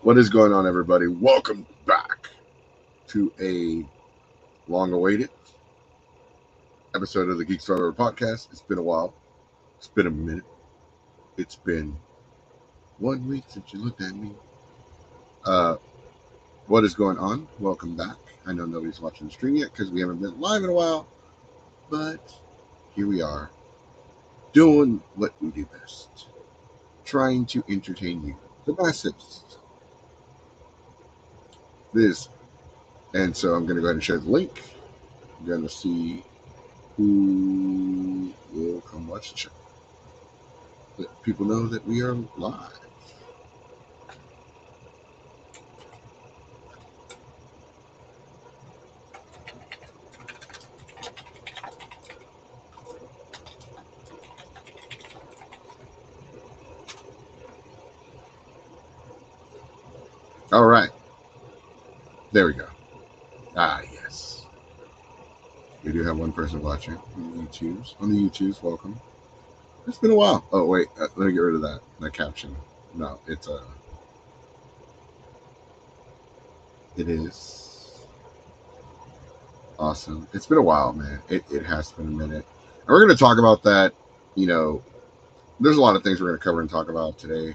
What is going on, everybody? Welcome back to a long awaited episode of the GEEKS podcast. It's been a while. It's been a minute. It's been 1 week since you looked at me. Uh, what is going on? Welcome back. I know nobody's watching the stream yet because we haven't been live in a while, but here we are doing what we do best, trying to entertain you, the masses. This, and so I'm going to go ahead and share the link. I'm going to see who will come watch the show. Let people know that we are live. All right. There we go. Ah, yes. We do have one person watching on the YouTubes. Welcome. It's been a while. Oh, wait. Let me get rid of that caption. No, it is awesome. It's been a while, man. It has been a minute. And we're going to talk about that. You know, there's a lot of things we're going to cover and talk about today.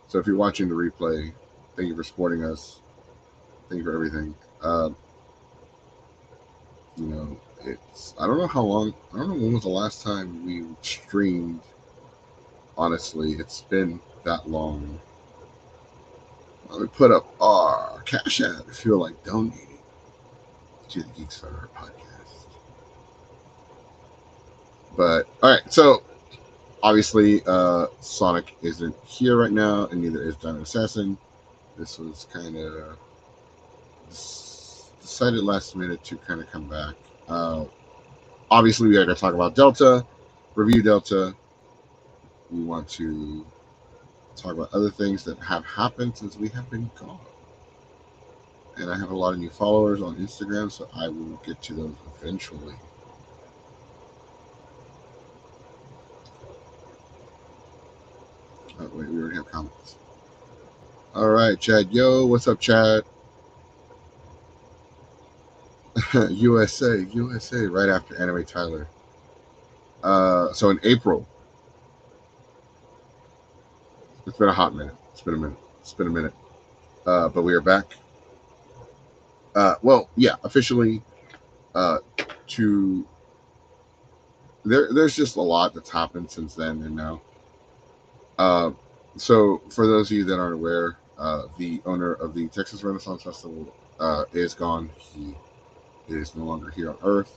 So if you're watching the replay, thank you for supporting us. Thank you for everything. I don't know how long. I don't know when was the last time we streamed. Honestly, it's been that long. Let me put up our Cash App if you feel like donating to the Geeks Forever podcast. But all right, so obviously Sonic isn't here right now, and neither is Diamond Assassin. This was kind of decided last minute to kind of come back. Obviously, we are going to talk about Delta, review Delta. We want to talk about other things that have happened since we have been gone. And I have a lot of new followers on Instagram, so I will get to those eventually. Oh, wait, we already have comments. All right, Chad. Yo, what's up, Chad? USA, right after Anime Tyler. So in April, it's been a hot minute. It's been a minute. But we are back. Officially. To there's just a lot that's happened since then and now. So for those of you that aren't aware, the owner of the Texas Renaissance Festival is gone. He is no longer here on Earth.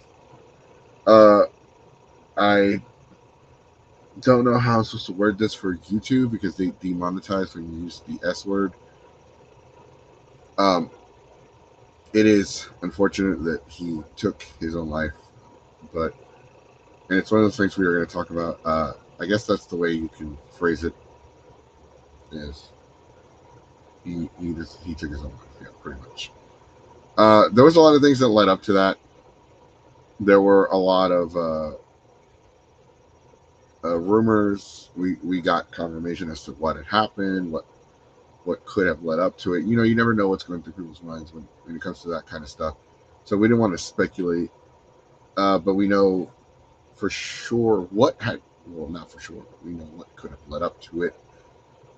I don't know how I'm supposed to word this for YouTube because they demonetize when you use the S word. It is unfortunate that he took his own life, and it's one of those things we are going to talk about. I guess that's the way you can phrase it. Is he took his own life? Yeah, pretty much. There was a lot of things that led up to that. There were a lot of rumors. We got confirmation as to what had happened, what could have led up to it. You know, you never know what's going through people's minds when it comes to that kind of stuff. So we didn't want to speculate, but we know for sure what had. Well, not for sure, but we know what could have led up to it.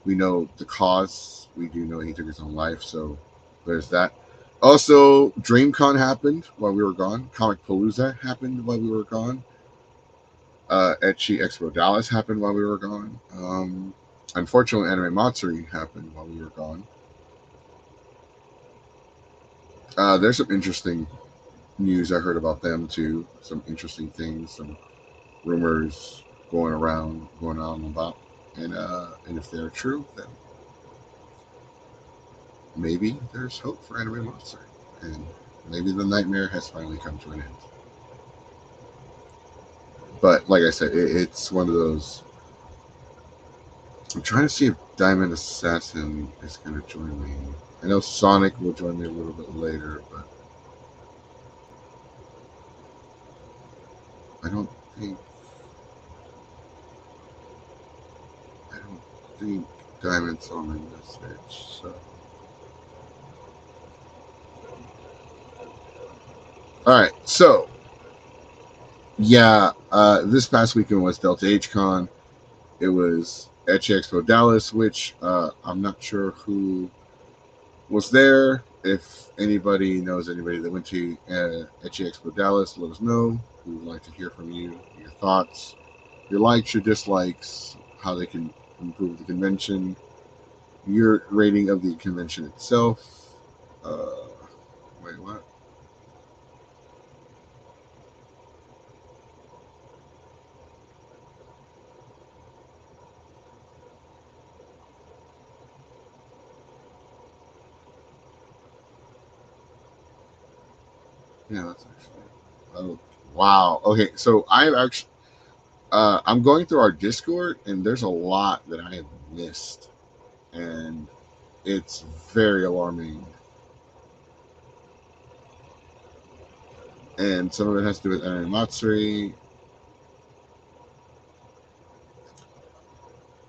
We know the cause. We do know he took his own life. So there's that. Also, DreamCon happened while we were gone. Comic Palooza happened while we were gone. Etchi Expo Dallas happened while we were gone. Unfortunately, Anime Matsuri happened while we were gone. There's some interesting news I heard about them too. Some interesting things, some rumors going on about, and if they're true, then maybe there's hope for Anime Matsuri, and maybe the nightmare has finally come to an end. But like I said, it's one of those. I'm trying to see if Diamond Assassin is going to join me. I know Sonic will join me a little bit later, but I don't think. I don't think diamonds on my message. So, all right. So, yeah, this past weekend was Delta H Con. It was Etch Expo Dallas, which I'm not sure who was there. If anybody knows anybody that went to Etch Expo Dallas, let us know. We would like to hear from you, your thoughts, your likes, your dislikes, how they can improve the convention, your rating of the convention itself. Uh, wait, what? Yeah, that's actually. Oh, wow. Okay, so I've actually. I'm going through our Discord, and there's a lot that I have missed, and it's very alarming. And some of it has to do with Matsuri.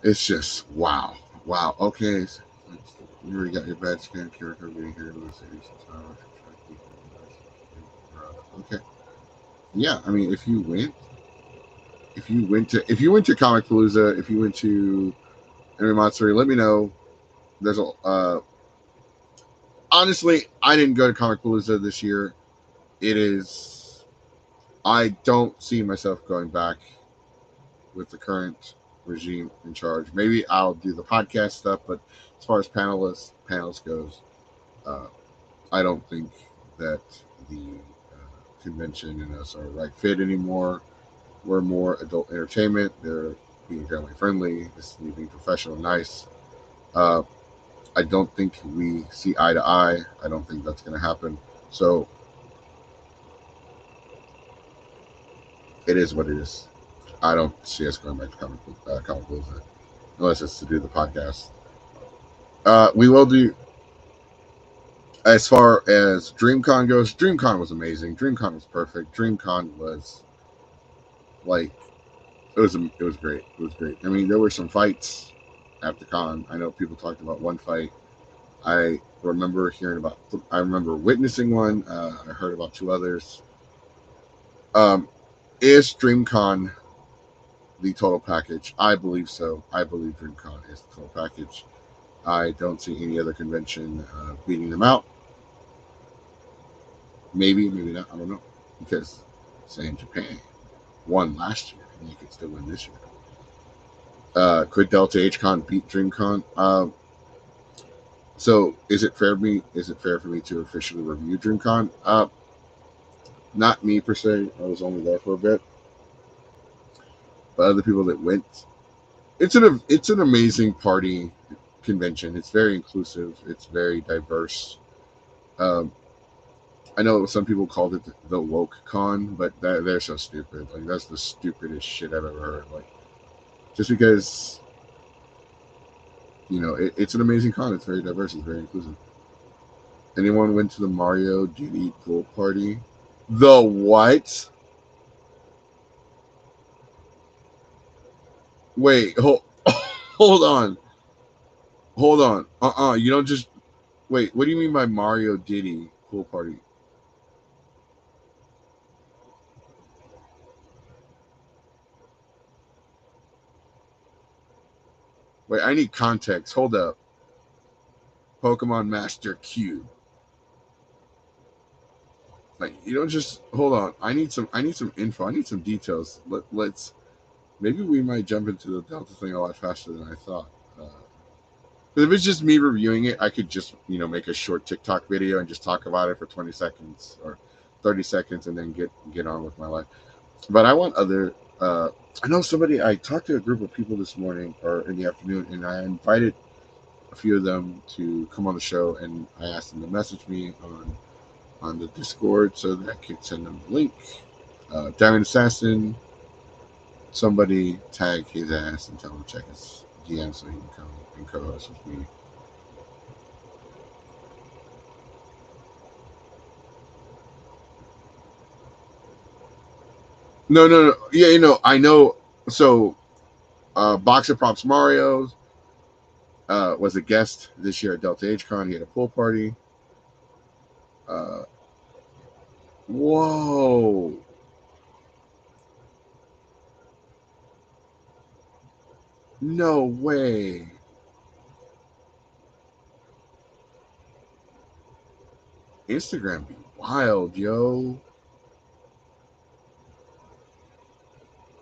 It's just wow, wow. Okay, so you already got your badge scan character being here in the series. Okay, yeah. I mean, if you went to Comic Palooza, if you went to Matsuri, let me know. There's a honestly, I didn't go to Comic Palooza this year. It is. I don't see myself going back with the current regime in charge. Maybe I'll do the podcast stuff, but as far as panels goes, uh, I don't think that the convention and us are a right fit anymore. We're more adult entertainment. They're being family friendly. This is me being professional, nice. Uh, I don't think we see eye to eye. I don't think that's going to happen. So it is what it is. I don't see us going back to comic books unless it's to do the podcast. We will do as far as DreamCon goes. DreamCon was amazing. DreamCon was perfect. DreamCon was like it was great. It was great. I mean, there were some fights at the con. I know people talked about one fight. I remember hearing about. I remember witnessing one. I heard about two others. Um, is DreamCon the total package? I believe so. I believe DreamCon is the total package. I don't see any other convention beating them out. Maybe, maybe not. I don't know. Because, say in Japan, won last year, and they could still win this year. Could Delta H Con beat DreamCon? So, is it fair me? Is it fair for me to officially review DreamCon? Not me per se. I was only there for a bit, but other people that went. It's an amazing party convention. It's very inclusive. It's very diverse. Um, I know some people called it the woke con, but they're so stupid. Like that's the stupidest shit I've ever heard. Like just because it's an amazing con. It's very diverse. It's very inclusive. Anyone went to the Mario Diddy pool party? The what? Wait, hold on, hold on. You don't just wait. What do you mean by Mario Diddy pool party? Wait, I need context. Hold up. Pokemon Master Q. Like you don't just hold on. I need some info. I need some details. Let's maybe we might jump into the Delta thing a lot faster than I thought. Because if it's just me reviewing it, I could just make a short TikTok video and just talk about it for 20 seconds or 30 seconds and then get on with my life. But I want other. I know somebody. I talked to a group of people this morning or in the afternoon, and I invited a few of them to come on the show, and I asked them to message me on the Discord so that I could send them the link. Diamond Assassin, somebody tag his ass and tell him to check his DM so he can come and co-host with me. No, no, no. Yeah, I know. So, Boxer Props Mario's, was a guest this year at Delta H Con. He had a pool party. Uh, whoa. No way. Instagram be wild, yo.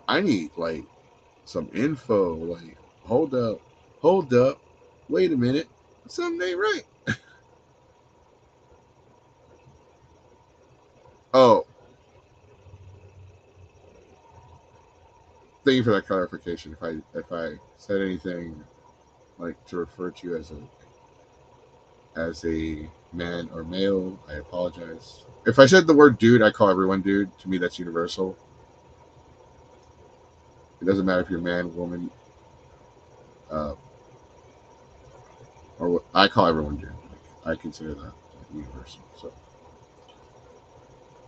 I need like some info. Like, hold up, wait a minute, something ain't right. Oh, thank you for that clarification. If I said anything like to refer to you as a man or male, I apologize. If I said the word dude, I call everyone dude. To me, that's universal. It doesn't matter if you're a man, woman, uh, or what. I call everyone dude. Like, I consider that universal. So,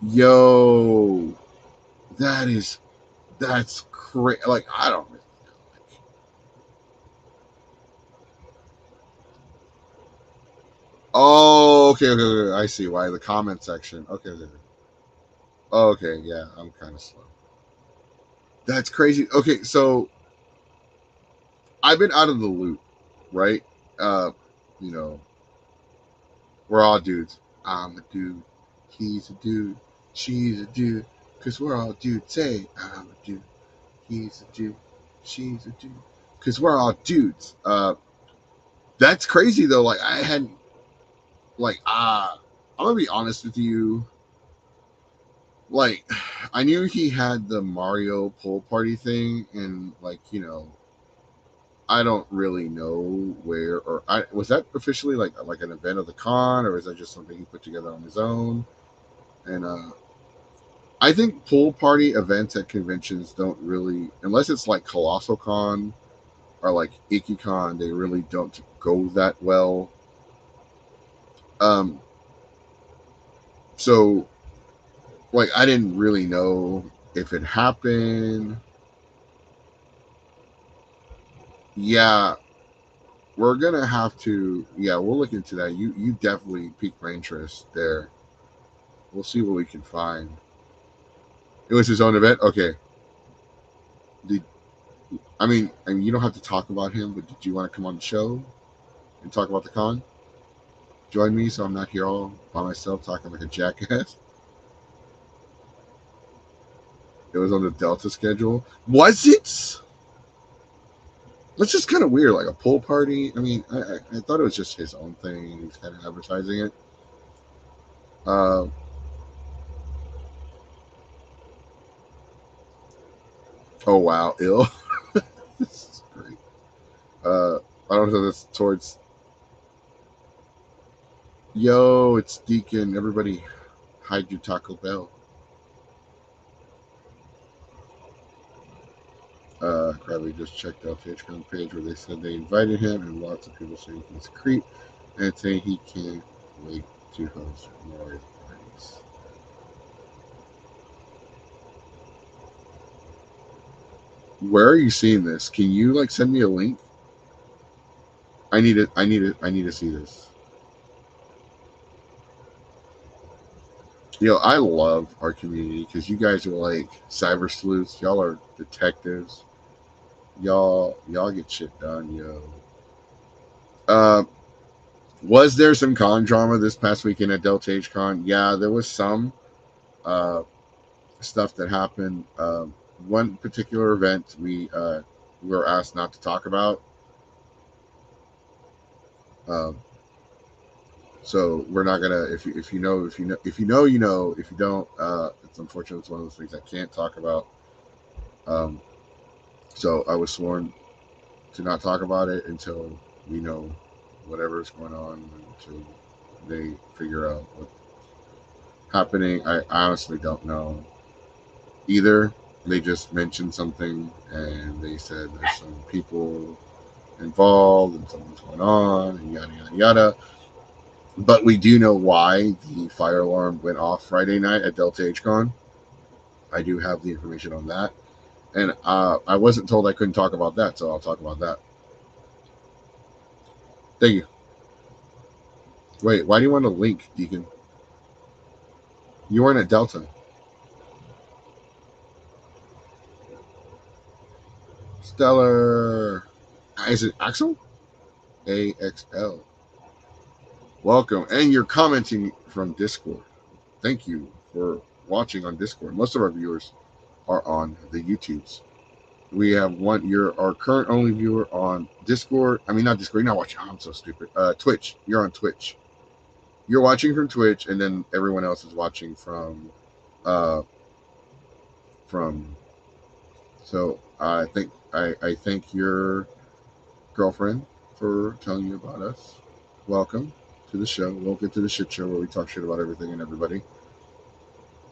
yo, that's crazy. Like, I don't really know. Like, oh, okay. I see why the comment section. Okay. Okay, yeah, I'm kind of slow. That's crazy. Okay, so I've been out of the loop, right? Uh, you know, we're all dudes. I'm a dude. He's a dude. She's a dude. Cause we're all dudes. Say, I'm a dude. He's a dude. She's a dude. Cause we're all dudes. That's crazy though. Like I hadn't like I'm gonna be honest with you. Like I knew he had the Mario pool party thing, and like I don't really know where or I was that officially like an event of the con, or is that just something he put together on his own? And I think pool party events at conventions don't really, unless it's like Colossal Con or like IkiCon, they really don't go that well. Um, so like I didn't really know if it happened. Yeah, we're gonna have to. Yeah, we'll look into that. You definitely piqued my interest there. We'll see what we can find. It was his own event. Okay. Did I mean you don't have to talk about him, but did you want to come on the show and talk about the con? Join me so I'm not here all by myself talking like a jackass. It was on the Delta schedule. Was it? That's just kind of weird, like a pool party. I mean, I thought it was just his own thing. And he's kind of advertising it. Uh, oh wow, ill. This is great. I don't know if that's towards. Yo, it's Deacon. Everybody, hide your Taco Bell. Crowley just checked out the Patreon page where they said they invited him, and lots of people saying he's a creep and saying he can't wait to host more parties. Where are you seeing this? Can you like send me a link? I need it. I need it. I need to see this. I love our community because you guys are like cyber sleuths. Y'all are detectives. Y'all get shit done, yo. Uh, was there some con drama this past weekend at Delta H Con? Yeah, there was some uh, stuff that happened. One particular event we were asked not to talk about. Um, so we're not gonna. If you don't, it's unfortunate. It's one of those things I can't talk about. Um, so I was sworn to not talk about it until we know whatever's going on, until they figure out what's happening. I honestly don't know either. They just mentioned something and they said there's some people involved and something's going on and yada yada yada. But we do know why the fire alarm went off Friday night at Delta HCon. I do have the information on that. And I wasn't told I couldn't talk about that, so I'll talk about that. Thank you. Wait, why do you want a link, Deacon? You weren't at Delta. Stellar. Is it Axel? AXL. Welcome. And you're commenting from Discord. Thank you for watching on Discord. Most of our viewers are on the YouTubes. We have one. You're our current only viewer on Discord. I mean, not Discord. You're not watching. Oh, I'm so stupid. Twitch. You're on Twitch. You're watching from Twitch, and then everyone else is watching uh, from. So I thank your girlfriend for telling you about us. Welcome to the show. Welcome to the shit show where we talk shit about everything and everybody,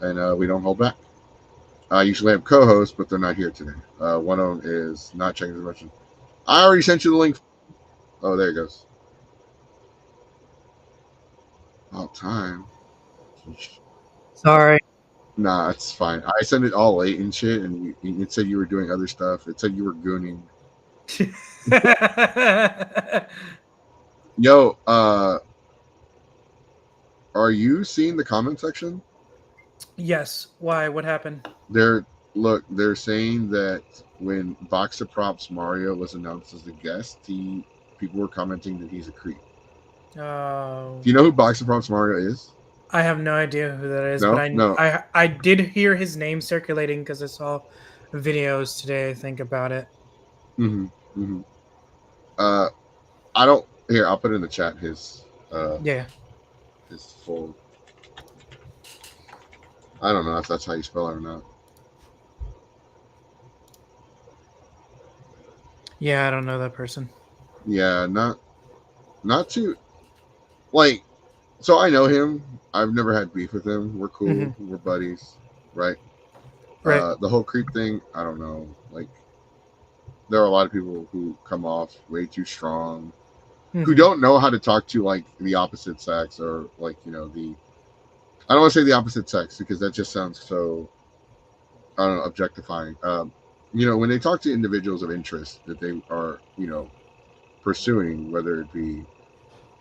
and we don't hold back. I usually have co-hosts, but they're not here today. One of them is not checking his mention. I already sent you the link. Oh, there it goes. About time. Sorry. Nah, it's fine. I sent it all late and shit, and it said you were doing other stuff. It said you were gooning. Yo, are you seeing the comment section? Yes. Why? What happened? They're saying that when Boxer Props Mario was announced as a guest, people were commenting that he's a creep. Oh, Do you know who Boxer Props Mario is? I have no idea who that is, but No, I no. I I did hear his name circulating because I saw videos today. I think about it. Mm-hmm. Mm-hmm. Uh, I don't. Here, I'll put it in the chat. Yeah. His full. I don't know if that's how you spell it or not. Yeah, I don't know that person. Yeah, not too like. So I know him. I've never had beef with him. We're cool. Hmm. We're buddies, right? Right. The whole creep thing. I don't know. Like there are a lot of people who come off way too strong, who Hmm. don't know how to talk to like the opposite sex or like the. I don't want to say the opposite sex because that just sounds so I don't know objectifying. When they talk to individuals of interest that they are pursuing, whether it be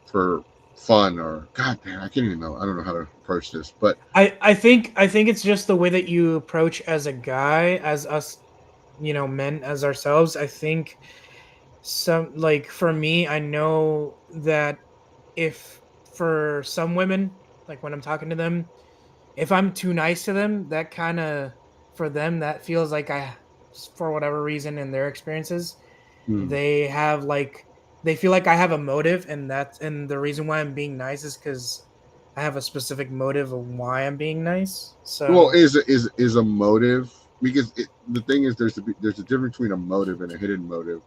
for fun or god damn, I can't even know. I don't know how to approach this, but I think it's just the way that you approach as a guy, as us, men as ourselves. I think some like for me, I know that if for some women, like when I'm talking to them, if I'm too nice to them, that kind of for them that feels like for whatever reason in their experiences, mm, they have like they feel like I have a motive, and the reason why I'm being nice is because I have a specific motive of why I'm being nice. well, So is a motive because the thing is there's a difference between a motive and a hidden motive.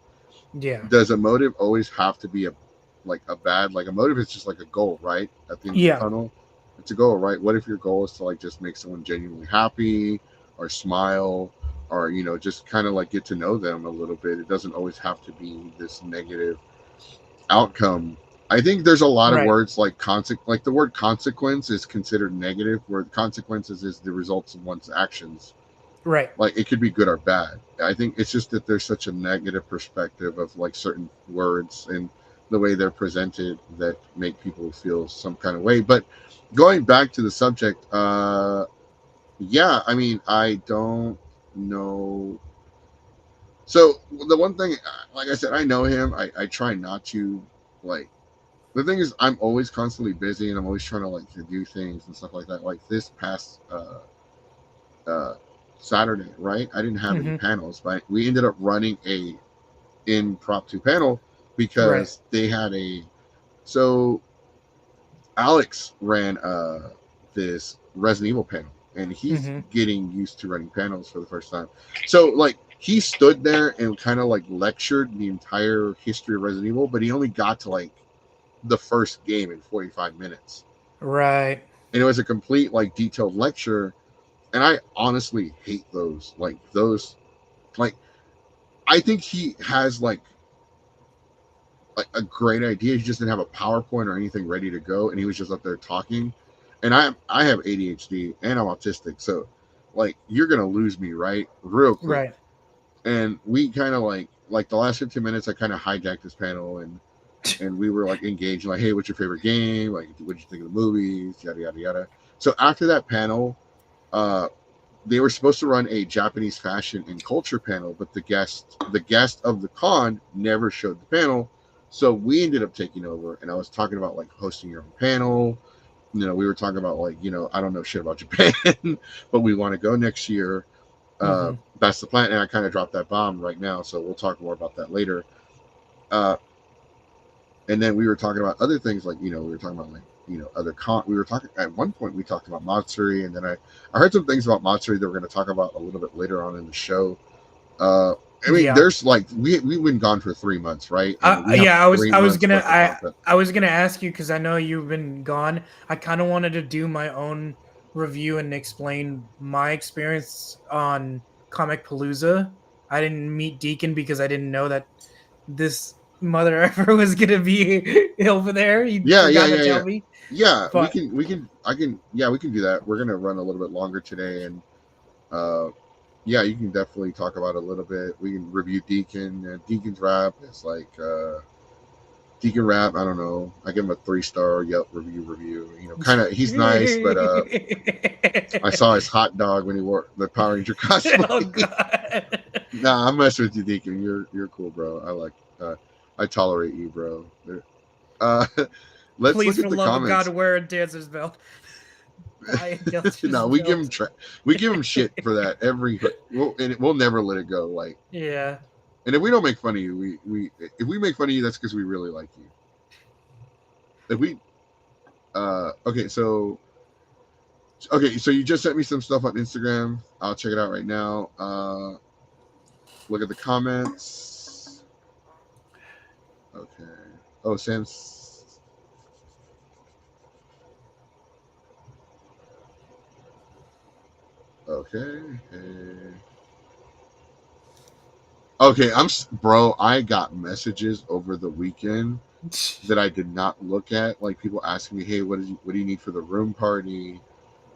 yeah, Does a motive always have to be a bad like a motive is just like a goal, right? At the end of the yeah, tunnel, it's a goal, right? What if your goal is to like just make someone genuinely happy or smile or just kind of like get to know them a little bit? It doesn't always have to be this negative outcome. I think there's a lot of right, words like the word consequence is considered negative, where the consequences is the results of one's actions. right, Like it could be good or bad. I think it's just that there's such a negative perspective of like certain words and the way they're presented that make people feel some kind of way. But going back to the subject, yeah, I mean, I don't know. So the one thing, like I said, I know him. I try not to like. The thing is, I'm always constantly busy, and I'm always trying to like to do things and stuff like that. Like this past uh, Saturday, right? I didn't have any hmm, panels, but we ended up running a impromptu panel right, because they had so Alex ran this Resident Evil panel, and he's hmm, getting used to running panels for the first time. So like he stood there and kind of like lectured the entire history of Resident Evil, but he only got to like the first game in 45 minutes, right, and it was a complete like detailed lecture. And I honestly hate those like I think he has like a great idea. He just didn't have a PowerPoint or anything ready to go, and he was just up there talking. And I have ADHD and I'm autistic, so like you're gonna lose me right real quick. right. And we kind of like the last 15 minutes, I kind of hijacked this panel, and and we were like engaged, like, hey, what's your favorite game? Like, what'd you think of the movies? Yada yada yada. So after that panel, uh, they were supposed to run a Japanese fashion and culture panel, but the guest of the con never showed the panel, so we ended up taking over. And I was talking about like hosting your own panel. We were talking about like, I don't know shit about Japan, but we want to go next year. Mm-hmm. That's the plan, and I kind of dropped that bomb right now, so we'll talk more about that later. Uh, and then we were talking about other things, like we were talking about like other we were talking at one point, we talked about Matsuri, and then I heard some things about Matsuri that we're going to talk about a little bit later on in the show. uh I mean, Yeah. there's like we've been gone for 3 months, right? And we have Yeah, 3 months worth of content. I was gonna ask you because I know you've been gone. I kind of wanted to do my own review and explain my experience on Comic Palooza. I didn't meet Deacon because I didn't know that this mother effer was gonna be over there. He Yeah, yeah, forgot to yeah, tell yeah. me. Yeah, we But can, I can, yeah, we can do that. We're gonna run a little bit longer today, and uh, yeah, you can definitely talk about it a little bit. We can review Deacon. Deacon's rap is like Deacon rap. I don't know. I give him a 3-star Yelp review. Kind of. He's nice, but I saw his hot dog when he wore the Power Ranger oh cosplay. god. Nah, I'm messing with you, Deacon. You're cool, bro. I tolerate you, bro. Uh, let's Please, look for at the the love of God, comments. wear a dancer's belt. Buy a dancer's No, we give him belt. we give him shit for that we'll never let it go. Like, Yeah. and if we don't make fun of you, we if we make fun of you, that's because we really like you. If we okay, so you just sent me some stuff on Instagram. I'll check it out right now. Look at the comments. Okay. Oh, Sam's. Okay. Hey. Okay, bro. I got messages over the weekend that I did not look at. Like, people asking me, "Hey, what do you need for the room party?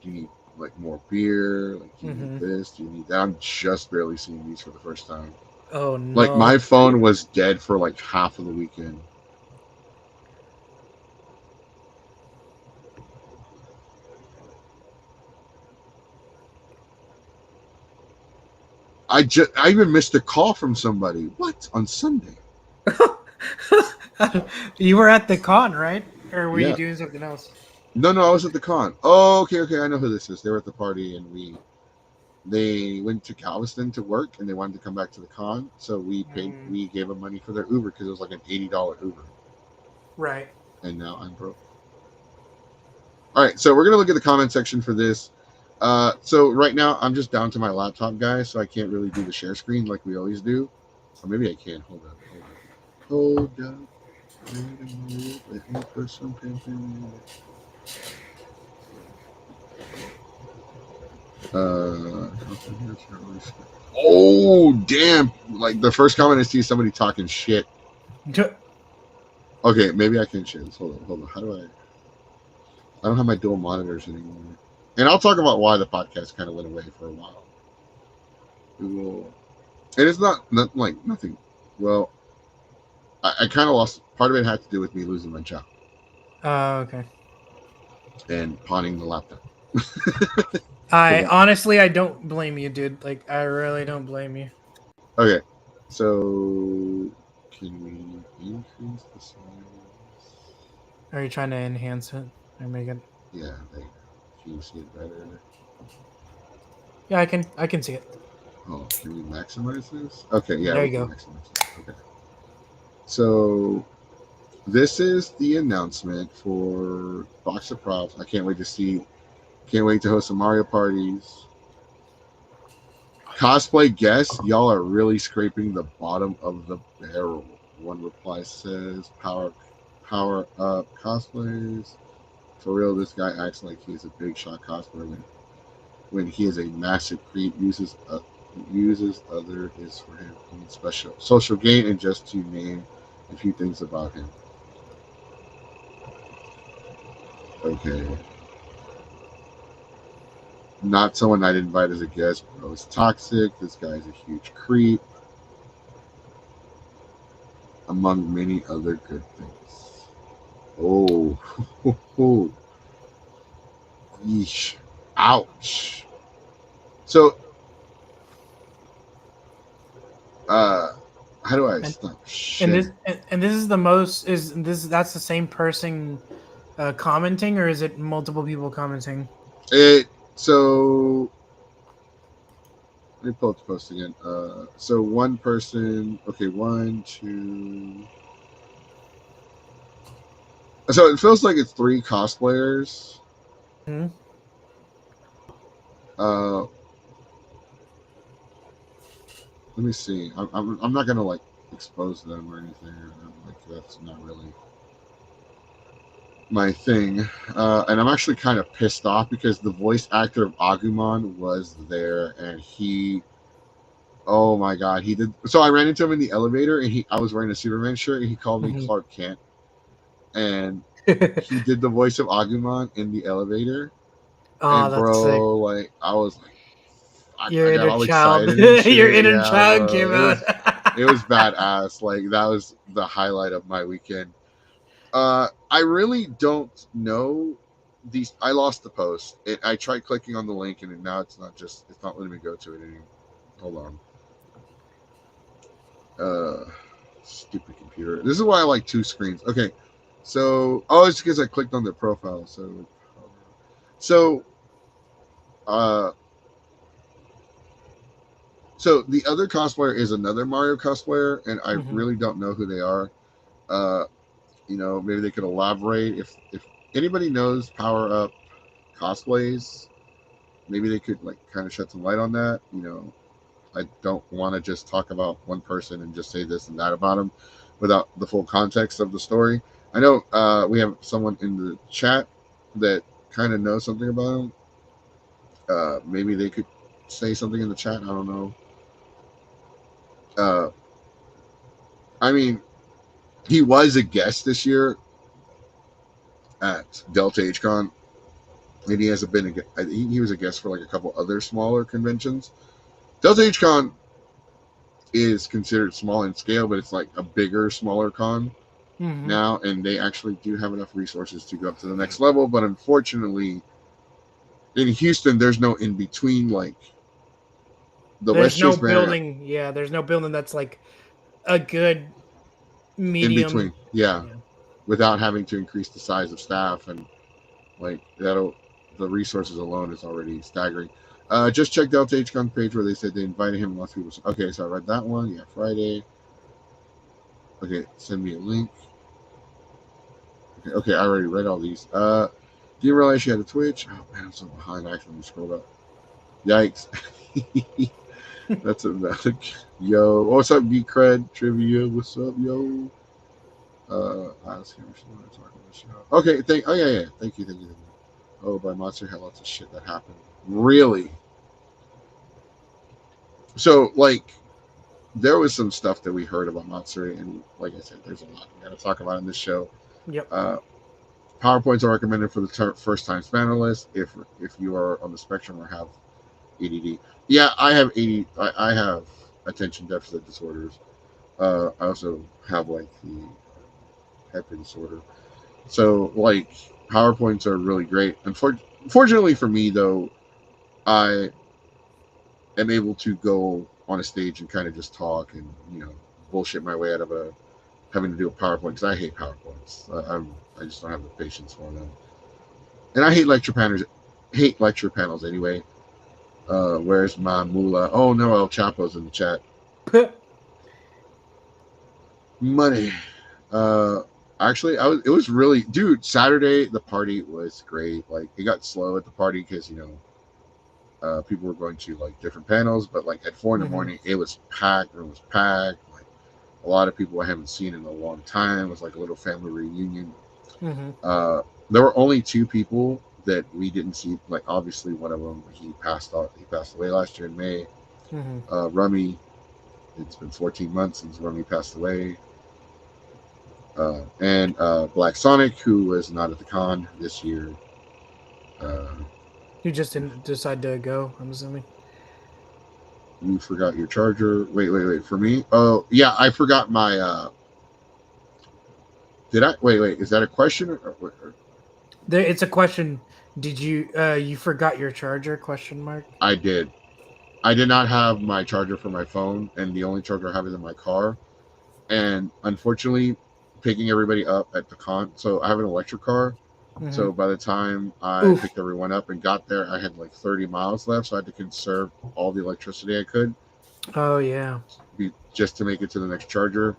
Do you need like more beer? Like, do you need Mm-hmm. this? Do you need that?" I'm just barely seeing these for the first time. Oh Like, no. my phone was dead for like half of the weekend. I even missed a call from somebody. What, on Sunday? You were at the con, right? Or were you Yeah. doing something else? No, no, I was at the con. Oh, okay, okay. I know who this is. They were at the party, and they went to Galveston to work, and they wanted to come back to the con. So Mm, we gave them money for their Uber because it was like an $80 Uber. right. And now I'm broke. All right, so we're gonna look at the comment section for this. So right now I'm just down to my laptop, guys, so I can't really do the share screen like we always do. Or maybe I can. Hold up. Wait a minute. Let me put some something. Uh, oh damn! Like, the first comment I see is somebody talking shit. Okay, maybe I can share this. Hold on. How do I? I don't have my dual monitors anymore. And I'll talk about why the podcast kind of went away for a while. We will, and it's not like nothing. Well, I kind of lost. Part of it had to do with me losing my job Okay. and pawning the laptop. I honestly, I don't blame you, dude. Like, I really don't blame you. Okay, so can we increase the size? Are you trying to enhance it or make it? Yeah, there you go. Can you see it better? Yeah, I can. I can see it. Oh, can we maximize this? Okay, yeah, There we you can go. maximize it. Okay. So this is the announcement for Box of Props. I can't wait to see. Can't wait to host some Mario parties. Cosplay guests, y'all are really scraping the bottom of the barrel. One reply says, power up cosplays. For real, this guy acts like he's a big shot cosplayer when he is a massive creep. Uses other is for him special social gain, and just to name a few things about him. Okay, not someone I'd invite as a guest, bro. It's toxic. This guy's a huge creep. among many other good things. Oh, yeesh, ouch. So, uh, how do I And stop and shitting? and this is the most is this that's the same person commenting, or is it multiple people commenting? It so let me pull up the post again. So one person. Okay, one, two. So it feels like it's three cosplayers. Hmm. Uh, let me see. I'm not gonna like expose them or anything. Like that's not really my thing. And I'm actually kind of pissed off because the voice actor of Agumon was there, and he. Oh my god, he did. So I ran into him in the elevator, and I was wearing a Superman shirt, and he called me Hmm. Clark Kent, and he did the voice of Agumon in the elevator. Oh, And that's sick. bro, like I was like, Your I got inner all child, excited and your shit. inner Yeah, child bro, came out. it was badass. Like that was the highlight of my weekend. I really don't know these. I lost the post. I tried clicking on the link and now it's not letting me go to it anymore. Hold on. Uh, Stupid computer. This is why I like two screens. Okay, so it's because I clicked on their profile. So uh, so the other cosplayer is another Mario cosplayer, and I Hmm. really don't know who they are. Uh, maybe they could elaborate if anybody knows Power Up cosplays. Maybe they could like kind of shed some light on that. I don't want to just talk about one person and just say this and that about them without the full context of the story. I know we have someone in the chat that kind of knows something about him. Maybe they could say something in the chat. I don't know. Uh, I mean, he was a guest this year at Delta HCon, and he hasn't been. He was a guest for like a couple other smaller conventions. Delta HCon is considered small in scale, but it's like a bigger, smaller con Hmm. now, and they actually do have enough resources to go up to the next level. But unfortunately, in Houston, there's no in between. Like the There's West no Chase banner building. Yeah, there's no building that's like a good in medium. between, yeah, Yeah. without having to increase the size of staff and like that'll the resources alone is already staggering. Just checked out the HCon page where they said they invited him and lots of people. Okay, so I read that one. Yeah, Friday. Okay, send me a link. Okay, I already read all these. Didn't realize you had a Twitch. Oh man, I'm so behind. I actually scrolled up. Yikes. That's another. Yo, what's up, Geek Cred Trivia? What's up, yo? I was here. Talking the show. Okay, oh yeah. Thank you. Oh, by Monster had lots of shit that happened. Really? So like, there was some stuff that we heard about Monster, and like I said, there's a lot we got to talk about in this show. Yep. Uh, PowerPoints are recommended for the first time panelists if you are on the spectrum or have ADD. Yeah, I have ADD. I have attention deficit disorders. I also have like the hyper disorder. So like PowerPoints are really great. Unfortunately for me though, I am able to go on a stage and kind of just talk and bullshit my way out of having to do a PowerPoint because I hate PowerPoints. I just don't have the patience for them, and I hate lecture panels. Hate lecture panels anyway. Where's my moolah? Oh no, El Chapo's in the chat. Money. Uh, Actually, It was really, dude. Saturday the party was great. Like it got slow at the party because people were going to like different panels, but like at 4 in the Hmm. morning, it was packed. It was packed. Like a lot of people I haven't seen in a long time. It was like a little family reunion. Hmm. Uh, there were only two people that we didn't see. Like obviously, one of them he passed off. He passed away last year in May. Hmm. Rummy. It's been 14 months since Rummy passed away. And Black Sonic, who was not at the con this year. Uh, You just didn't decide to go, I'm assuming. you forgot your charger. Wait. For me? Oh, yeah, I forgot my. Did I wait? Is that a question? It's a question. Did you you forgot your charger? Question mark. I did. I did not have my charger for my phone, and the only charger I have is in my car. And unfortunately, picking everybody up at the con. So I have an electric car. Hmm. So by the time I Oof. picked everyone up and got there, I had like 30 miles left. So I had to conserve all the electricity I could Oh yeah. just to make it to the next charger.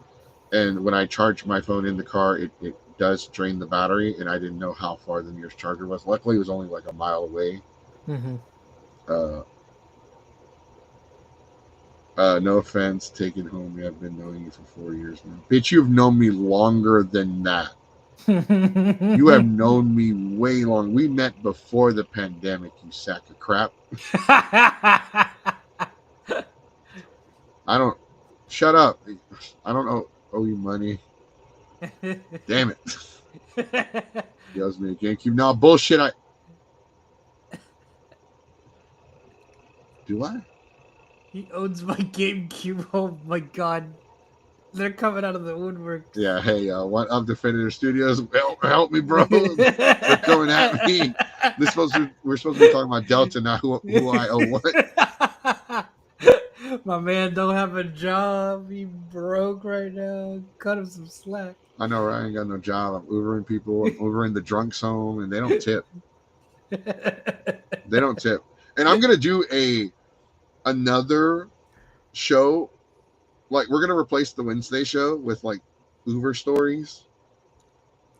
And when I charged my phone in the car, it does drain the battery, and I didn't know how far the nearest charger was. Luckily, it was only like a mile away. Hmm. Uh, no offense, taken home. I've been knowing you for 4 years now. Bitch, you've known me longer than that. You have known me way long. We met before the pandemic, you sack of crap. I don't. Shut up. I don't owe you money. Damn it. Yells me a GameCube. No, bullshit. Do I? He owns my GameCube. Oh my god. They're coming out of the woodworks. Yeah, hey, what up, Definitive Studios? Help me, bro. They're coming at me. We're supposed to be talking about Delta, not who I owe what. My man don't have a job. He broke right now. Cut him some slack. I know, right? I ain't got no job. I'm Ubering people. I'm Ubering the drunks home, and they don't tip. They don't tip. And I'm gonna do another show. Like we're gonna replace the Wednesday show with like Uber stories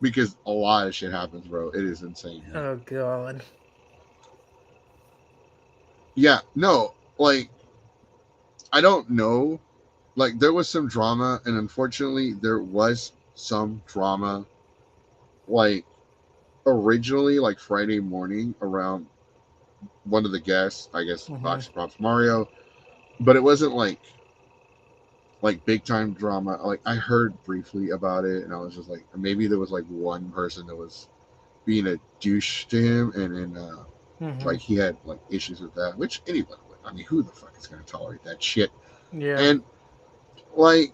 because a lot of shit happens, bro. It is insane here. Oh god. Yeah, no, like I don't know. Like there was some drama, and unfortunately, there was some drama. Like originally, like Friday morning around one of the guests, I guess Hmm. Box Props Mario, but it wasn't like big time drama. Like I heard briefly about it, and I was just like, maybe there was like one person that was being a douche to him, and Hmm. like he had like issues with that, which anyone would. I mean, who the fuck is going to tolerate that shit? Yeah. And like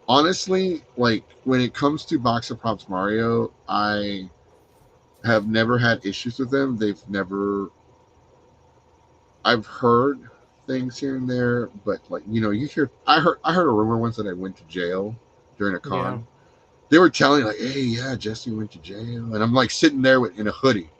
honestly, like when it comes to Box of Props Mario, I have never had issues with them. They've never. I've heard things here and there, but like you hear. I heard a rumor once that I went to jail during a Yeah. con. They were telling like, "Hey, yeah, Jesse went to jail," and I'm like sitting there in a hoodie.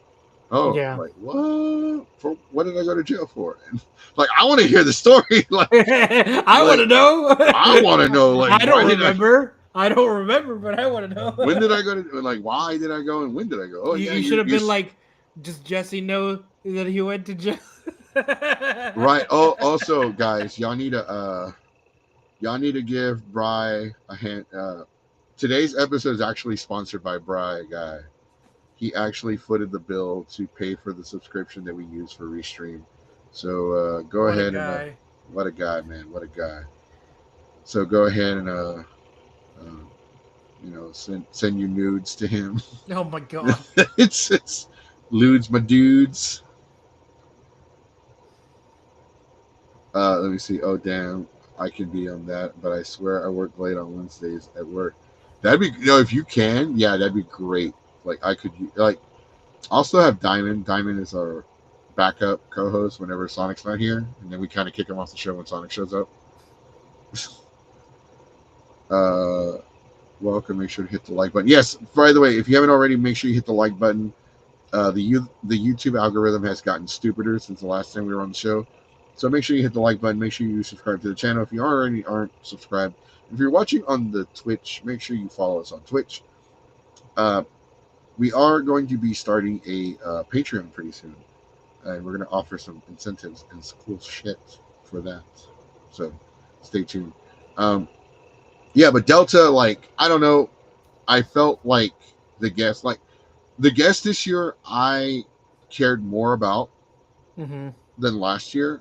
Oh, Yeah. like what? For what did I go to jail for? And like, I want to hear the story. I want Like to know. I want to know. Like, I why don't did I? remember. I don't remember, but I want to know. When did I go to? Like, why did I go and when did I go? Oh you yeah, you should have been like, does Jesse know that he went to jail? right. Oh, also, guys, y'all need to give Bry a hand. Today's episode is actually sponsored by Bry guy. He actually footed the bill to pay for the subscription that we use for Restream. So go What a ahead and guy. what a guy, man, what a guy. So go ahead and send your nudes to him. Oh my god. It's ludes my dudes. Let me see. Oh damn, I can be on that, but I swear I work late on Wednesdays at work. That'd be if you can, yeah, that'd be great. Like I could like also have Diamond. Diamond is our backup co-host whenever Sonic's not here, and then we kind of kick him off the show when Sonic shows up. uh, welcome. Make sure to hit the like button. Yes, by the way, if you haven't already, make sure you hit the like button. The YouTube algorithm has gotten stupider since the last time we were on the show. So make sure you hit the like button. Make sure you subscribe to the channel if you already aren't subscribed. If you're watching on the Twitch, make sure you follow us on Twitch. Uh, we are going to be starting a Patreon pretty soon, and we're going to offer some incentives and some cool shit for that. So stay tuned. Um, yeah, but Delta, like I don't know, I felt like the guest, like the guest this year, I cared more about Hmm. than last year.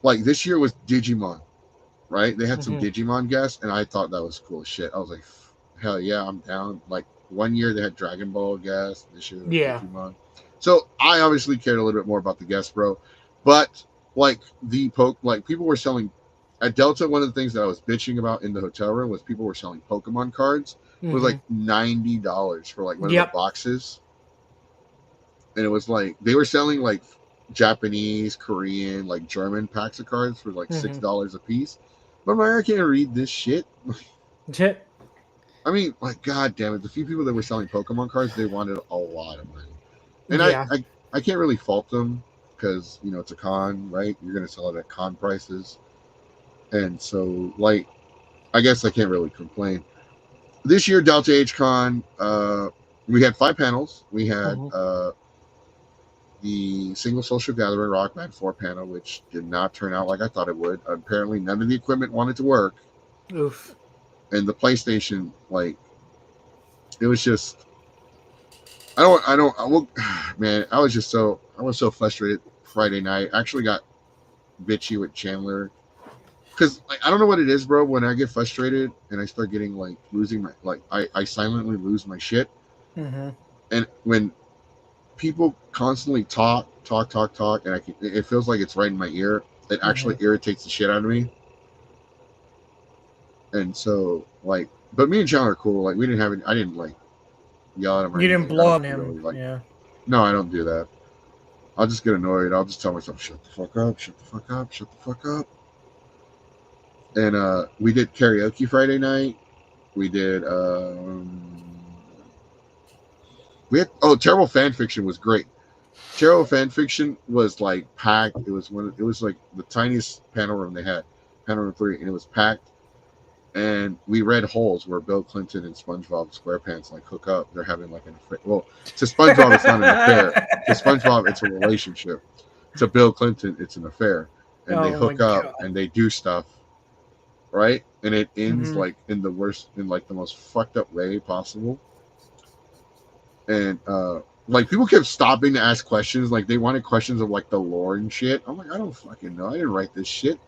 Like this year was Digimon, right? They had some Hmm. Digimon guests, and I thought that was cool as shit. I was like, hell yeah, I'm down. Like one year they had Dragon Ball guests, this year they had Yeah. Digimon. So I obviously cared a little bit more about the guests, bro. But like the poke, like people were selling at Delta, one of the things that I was bitching about in the hotel room was people were selling Pokemon cards. It was like Mhm. $90 for like one of the Yep. boxes, and it was like they were selling like Japanese, Korean, like German packs of cards for like six Mhm. dollars a piece. But I'm like, I can't read this shit. Yep. I mean, like, god damn it, the few people that were selling Pokemon cards, they wanted a lot of money, and Yeah. I can't really fault them because it's a con, right? You're gonna sell it at con prices, and so like I guess I can't really complain. This year, Delta H Con, we had 5 panels. We had Mhm. the single social gathering rock band 4 panel, which did not turn out like I thought it would. Apparently, none of the equipment wanted to work, Oof. and the PlayStation, like, it was just I will, man, I was so frustrated Friday night. I actually got bitchy with Chandler because like, I don't know what it is, bro. When I get frustrated and I start getting like losing my like I silently lose my shit, Mhm. and when people constantly talk, and it feels like it's right in my ear. It actually Mhm. irritates the shit out of me, and so like, but me and John are cool. Like we didn't have any, I didn't like yell at him or You didn't anything. I blow don't on him. really like. Yeah. No, I don't do that. I'll just get annoyed. I'll just tell myself, shut the fuck up, shut the fuck up, shut the fuck up. And we did karaoke Friday night. We did we had terrible fan fiction was great. Terrible fan fiction was like packed. It was like the tiniest panel room they had, panel room 3, and it was packed. And we read Holes where Bill Clinton and SpongeBob SquarePants like hook up. They're having like an affair. Well, to SpongeBob it's not an affair. To SpongeBob it's a relationship. To Bill Clinton it's an affair. And they Oh my hook up god. and they do stuff, right? And it ends Mhm. like in the worst, in like the most fucked up way possible. And like people kept stopping to ask questions. Like they wanted questions of like the lore and shit. I'm like, I don't fucking know. I didn't write this shit.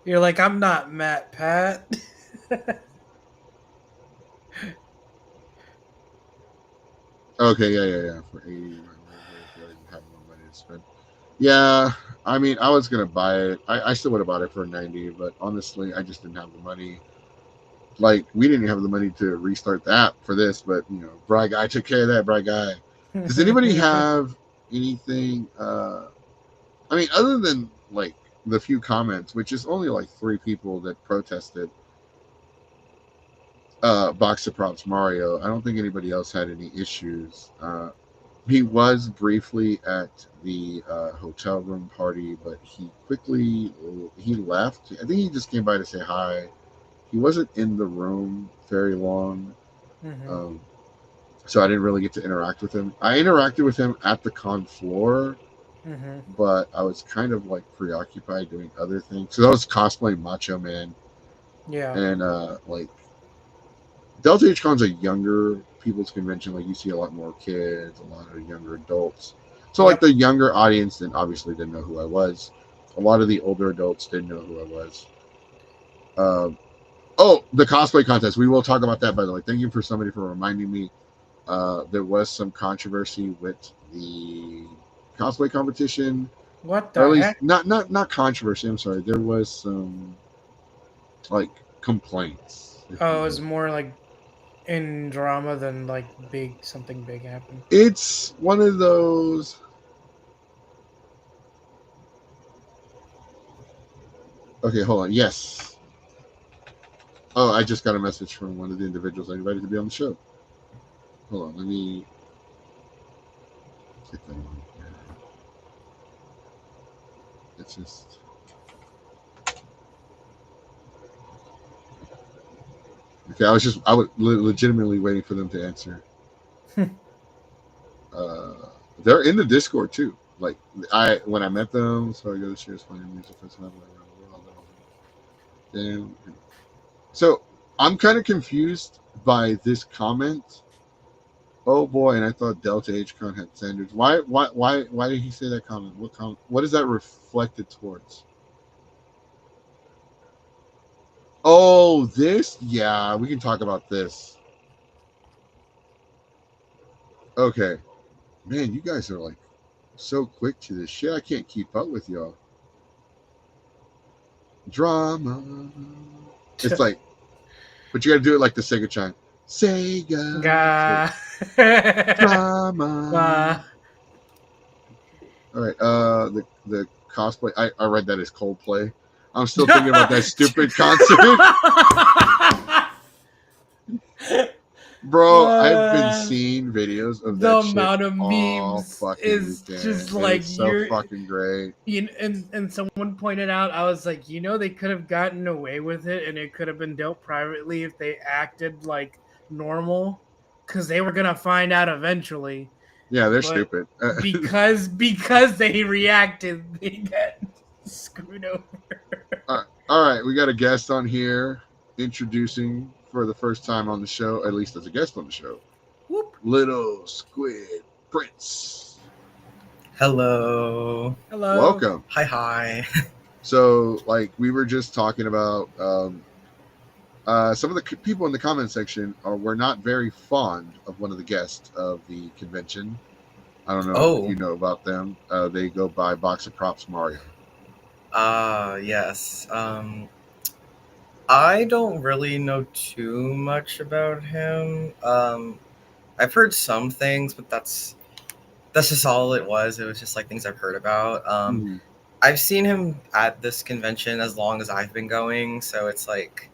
You're like, I'm not Matt Pat. Okay, yeah. For 80, I didn't have more money to spend. Yeah, I mean, I was gonna buy it. I still would have bought it for 90, but honestly, I just didn't have the money. Like, we didn't have the money to restart the app for this, but Bright Guy took care of that. Bright Guy. Does anybody have anything? I mean, other than like the few comments, which is only like 3 people that protested Box of Props Mario. I don't think anybody else had any issues. He was briefly at the hotel room party, but he left. I think he just came by to say hi. He wasn't in the room very long, Mhm. um, so I didn't really get to interact with him. I interacted with him at the con floor, Mhm. but I was kind of like preoccupied doing other things. So I was cosplaying Macho Man, Yeah. and like Delta H Con's a younger people's convention. Like you see a lot more kids, a lot of younger adults. So like Yep. the younger audience then obviously didn't know who I was. A lot of the older adults didn't know who I was. Um, oh, the cosplay contest. We will talk about that, by the way. Thank you for somebody for reminding me. There was some controversy with the cosplay competition, What or at the heck? least not controversy. I'm sorry. There was some like complaints, if you Oh, it was will. more like in drama than like big something big happened. It's one of those. Okay, hold on. Yes. Oh, I just got a message from one of the individuals I invited to be on the show. Hold on. Let me get that on here. It's just. Okay, I was legitimately waiting for them to answer. Uh, they're in the Discord too. Like when I met them, so I go to share playing music festival around the world. Damn. So I'm kind of confused by this comment. Oh boy, and I thought Delta H Con had standards. Why did he say that comment? What is that reflected towards? Oh, this? Yeah, we can talk about this. Okay. Man, you guys are like so quick to this shit. I can't keep up with y'all. Drama. It's like, but you got to do it like the Sega chime. Sega. It's like, Ga. drama. Ga. All right. The cosplay. I read that as Coldplay. I'm still thinking about that stupid concert. Bro, I've been seeing videos of The that shit amount of all memes fucking is weekend. just And like it's so you're fucking great. and someone pointed out, I was like, they could have gotten away with it and it could have been dealt privately if they acted like normal, because they were gonna find out eventually. Yeah, they're But stupid. because they reacted, they got screwed over. All right, we got a guest on here introducing for the first time on the show, at least as a guest on the show, Whoop. Little Squid Prince. Hello. Hello. Welcome. Hi. So, like, we were just talking about some of the people in the comment section were not very fond of one of the guests of the convention. I don't know if Oh. you know about them. They go by Box of Props Mario. Yes. I don't really know too much about him. I've heard some things, but that's just all it was. It was just like things I've heard about. Mm-hmm. I've seen him at this convention as long as I've been going, so it's like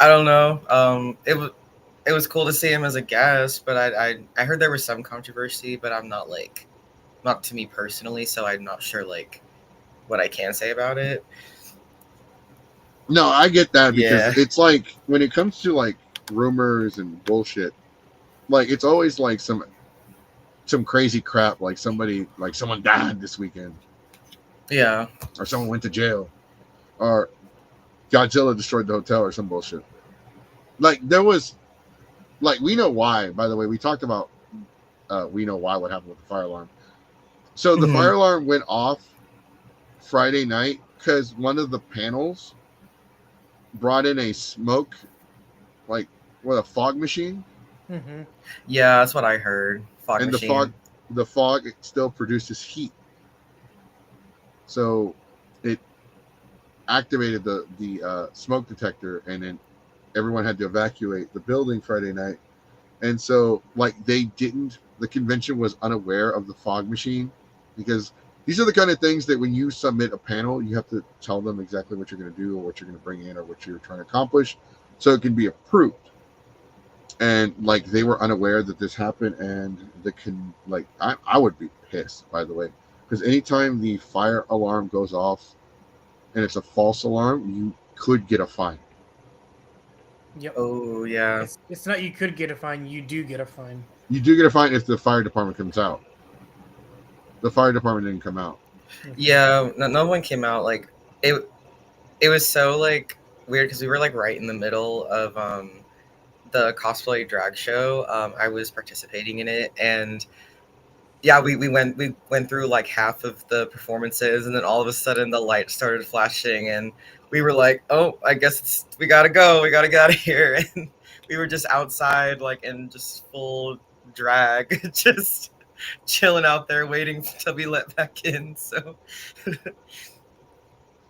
I don't know. It was cool to see him as a guest, but I heard there was some controversy, but I'm not like not to me personally, so I'm not sure like what I can say about it. No, I get that because Yeah. it's like when it comes to like rumors and bullshit, like it's always like some crazy crap, like someone died this weekend, Yeah. or someone went to jail, or Godzilla destroyed the hotel, or some bullshit. Like there was, like we know why. By the way, we talked about we know why what happened with the fire alarm. So the Mhm. fire alarm went off Friday night because one of the panels brought in a smoke, like with a fog machine, Mm-hmm. Yeah, that's what I heard. Fog and machine. the fog still produces heat, so it activated the smoke detector, and then everyone had to evacuate the building Friday night. And so, like, the convention was unaware of the fog machine, because these are the kind of things that when you submit a panel, you have to tell them exactly what you're going to do or what you're going to bring in or what you're trying to accomplish so it can be approved. And like they were unaware that this happened, and I would be pissed, by the way, because anytime the fire alarm goes off and it's a false alarm, you could get a fine. Yep. Oh yeah. It's not you could get a fine, you do get a fine. You do get a fine if the fire department comes out. The fire department didn't come out. Yeah. No one came out. Like it. It was so like weird because we were like right in the middle of the cosplay drag show. I was participating in it, and yeah, we went through like half of the performances, and then all of a sudden the light started flashing, and we were like, "Oh, I guess we gotta go. We gotta get out of here." And we were just outside, like in just full drag, just chilling out there, waiting to be let back in. So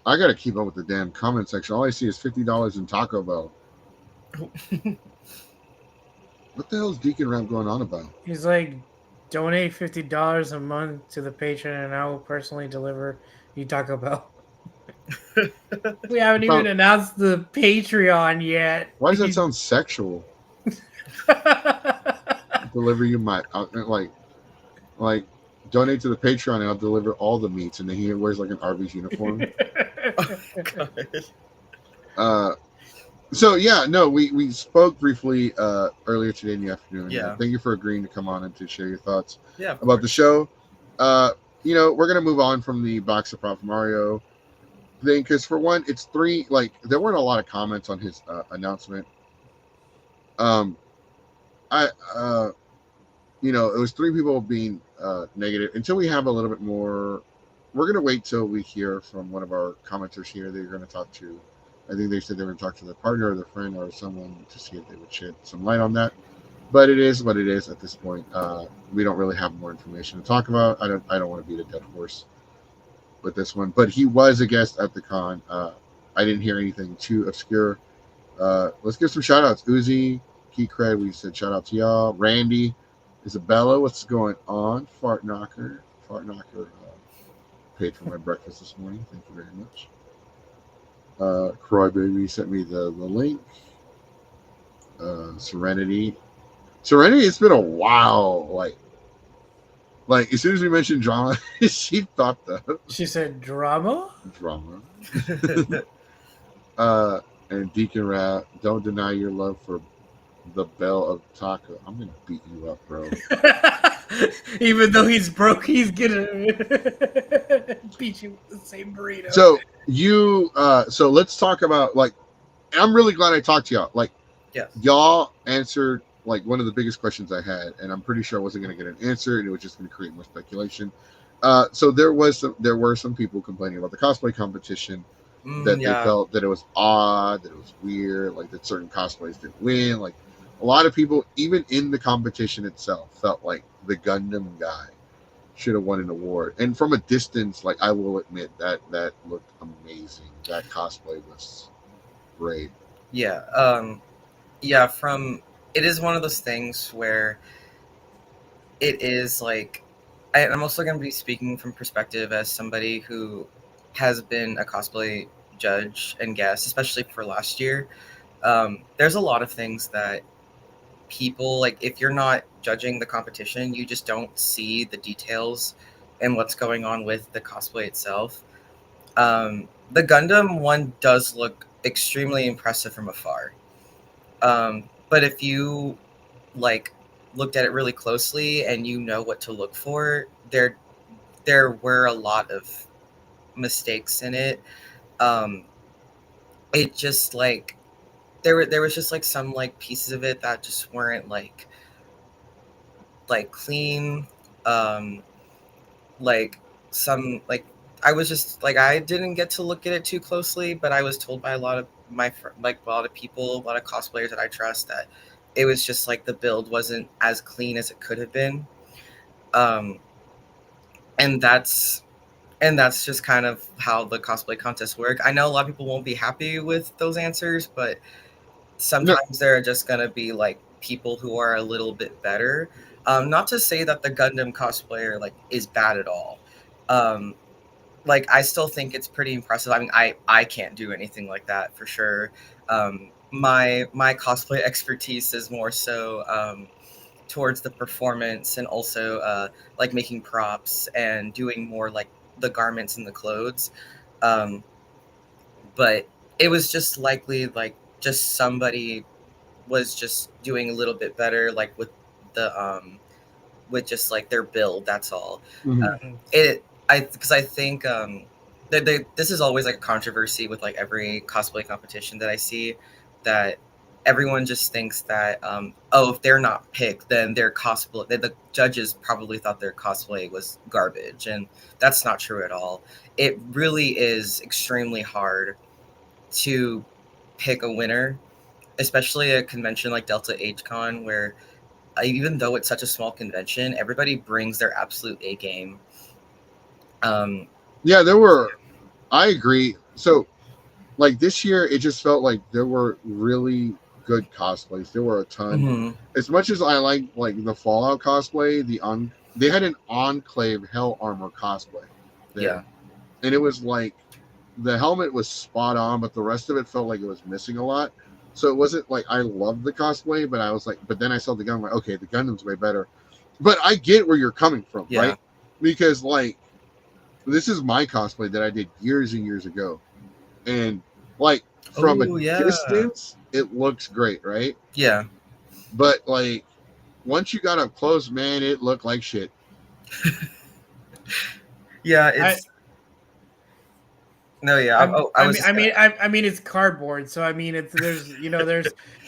I gotta keep up with the damn comment section. All I see is $50 in Taco Bell. What the hell is Deacon Rap going on about? He's like, donate $50 a month to the Patreon, and I will personally deliver you Taco Bell. We haven't even announced the Patreon yet. Why does that sound sexual? Deliver you my like donate to the Patreon and I'll deliver all the meats. And then he wears like an Arby's uniform. So yeah, no, we spoke briefly earlier today in the afternoon. Yeah. Thank you for agreeing to come on and to share your thoughts about the show. We're gonna move on from the Box of Prop Mario thing because for one, it's three. Like there weren't a lot of comments on his announcement. It was three people being negative. Until we have a little bit more, we're gonna wait till we hear from one of our commenters here that you're gonna talk to. I think they said they were going to talk to their partner or their friend or someone to see if they would shed some light on that. but it is what it is at this point. We don't really have more information to talk about. I don't want to beat a dead horse with this one. But he was a guest at the con. I didn't hear anything too obscure. Let's give some shout outs. Uzi, Key Cred, we said shout out to y'all. Randy, Isabella, what's going on? Fart Knocker. Paid for my breakfast this morning. Thank you very much. Crybaby sent me the link. Serenity, it's been a while. Like as soon as we mentioned drama, she thought that. She said drama. And Deacon Rat, don't deny your love for the Belle of Taco. I'm gonna beat you up, bro. Even though he's broke, he's gonna beat you with the same burrito. So let's talk about I'm really glad I talked to y'all. Y'all answered one of the biggest questions I had, and I'm pretty sure I wasn't going to get an answer, and it was just going to create more speculation. So there were some people complaining about the cosplay competition that they felt that it was odd, that it was weird, that certain cosplays didn't win. A lot of people, even in the competition itself, felt like the Gundam guy should have won an award. And from a distance, I will admit that looked amazing. That cosplay was great. Yeah. It is one of those things where it is I'm also going to be speaking from perspective as somebody who has been a cosplay judge and guest, especially for last year. There's a lot of things that people, if you're not judging the competition, you just don't see the details and what's going on with the cosplay itself. The Gundam one does look extremely impressive from afar. But if you looked at it really closely and you know what to look for, there were a lot of mistakes in it. It just there was just some pieces of it that just weren't clean. Some I was just I didn't get to look at it too closely, but I was told by a lot of my a lot of people, a lot of cosplayers that I trust, that it was just the build wasn't as clean as it could have been. And that's just kind of how the cosplay contests work. I know a lot of people won't be happy with those answers, but sometimes there are just gonna be people who are a little bit better. Not to say that the Gundam cosplayer is bad at all. I still think it's pretty impressive. I mean, I can't do anything like that for sure. My cosplay expertise is more so towards the performance, and also making props and doing more the garments and the clothes. But it was just likely just somebody was just doing a little bit better with the with just their build. That's all. Mm-hmm. Because I think this is always a controversy with every cosplay competition that I see, that everyone just thinks that if they're not picked, then their cosplay, the judges probably thought their cosplay was garbage, and that's not true at all. It really is extremely hard to pick a winner, especially a convention like Delta Age Con, where even though it's such a small convention, everybody brings their absolute A game. I agree. So this year, it just felt like there were really good cosplays. There were a ton. Mm-hmm. As much as I like the Fallout cosplay, they had an Enclave Hell Armor cosplay there. Yeah. And it was the helmet was spot on, but the rest of it felt like it was missing a lot. So it wasn't I loved the cosplay, but I was but then I saw the Gundam, okay, the Gundam's way better. But I get where you're coming from, right? Because this is my cosplay that I did years and years ago. And from a distance, it looks great, right? Yeah. But once you got up close, man, it looked like shit. Yeah, it's I mean, it's cardboard, so I mean,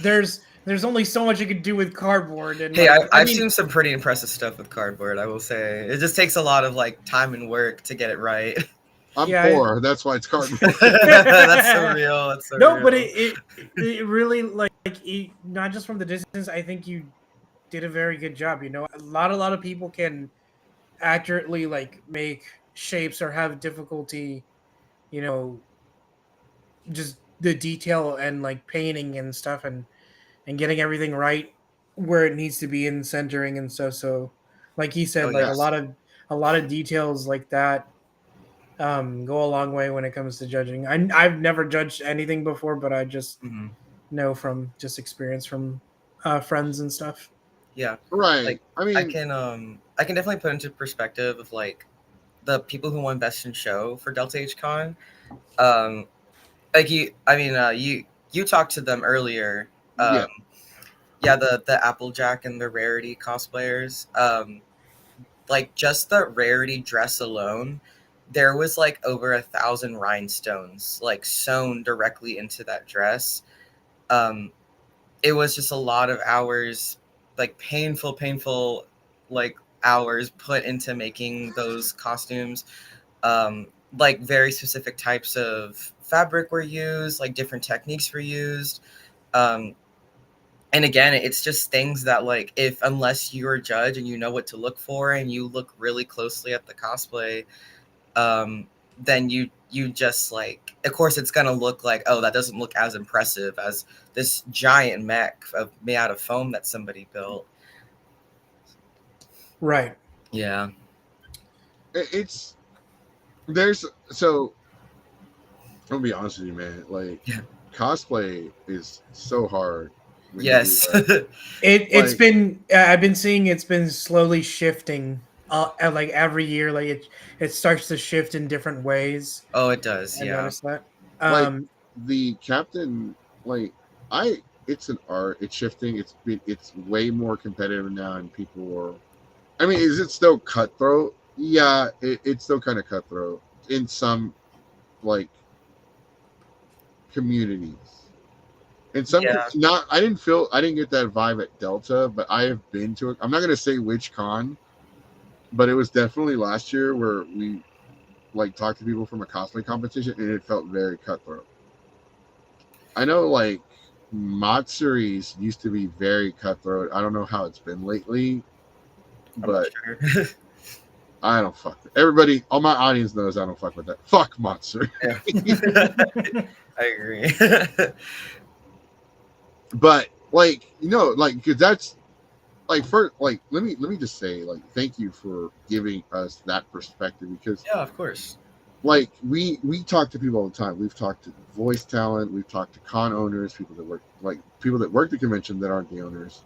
there's only so much you can do with cardboard. And hey, I've seen some pretty impressive stuff with cardboard. I will say it just takes a lot of time and work to get it right. I'm poor, that's why it's cardboard. That's so real. That's so real. But it really not just from the distance. I think you did a very good job. A lot of people can accurately like make shapes or have difficulty, you know, just the detail and like painting and stuff and getting everything right where it needs to be in centering and stuff. So like he Oh said, like a yes. lot of a lot of details like that go a long way when it comes to judging. I've never judged anything before, but I just Hmm. know from just experience from friends and stuff. Yeah. Right. Like I mean, I can definitely put into perspective of like the people who won Best in Show for Delta H Con. Um, like you talked to them earlier. yeah. Yeah, the Applejack and the Rarity cosplayers. Like just the Rarity dress alone, there was like over 1,000 rhinestones like sewn directly into that dress. Um, it was just a lot of hours, like painful, like hours put into making those costumes. Like very specific types of fabric were used, like different techniques were used. Um, and again, it's just things that like if unless you're a judge and you know what to look for and you look really closely at the cosplay, then you just like of course it's gonna look like, oh, that doesn't look as impressive as this giant mech made out of foam that somebody built. Right. Yeah. It's there's so I'm gonna be honest with you, man. Like Yeah. cosplay is so hard when you do Yes. that. It's Like, been I've been seeing it's been slowly shifting like every year like it starts to shift in different ways. Oh, it does. I Yeah. noticed that. like Um the captain, like it's an art. It's shifting. It's way more competitive now, and people are. I mean, is it still cutthroat? Yeah, it's still kind of cutthroat in some like communities. In some Yeah. not, I didn't get that vibe at Delta, but I have been to it. I'm not gonna say which con, but it was definitely last year where we like talked to people from a cosplay competition, and it felt very cutthroat. I know like Matsuris used to be very cutthroat. I don't know how it's been lately, I'm not but sure. I don't fuck with everybody. All my audience knows I don't fuck with that. Fuck Matsuri. Yeah. I agree. But like like cause that's like first like let me just say like thank you for giving us that perspective because Yeah, of course. like we talk to people all the time. We've talked to voice talent, we've talked to con owners, people that work the convention that aren't the owners.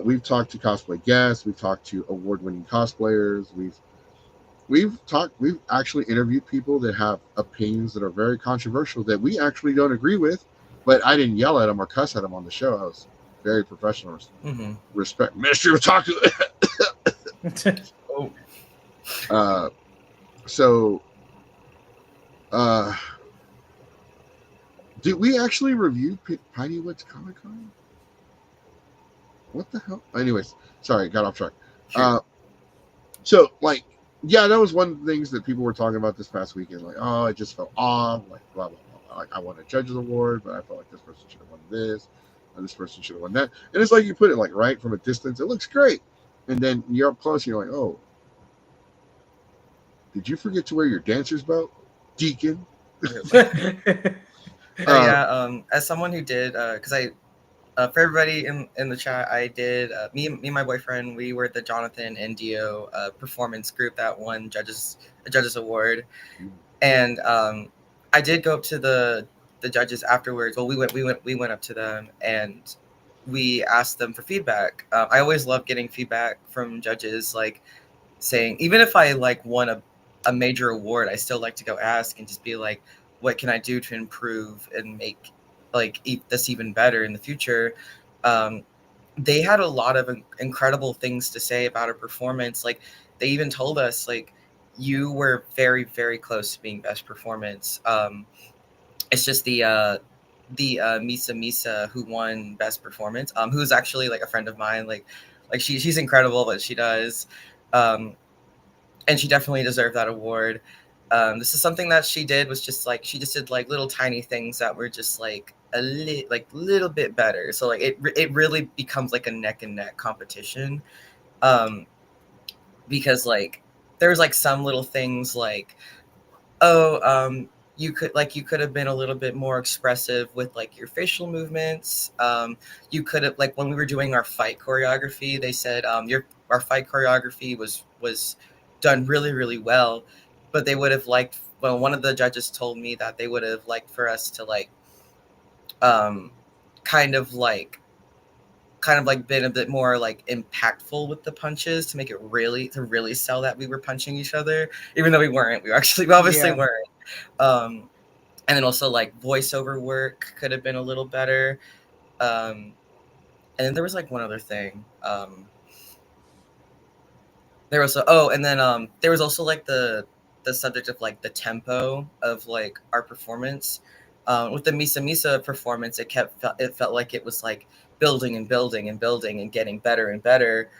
We've talked to cosplay guests, we've talked to award-winning cosplayers, we've actually interviewed people that have opinions that are very controversial that we actually don't agree with, but I didn't yell at them or cuss at them on the show. I was very professional. Mm-hmm. Respect Ministry of Talk. Oh, uh, so, uh, did we actually review Piney Woods Comic Con? What the hell? Anyways, sorry, got off track. sure. So like, yeah, that was one of the things that people were talking about this past weekend. Like, oh, it just felt off. Like, blah blah blah. Like, I won a judge's award, but I felt like this person should have won this, and this person should have won that. And it's like you put it like right from a distance, it looks great, and then you're up close, and you're like, oh, did you forget to wear your dancer's belt, Deacon? Oh Uh, yeah. As someone who did, because I for everybody in the chat, I did me and my boyfriend. We were the Jonathan and Dio performance group that won a judges award, and I did go up to the judges afterwards. Well, we went up to them and we asked them for feedback. I always love getting feedback from judges, like saying even if I like won a major award, I still like to go ask and just be like, what can I do to improve and make like this even better in the future. Um, they had a lot of incredible things to say about our performance. Like they even told us like you were very close to being best performance. It's just the Misa who won best performance, who's actually like a friend of mine. Like she's incredible what she does. Um, and she definitely deserved that award. This is something that she did, was just like she just did like little tiny things that were just like little bit better. So like it really becomes like a neck and neck competition, um, because like there's like some little things like, oh, you could have been a little bit more expressive with like your facial movements. You could have, like when we were doing our fight choreography, they said your our fight choreography was done really really well, but they would have liked, well, one of the judges told me that they would have liked for us to like um kind of like been a bit more like impactful with the punches to make it really sell that we were punching each other, even though we weren't. We obviously Yeah. weren't. And then also like voiceover work could have been a little better. And then there was like one other thing. There was and then there was also like the subject of like the tempo of like our performance. With the Misa Misa performance, it felt like it was like building and building and building and getting better and better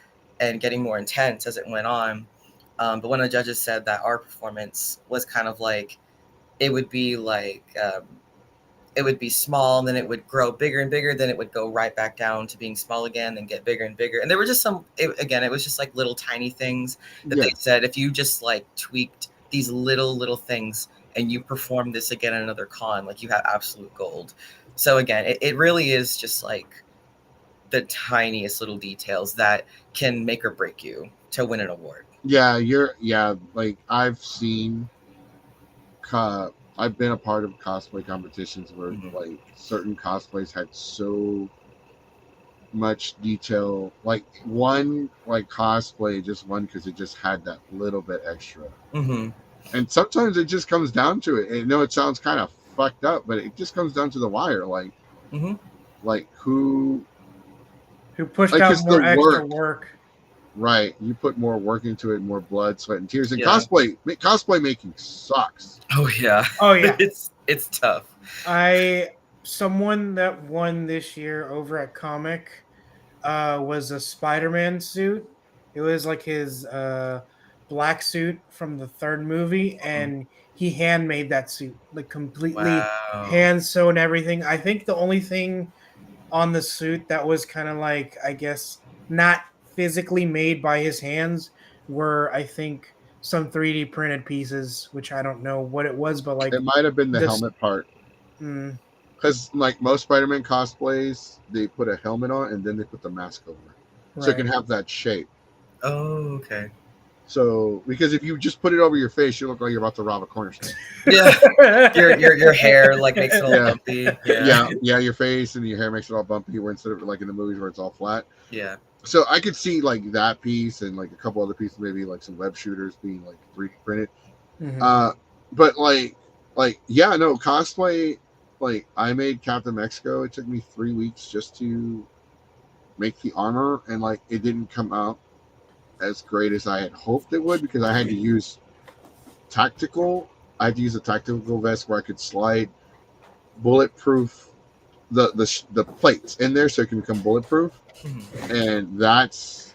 and getting more intense as it went on. But one of the judges said that our performance was kind of like, it would be like it would be small, and then it would grow bigger and bigger, then it would go right back down to being small again, then get bigger and bigger. And there were just it was just like little tiny things that Yeah. they said, if you just like tweaked these little things and you perform this again at another con, like you have absolute gold. So again, it really is just like the tiniest little details that can make or break you to win an award. Yeah, like I've been a part of cosplay competitions where like certain cosplays had so much detail. Like one like cosplay just won because it just had that little bit extra. And sometimes it just comes down to it. And I know it sounds kind of fucked up, but it just comes down to the wire. Like, like who pushed like out it's more the extra work. Right, you put more work into it, more blood, sweat, and tears. And cosplay making sucks. Oh yeah. It's tough. Someone that won this year over at Comic was a Spider-Man suit. It was like his black suit from the third movie, and he handmade that suit, like completely Wow. hand sewn everything. I think the only thing on the suit that was kind of like, I guess, not physically made by his hands were, I think, some 3D printed pieces, which I don't know what it was, but like It might have been the this. helmet part. Because like most Spider-Man cosplays, they put a helmet on and then they put the mask over, so it can have that shape. Oh, okay. So because if you just put it over your face, you look like you're about to rob a corner store. Yeah, your hair like makes it all bumpy. Yeah, your face and your hair makes it all bumpy. Where instead of like in the movies where it's all flat. Yeah. So I could see like that piece and like a couple other pieces, maybe like some web shooters being like 3D printed. But like yeah, no cosplay. Like I made Captain Mexico. It took me 3 weeks just to make the armor, and like it didn't come out as great as I had hoped it would because I had to use tactical. I had to use a tactical vest where I could slide bulletproof the plates in there so it can become bulletproof, and that's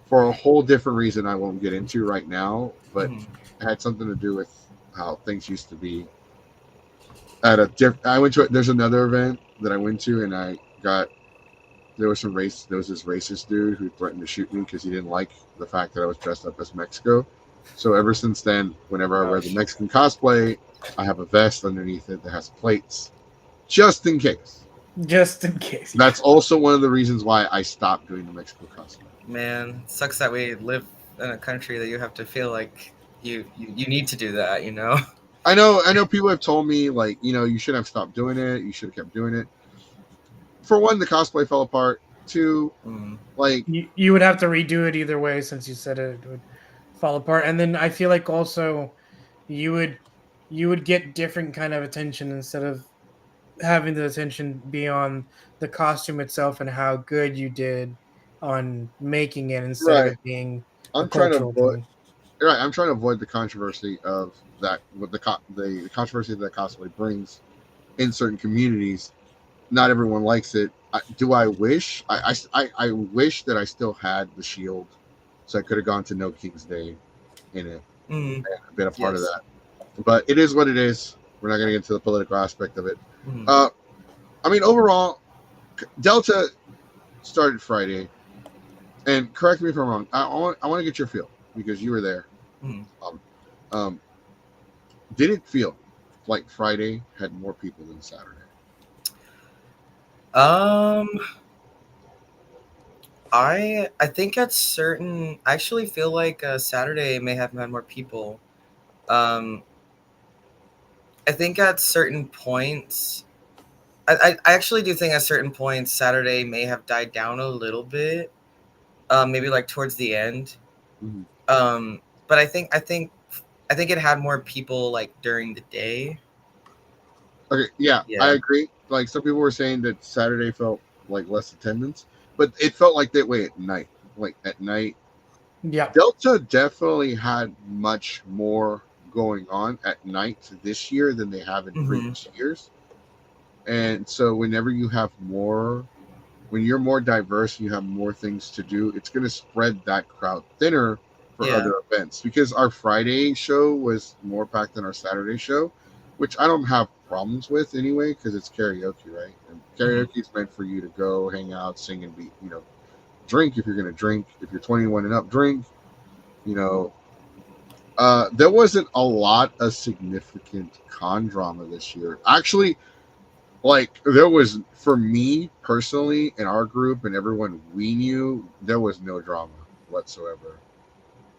for a whole different reason I won't get into right now. But it had something to do with how things used to be. I went to there's another event that I went to, and there was this racist dude who threatened to shoot me because he didn't like the fact that I was dressed up as Mexico. So ever since then, whenever I wear the Mexican cosplay, I have a vest underneath it that has plates, just in case. Just in case. That's also one of the reasons why I stopped doing the Mexico cosplay. Man, it sucks that we live in a country that you have to feel like you need to do that, you know? I know people have told me, like, you know, you should have stopped doing it. You should have kept doing it. For one, the cosplay fell apart. Two, like... You would have to redo it either way since you said it would fall apart. And then I feel like also you would get different kind of attention instead of having the attention be on the costume itself and how good you did on making it instead of it being a cultural thing. Right, I'm trying to avoid the controversy of that, with the controversy that cosplay brings in certain communities. Not everyone likes it. Do I wish? I wish that I still had the shield, so I could have gone to No King's Day in it and been a part of that. but it is what it is. We're not going to get into the political aspect of it. Mhm. Uh, I mean, overall, Delta started Friday, and correct me if I'm wrong. I want to get your feel because you were there. Mhm. Um, um, did it feel like Friday had more people than Saturday? Um, I think at certain, I actually feel like Saturday may have had more people. Um, I think at certain points, I actually do think at certain points Saturday may have died down a little bit. Maybe like towards the end. Mm-hmm. But I think it had more people like during the day. Okay, yeah, I Yeah. agree. Like some people were saying that Saturday felt like less attendance, but it felt like that way at night. Like at night, Yeah. Delta definitely had much more going on at night this year than they have in Mm-hmm. previous years. And so whenever you have more, when you're more diverse, you have more things to do, it's going to spread that crowd thinner for Yeah. other events because our Friday show was more packed than our Saturday show, which I don't have problems with anyway because it's karaoke, right? And Mm-hmm. karaoke is meant for you to go hang out, sing, and be, drink if you're going to drink. If you're 21 and up, drink. You know, there wasn't a lot of significant con drama this year. Actually, like there was for me personally in our group and everyone we knew, there was no drama whatsoever.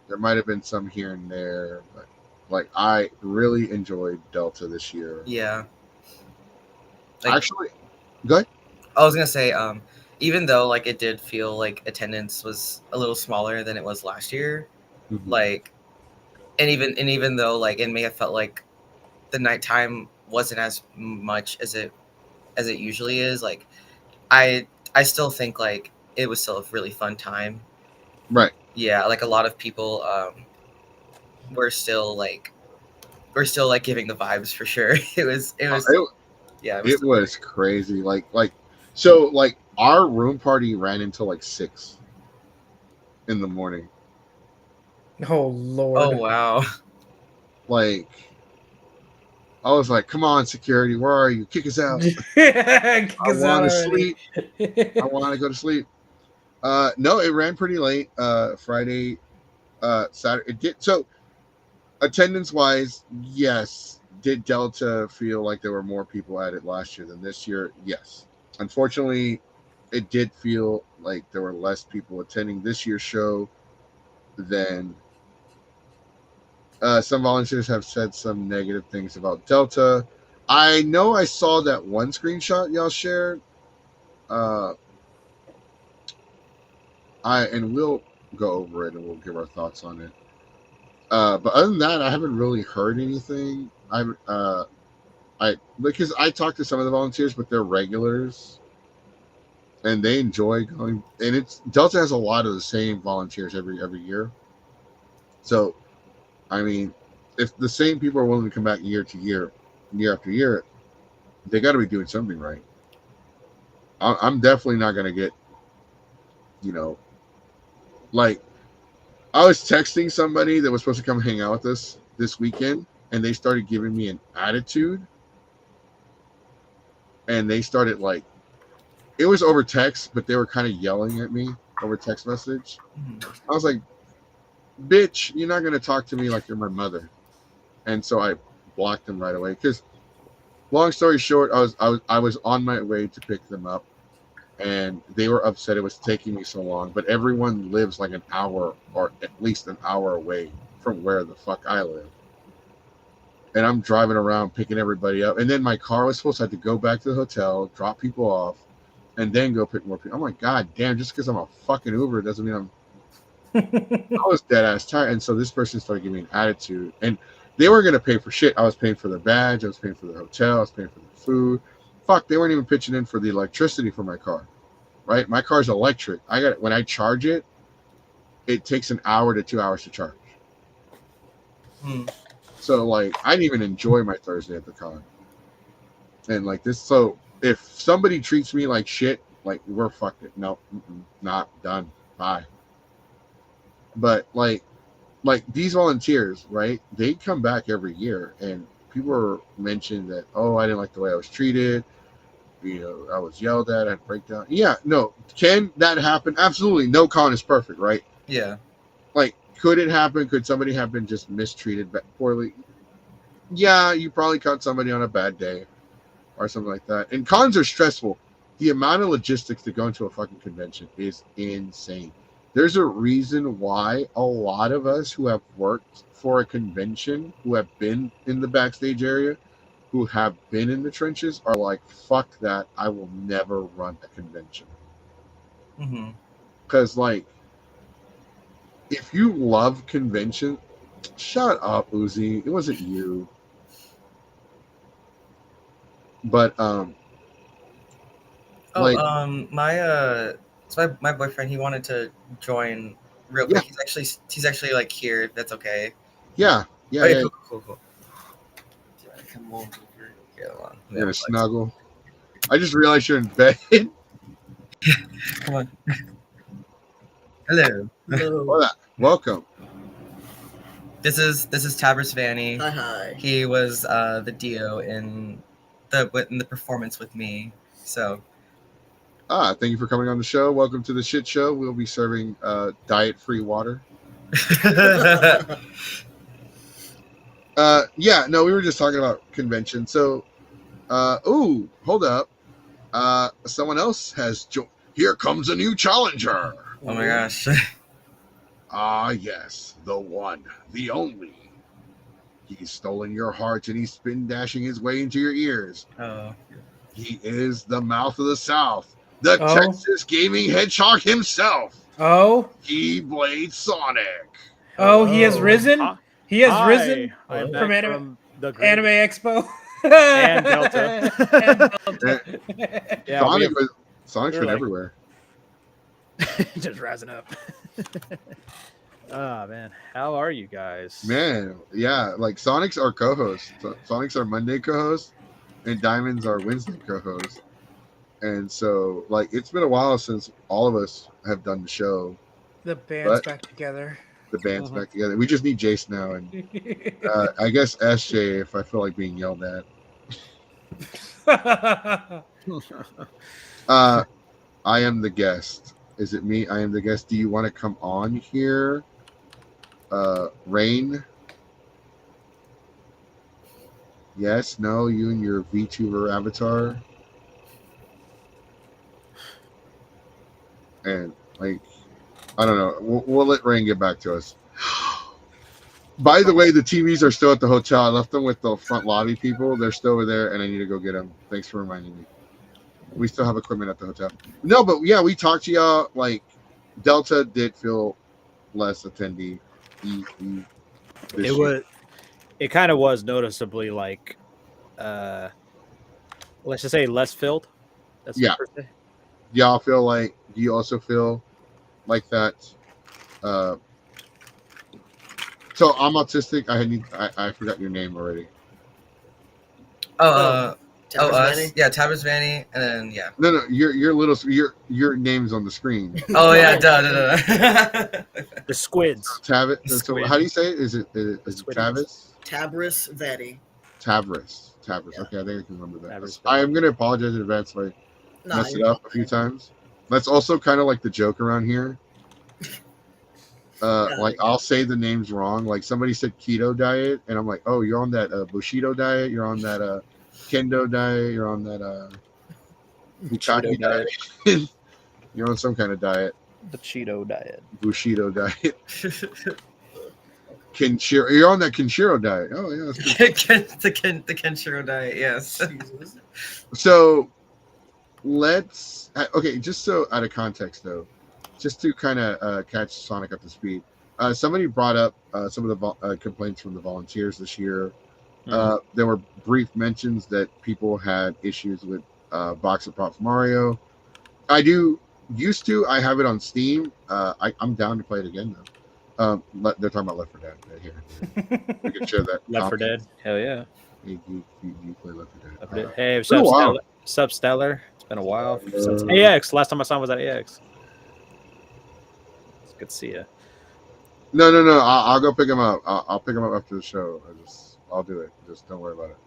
There might have been some here and there, but like I really enjoyed Delta this year. Yeah. Like Actually, good. I was gonna say, even though like it did feel like attendance was a little smaller than it was last year, Mm-hmm. like and even though like it may have felt like the nighttime wasn't as much as it usually is, like I still think like it was still a really fun time. Right. Yeah, like a lot of people were still like giving the vibes for sure. It was It, yeah, it was it still was great. crazy. Like our room party ran until like 6 in the morning. Oh Oh Lord. wow. Like I was like, "Come on, security, where are you? Kick us out! Kick I us out want to already. sleep. I want to go to sleep." No, it ran pretty late. Friday, Saturday. It did so. Attendance wise, yes. Did Delta feel like there were more people at it last year than this year? Yes. Unfortunately, it did feel like there were less people attending this year's show than some volunteers have said some negative things about Delta. I know I saw that one screenshot y'all shared. Uh, and we'll go over it and we'll give our thoughts on it. But other than that, I haven't really heard anything. I because I talked to some of the volunteers, but they're regulars and they enjoy going. And it's Delta has a lot of the same volunteers every year. So I mean, if the same people are willing to come back year to year, year after year, they got to be doing something right. I'm definitely not gonna get you know like I was texting somebody that was supposed to come hang out with us this weekend, and they started giving me an attitude, and they started like it was over text, but they were kind of yelling at me over text message. Mhm. I was like, "Bitch, you're not gonna talk to me like you're my mother," and so I blocked them right away. Because long story short, I was on my way to pick them up, and they were upset it was taking me so long. But everyone lives like an hour or at least an hour away from where the fuck I live. And I'm driving around picking everybody up. And then my car was supposed to have to go back to the hotel, drop people off, and then go pick more people. I'm like, God damn, just because I'm a fucking Uber doesn't mean I was dead ass tired. And so this person started giving me an attitude. And they weren't gonna pay for shit. I was paying for their badge, I was paying for the hotel, I was paying for the food. Fuck, they weren't even pitching in for the electricity for my car. Right? My car's electric. I got when I charge it, it takes an hour to 2 hours to charge. Hmm. So like I didn't even enjoy my Thursday at the con. And like this, so if somebody treats me like shit, like we're fucked it. No, not done. Bye. But like like these volunteers, right? They come back every year, and people are mentioned that, oh, I didn't like the way I was treated. You know, I was yelled at, I had a breakdown. Yeah, no, can that happen? Absolutely. No con is perfect, right? Yeah. Like, could it happen? Could somebody have been just mistreated poorly? Yeah, you probably caught somebody on a bad day or something like that. And cons are stressful. The amount of logistics to go into a fucking convention is insane. There's a reason why a lot of us who have worked for a convention, who have been in the backstage area, who have been in the trenches, are like, fuck that. I will never run a convention. Mm-hmm. Because, like, if you love convention, shut up, Uzi. It wasn't you. But like, so my boyfriend, he wanted to join real yeah, quick. He's actually like here. If that's okay. yeah. Okay, cool. Come over here. Hold on. You're gonna snuggle. I just realized you're in bed. Come on. Hello. Hola. Welcome. This is Tabris Vanny. Hi. He was the Dio in the performance with me. So Thank you for coming on the show. Welcome to the shit show. We'll be serving diet-free water. Yeah, no, we were just talking about convention. So, hold up. Someone else has joined. Here comes a new challenger. Oh my gosh. Yes, the one, the only. He's stolen your heart and he's been dashing his way into your ears. Oh. He is the mouth of the South, the Texas gaming hedgehog himself. Oh, Keyblade Sonic. oh, he has risen. He has risen I'm from back from the Anime Expo and Delta. And Delta. Yeah, Sonic's been everywhere. just rising up. Oh man, how are you guys? Man, yeah, like Sonic's our co-host. Sonic's our Monday co-host, and Diamond's our Wednesday co-host. And so, like, it's been a while since all of us have done the show. The band's back together. The band's back together. We just need Jace now, and I guess SJ if I feel like being yelled at. I am the guest. Is it me? I am the guest. Do you want to come on here? Rain? Yes, no, you and your VTuber avatar. And, like, I don't know. We'll let Rain get back to us. By the way, the TVs are still at the hotel. I left them with the front lobby people. They're still over there, and I need to go get them. Thanks for reminding me. We still have equipment at the hotel. No, but yeah, we talked to y'all. Like, Delta did feel less attendee. It kind of was noticeably like, let's just say less filled. That's yeah. Y'all feel like? Do you also feel like that? So I'm autistic. I forgot your name already. Us. Yeah, Tabris Vanny, and then yeah. No, your name's on the screen. Oh yeah, duh. The squids. So how do you say it? Is it Travis? Tabris Vanny. Tabris. Yeah. Okay, I think I can remember that. Tabris. I am gonna apologize in advance if I mess it up a few times. That's also kind of like the joke around here. I'll say the names wrong. Like somebody said keto diet, and I'm like, oh, you're on that Bushido diet. You're on that Kendo diet. You're on that Bukkake diet. You're on some kind of diet. The Cheeto diet. Bushido diet. Kenshiro. You're on that Kenshiro diet. Oh yeah, that's good. the Kenshiro diet. Yes. So let's just so out of context though, just to kind of catch Sonic up to speed. Somebody brought up some of the complaints from the volunteers this year. There were brief mentions that people had issues with Box of Props Mario. I have it on Steam. I'm down to play it again though. They're talking about Left 4 Dead right here. We can share that. Left 4 Dead. Hell yeah. You play Left 4 Dead. Hey, Sub Stellar. It's been a while since AX. Last time I saw him was at AX. It's good to see you. No, no, no. I'll go pick him up. I'll pick him up after the show. I'll do it. Just don't worry about it.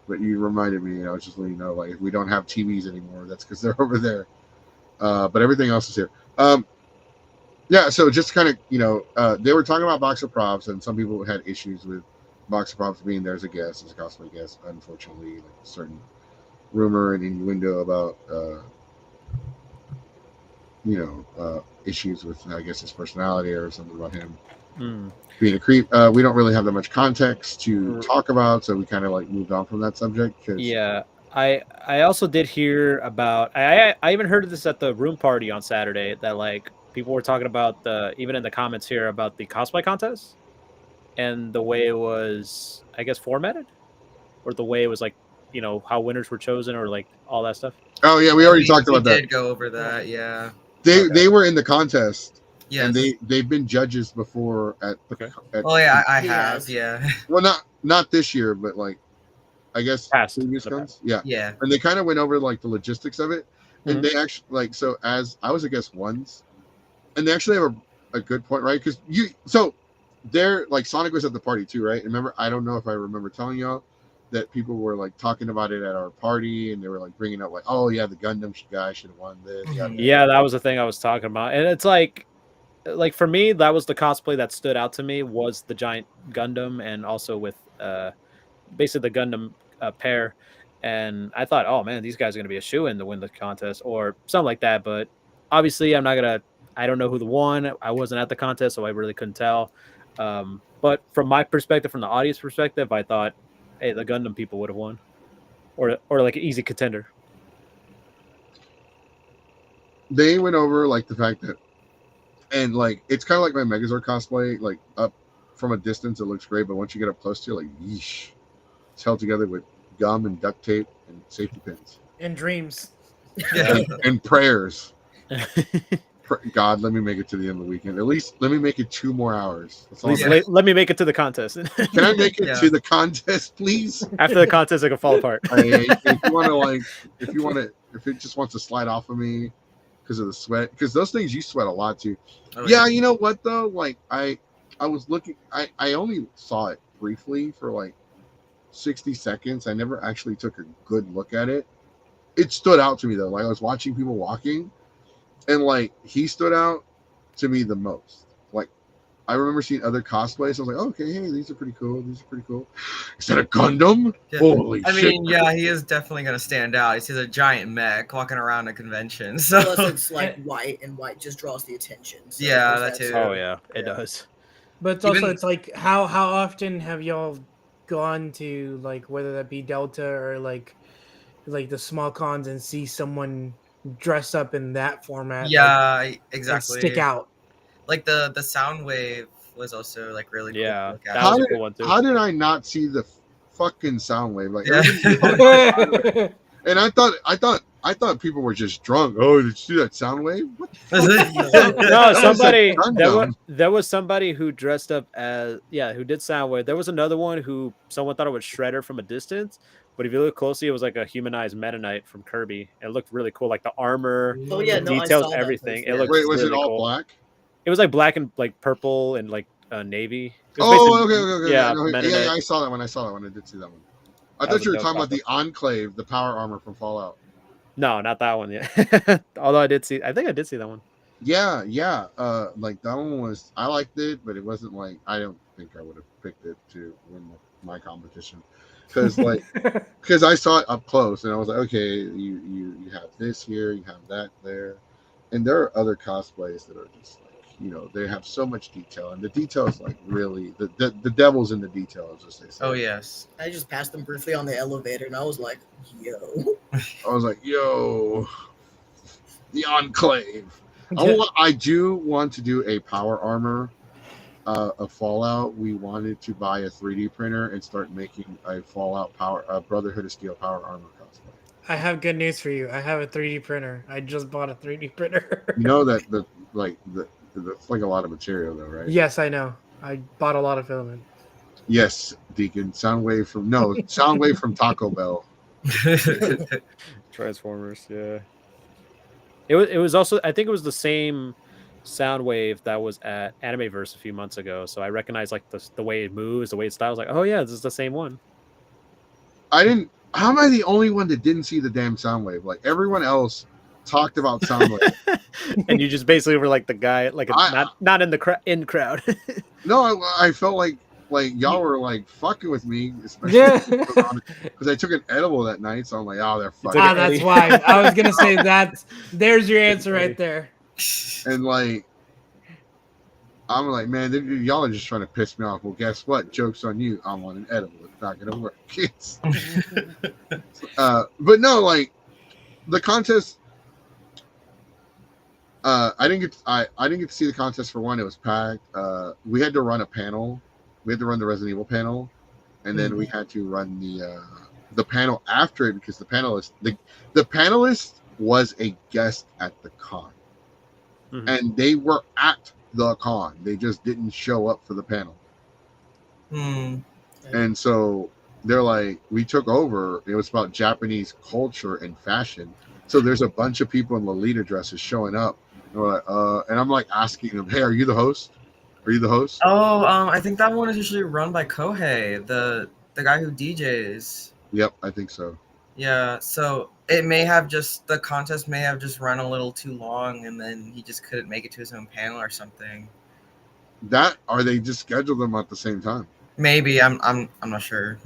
But you reminded me. I was just letting you know, like, if we don't have TVs anymore, that's because they're over there. But everything else is here. Yeah. So just kind of, they were talking about boxer props, and some people had issues with boxer props being there as a guest, as a cosplay guest. Unfortunately, like a certain rumor and innuendo about, issues with, I guess, his personality or something about him being a creep. We don't really have that much context to talk about, so we kind of like moved on from that subject. Yeah, I also did hear about. I even heard of this at the room party on Saturday, that like people were talking about even in the comments here about the cosplay contest and the way it was, I guess, formatted, or the way it was like, how winners were chosen, or like all that stuff. Oh yeah, we already talked about that. We did go over that. Yeah. They were in the contest. Yes. And they've been judges before at. Okay. Yeah, I have. Yeah. Well, not this year, but like, I guess Past. previous ones. Yeah. Yeah. And they kind of went over like the logistics of it, and they actually like, so as I was a guest once, and they actually have a good point, right? Because they're like, Sonic was at the party too, right? Remember, I don't know if I remember telling y'all that people were like talking about it at our party, and they were like bringing up like, oh yeah, the Gundam guy should have won this. Yeah, that was the thing I was talking about, and it's like for me, that was the cosplay that stood out to me, was the giant Gundam, and also with basically the Gundam pair. And I thought, oh man, these guys are gonna be a shoo-in to win the contest or something like that. But obviously, I don't know who the won. I wasn't at the contest, so I really couldn't tell. But from my perspective, from the audience perspective, I thought, hey, the Gundam people would have won, or like an easy contender. They went over like the fact that, and like, it's kind of like my Megazord cosplay. Like, up from a distance, it looks great, but once you get up close to it, like, yeesh, it's held together with gum and duct tape and safety pins and dreams and prayers. God, let me make it to the end of the weekend. At least let me make it 2 more hours. At least let me make it to the contest. Can I make it to the contest, please? After the contest, it can fall apart. If it just wants to slide off of me because of the sweat, because those things, you sweat a lot too. Oh, yeah, you know what though? Like, I was looking. I only saw it briefly for like 60 seconds. I never actually took a good look at it. It stood out to me though. Like, I was watching people walking, and like, he stood out to me the most. Like, I remember seeing other cosplays. I was like, oh, okay, hey, these are pretty cool. Is that a Gundam? Yeah. Holy shit. I mean, yeah, he is definitely going to stand out. He's a giant mech walking around a convention. So. Plus, it's like white, and white just draws the attention. So yeah, that too. Oh, yeah, it does. But it's also, it's like, how often have y'all gone to, like, whether that be Delta or like the small cons, and see someone dress up in that format? Yeah, like, exactly. Stick out. Like the Soundwave was also like really cool. Yeah, that was a cool one too. How did I not see the fucking Soundwave? Like, yeah. And I thought people were just drunk. Oh, did you see that Soundwave? No, there was somebody who dressed up as, who did Soundwave. There was another one who someone thought it was Shredder from a distance, but if you look closely, it was like a humanized Meta Knight from Kirby. It looked really cool, like the armor, details, everything. It looked. Wait, was really it all cool. black? It was like black and like purple and like navy. Oh, okay. Yeah, I saw that one. I did see that one. I thought you were talking about the Enclave, the power armor from Fallout. No, not that one yet. Although I think I did see that one. Yeah. Like, that one was, I liked it, but it wasn't like, I don't think I would have picked it to win my competition. Because I saw it up close, and I was like, okay, you have this here, you have that there, and there are other cosplays that are just like, they have so much detail, and the detail is like really the devil's in the details, as they say. Oh yes. I just passed them briefly on the elevator, and I was like, yo, the Enclave. I do want to do a power armor. A Fallout. We wanted to buy a 3D printer and start making a Fallout Brotherhood of Steel power armor cosplay. I have good news for you. I have a 3D printer. I just bought a 3D printer. You know that that's like a lot of material though, right? Yes, I know. I bought a lot of filament. Yes, Deacon. Soundwave from Taco Bell. Transformers, yeah. It was also, I think it was the same Soundwave that was at Animeverse a few months ago. So I recognized like the way it moves, the way it styles. Like, oh yeah, this is the same one. I didn't. How am I the only one that didn't see the damn Soundwave? Like everyone else talked about Soundwave. And you just basically were like the guy, like not in the in crowd. No, I felt like y'all were like fucking with me, especially Yeah. because I took an edible that night. So I'm like, oh, they're fucking. Ah, that's Eddie. why. I was gonna say that. There's your answer right there. And like, I'm like, man, y'all are just trying to piss me off. Well, guess what? Joke's on you. I'm on an edible. It's not gonna work. But no, like the contest. I didn't get to see the contest for one. It was packed. We had to run a panel. We had to run the Resident Evil panel, and then we had to run the panel after it because the panelist was a guest at the con, and they were at the con. They just didn't show up for the panel. And so they're like, we took over. It was about Japanese culture and fashion. So there's a bunch of people in Lolita dresses showing up. And we're like, and I'm like asking them, hey, are you the host? Are you the host? Oh, I think that one is usually run by Kohei, the guy who DJs. Yep, I think so. Yeah, so it may have the contest may have just run a little too long, and then he just couldn't make it to his own panel or something. Or they just scheduled them at the same time. Maybe I'm not sure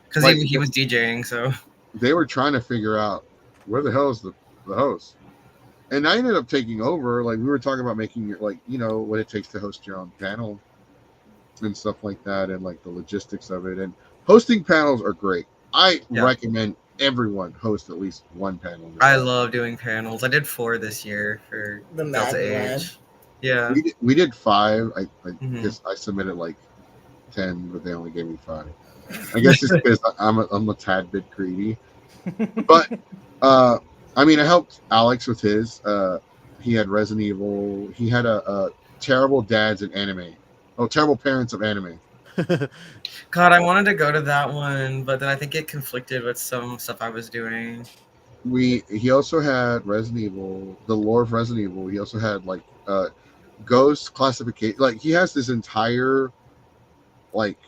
because Like, he was DJing, so they were trying to figure out where the hell is the host. And I ended up taking over. Like we were talking about making it like, you know, what it takes to host your own panel and stuff like that, and like the logistics of it. And hosting panels are great. I recommend everyone host at least one panel. I love doing panels. I did 4 this year for The Delta Mag Age. Yeah, we did 5. I guess I submitted like 10, but they only gave me 5. I guess it's because I'm a tad bit greedy. But I mean, I helped Alex with his. He had Resident Evil. He had a terrible dads in anime. Oh, terrible parents of anime. God, I wanted to go to that one, but then I think it conflicted with some stuff I was doing. He also had Resident Evil, the lore of Resident Evil. He also had like ghost classification. Like he has this entire like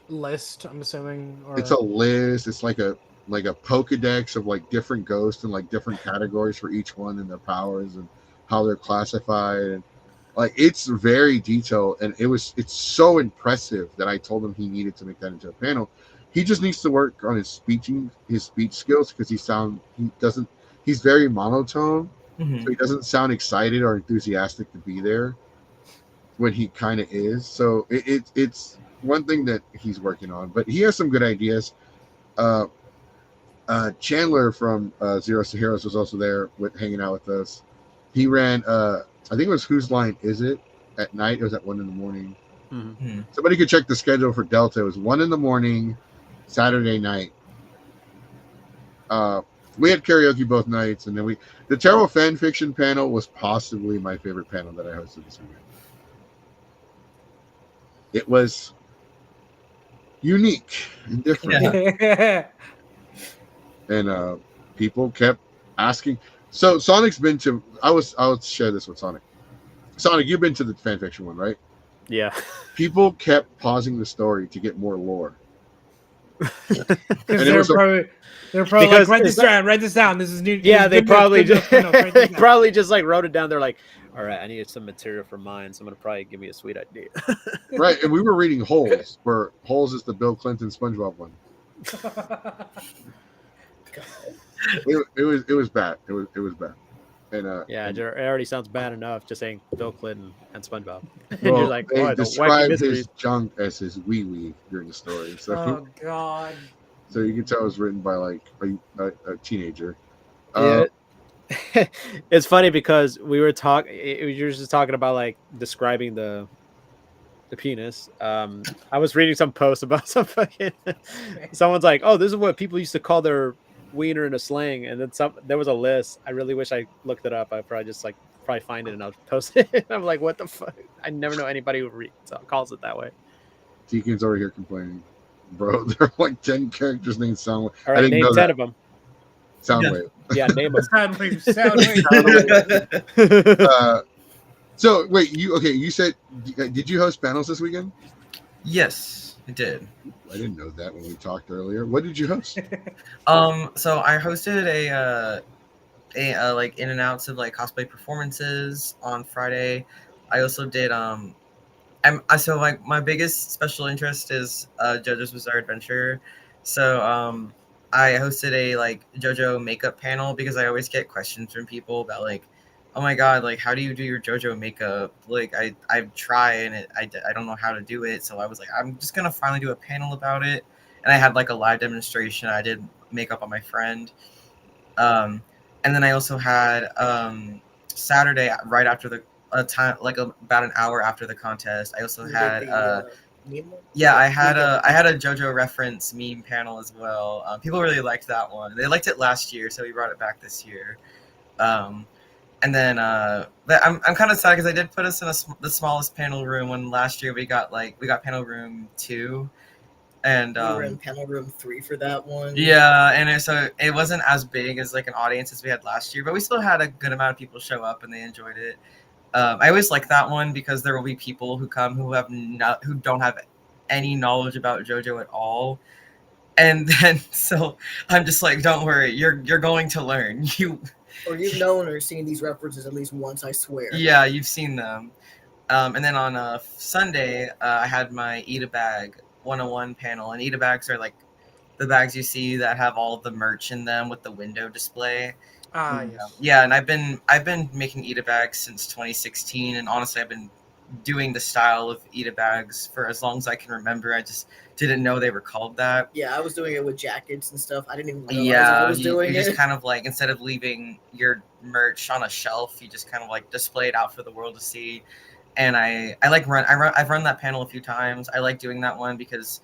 list, I'm assuming. Or... It's a list. It's like a Pokedex of like different ghosts and like different categories for each one and their powers and how they're classified, and like it's very detailed, and it's so impressive that I told him he needed to make that into a panel. He just needs to work on his speech skills because he's very monotone, so he doesn't sound excited or enthusiastic to be there when he kind of is. So it's one thing that he's working on, but he has some good ideas. Chandler from Zeros to Heroes was also there hanging out with us. He ran I think it was Whose Line Is It at night. It was at 1 a.m. Somebody could check the schedule for Delta. It was 1 a.m. Saturday night. We had karaoke both nights, and then the terrible fan fiction panel was possibly my favorite panel that I hosted this weekend. It was unique and different. Yeah. And people kept asking. So Sonic's been to. I'll share this with Sonic. Sonic, you've been to the fanfiction one, right? Yeah. People kept pausing the story to get more lore. Because they're probably like, write this down. This is new. Yeah, they probably just probably just like wrote it down. They're like, all right, I need some material for mine. Someone probably give me a sweet idea. Right, and we were reading Holes, where Holes is the Bill Clinton SpongeBob one. It was bad. It was bad. And it already sounds bad enough just saying Bill Clinton and SpongeBob. And well, you're like, they described his junk as his wee during the story. So, oh God. So you can tell it was written by like a teenager. Yeah. It's funny because we were just talking about like describing the penis. I was reading some posts about some fucking someone's like, oh, this is what people used to call their wiener in a slang, and then there was a list. I really wish I looked it up. I probably just probably find it and I'll post it. I'm like, what the fuck? I never know anybody who calls it that way. Deacon's over here complaining, bro. There are like 10 characters named Soundwave. All right, name 10 of them. Soundwave. Yeah, name them. Soundwave. So wait, you said did you host panels this weekend? Yes, it did. I didn't know that when we talked earlier. What did you host? So I hosted a like in and outs of like cosplay performances on Friday. I also did so like my biggest special interest is JoJo's Bizarre Adventure. So I hosted a like JoJo makeup panel because I always get questions from people about like, oh my god, like how do you do your JoJo makeup? Like I try and I don't know how to do it. So I was like, I'm just gonna finally do a panel about it. And I had like a live demonstration. I did makeup on my friend. And then I also had Saturday right after the time, like about an hour after the contest. I also had I had a JoJo reference meme panel as well. People really liked that one. They liked it last year, so we brought it back this year. And then but I'm kind of sad because I did put us in the smallest panel room when last year we got panel room 2. And we were in panel room 3 for that one. Yeah, and so it wasn't as big as like an audience as we had last year, but we still had a good amount of people show up and they enjoyed it. I always like that one because there will be people who come who don't have any knowledge about JoJo at all, and then so I'm just like, don't worry, you're going to learn. Or you've known or seen these references at least once, I swear. Yeah, you've seen them. And then on Sunday, I had my Eat a Bag 101 panel, and Eat a Bags are like the bags you see that have all the merch in them with the window display. Yes. Yeah, and I've been making Eat a Bags since 2016, and honestly, I've been doing the style of Eat a Bags for as long as I can remember. I just didn't know they were called that. Yeah, I was doing it with jackets and stuff. I didn't even realize I was doing it. You just kind of like, instead of leaving your merch on a shelf, you just kind of like display it out for the world to see. And I've run that panel a few times. I like doing that one because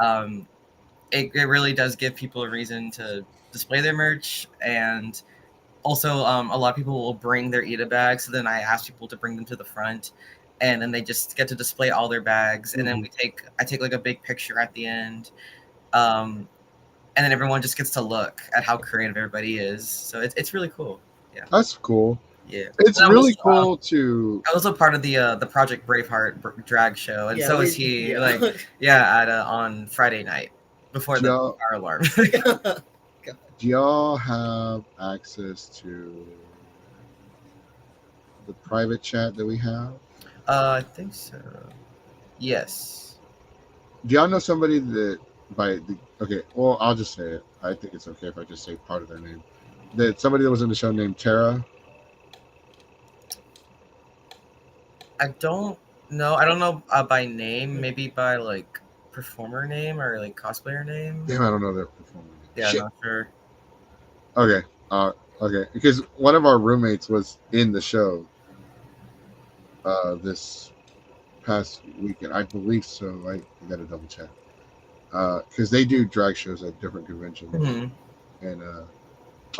it really does give people a reason to display their merch. And also a lot of people will bring their Eat a Bag, so then I ask people to bring them to the front, and then they just get to display all their bags. And then I take like a big picture at the end, and then everyone just gets to look at how creative everybody is. So it's really cool. Yeah, That's cool. Yeah, it's really cool to. I was a part of the Project Braveheart drag show, and so is he. Yeah. At on Friday night before the fire alarm. Do y'all have access to the private chat that we have? I think so. Yes. Do y'all know somebody that okay, well, I'll just say it. I think it's okay if I just say part of their name. That somebody that was in the show named Tara. I don't know. I don't know by name. Maybe by like performer name or like cosplayer name. Damn, I don't know their performer name. Yeah, Shit. I'm not sure. Okay. Okay. Because one of our roommates was in the show this past weekend. I believe so. I gotta double check. Because they do drag shows at different conventions. Mm-hmm. And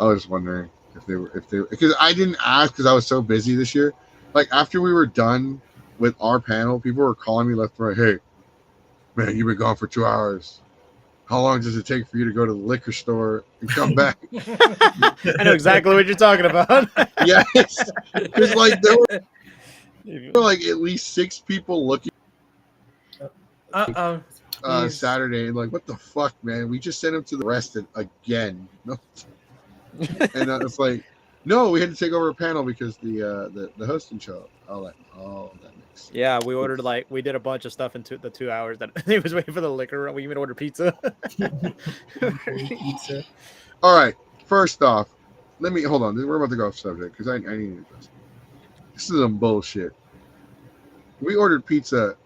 I was wondering if they because I didn't ask because I was so busy this year. Like after we were done with our panel, people were calling me left and right. Hey, man, you've been gone for 2 hours. How long does it take for you to go to the liquor store and come back? I know exactly what you're talking about. Yes, because like there were like at least 6 people looking. Saturday, and like, what the fuck, man? We just sent him to the rest again. No, and it's like, no, we had to take over a panel because the hosting show. That makes sense. Yeah, we ordered we did a bunch of stuff in the 2 hours that he was waiting for the liquor. We even ordered pizza. Pizza. All right, first off, hold on. We're about to go off subject because I need to address this is some bullshit. We ordered pizza.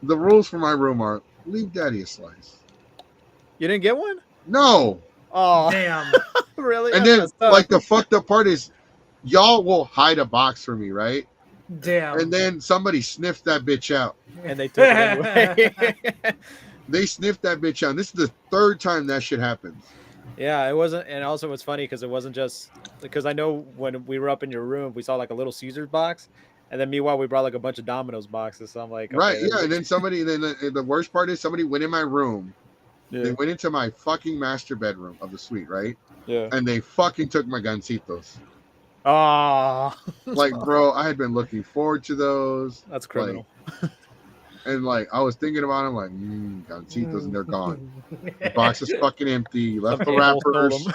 The rules for my room are leave Daddy a slice. You didn't get one? No. Oh, damn. Really? And then, like, the fucked up part is, y'all will hide a box for me, right? Damn. And then somebody sniffed that bitch out. And they took it anyway. They sniffed that bitch out. And this is the 3rd time that shit happens. Yeah, it wasn't. And also, it was funny because it wasn't just because I know when we were up in your room, we saw like a little Caesar's box. And then meanwhile, we brought like a bunch of Domino's boxes. So I'm like, okay, right, yeah. And then the worst part is somebody went in my room. Yeah. They went into my fucking master bedroom of the suite, right? Yeah. And they fucking took my gancitos. Oh, Like, bro, I had been looking forward to those. that's criminal. And like, I was thinking about them, like, Gancitos, and they're gone. The box is fucking empty. You left the wrappers.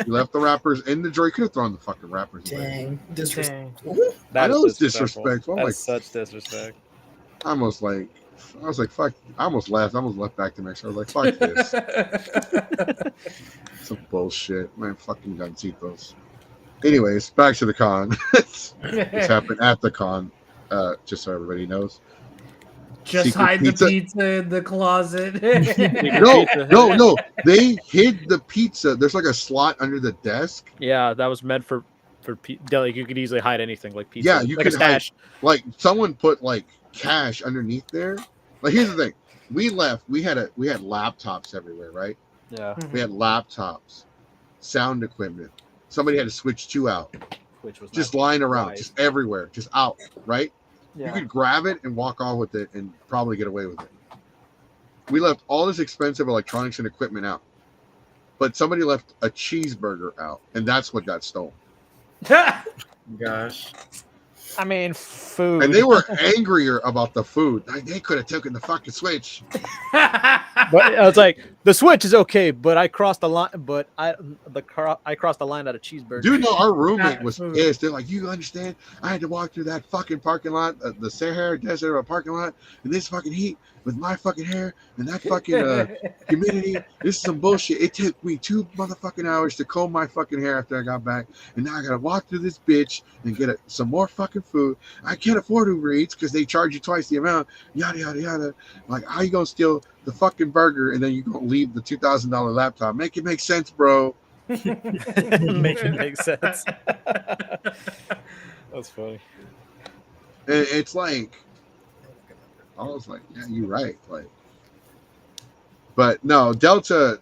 You left the wrappers in the drawer. You could have thrown the fucking wrappers away. Dang, disrespectful. That I know is it's disrespectful. I'm That like, is such disrespect. I was like, fuck. I almost left. I almost left back to Mexico. I was like, fuck this. Some bullshit, man. Fucking Gancitos. Anyways, back to the con. This happened at the con. Just so everybody knows. Just Secret hide pizza. the pizza in the closet. No. They hid the pizza. There's like a slot under the desk. Yeah, that was meant for like you could easily hide anything like pizza. Yeah, you like could a stash. Like someone put like cash underneath there. Like here's the thing. We left. We had laptops everywhere, right? Yeah, We had laptops, sound equipment. Somebody had to switch 2 out. which was Just not lying around, wise. just everywhere, just out, right? Yeah. You could grab it and walk off with it and probably get away with it. We left all this expensive electronics and equipment out, but somebody left a cheeseburger out, and that's what got stolen. Gosh. I mean, food. And they were angrier about the food. Like, they could have taken the fucking switch. But I was like, the switch is okay, but I crossed the line. But I crossed the line at a cheeseburger. Dude, no, our roommate was Food. pissed. They're like, you understand? I had to walk through that fucking parking lot, the Sahara Desert parking lot, in this fucking heat with my fucking hair and that fucking humidity. This is some bullshit. It took me 2 motherfucking hours to comb my fucking hair after I got back, and now I gotta walk through this bitch and get some more fucking food. I can't afford Uber Eats because they charge you twice the amount. Yada yada yada. Like, how you gonna steal the fucking burger and then you gonna leave the $2,000 laptop? Make it make sense, bro. Make it make sense. That's funny. And it's like, I was like, yeah, you're right. Like, but no, Delta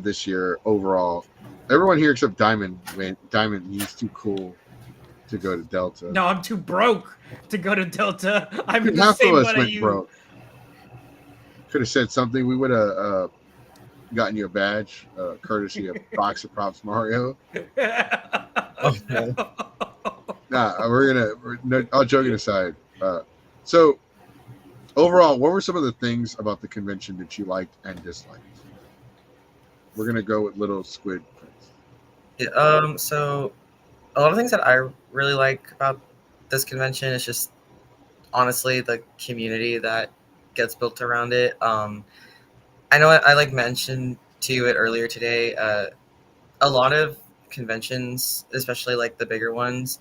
this year overall, everyone here except Diamond went. Diamond, he's too cool to go to Delta. No, I'm too broke to go to Delta. I'm in the Half same of us boat as went you. broke. Could have said something. We would have gotten you a badge, courtesy of Box of Props Mario. Okay. Nah, all joking aside. So overall, what were some of the things about the convention that you liked and disliked? We're gonna go with Little Squid Prince. Yeah, so a lot of things that I really like about this convention is just honestly the community that gets built around it. I know I like mentioned to it earlier today. A lot of conventions, especially like the bigger ones,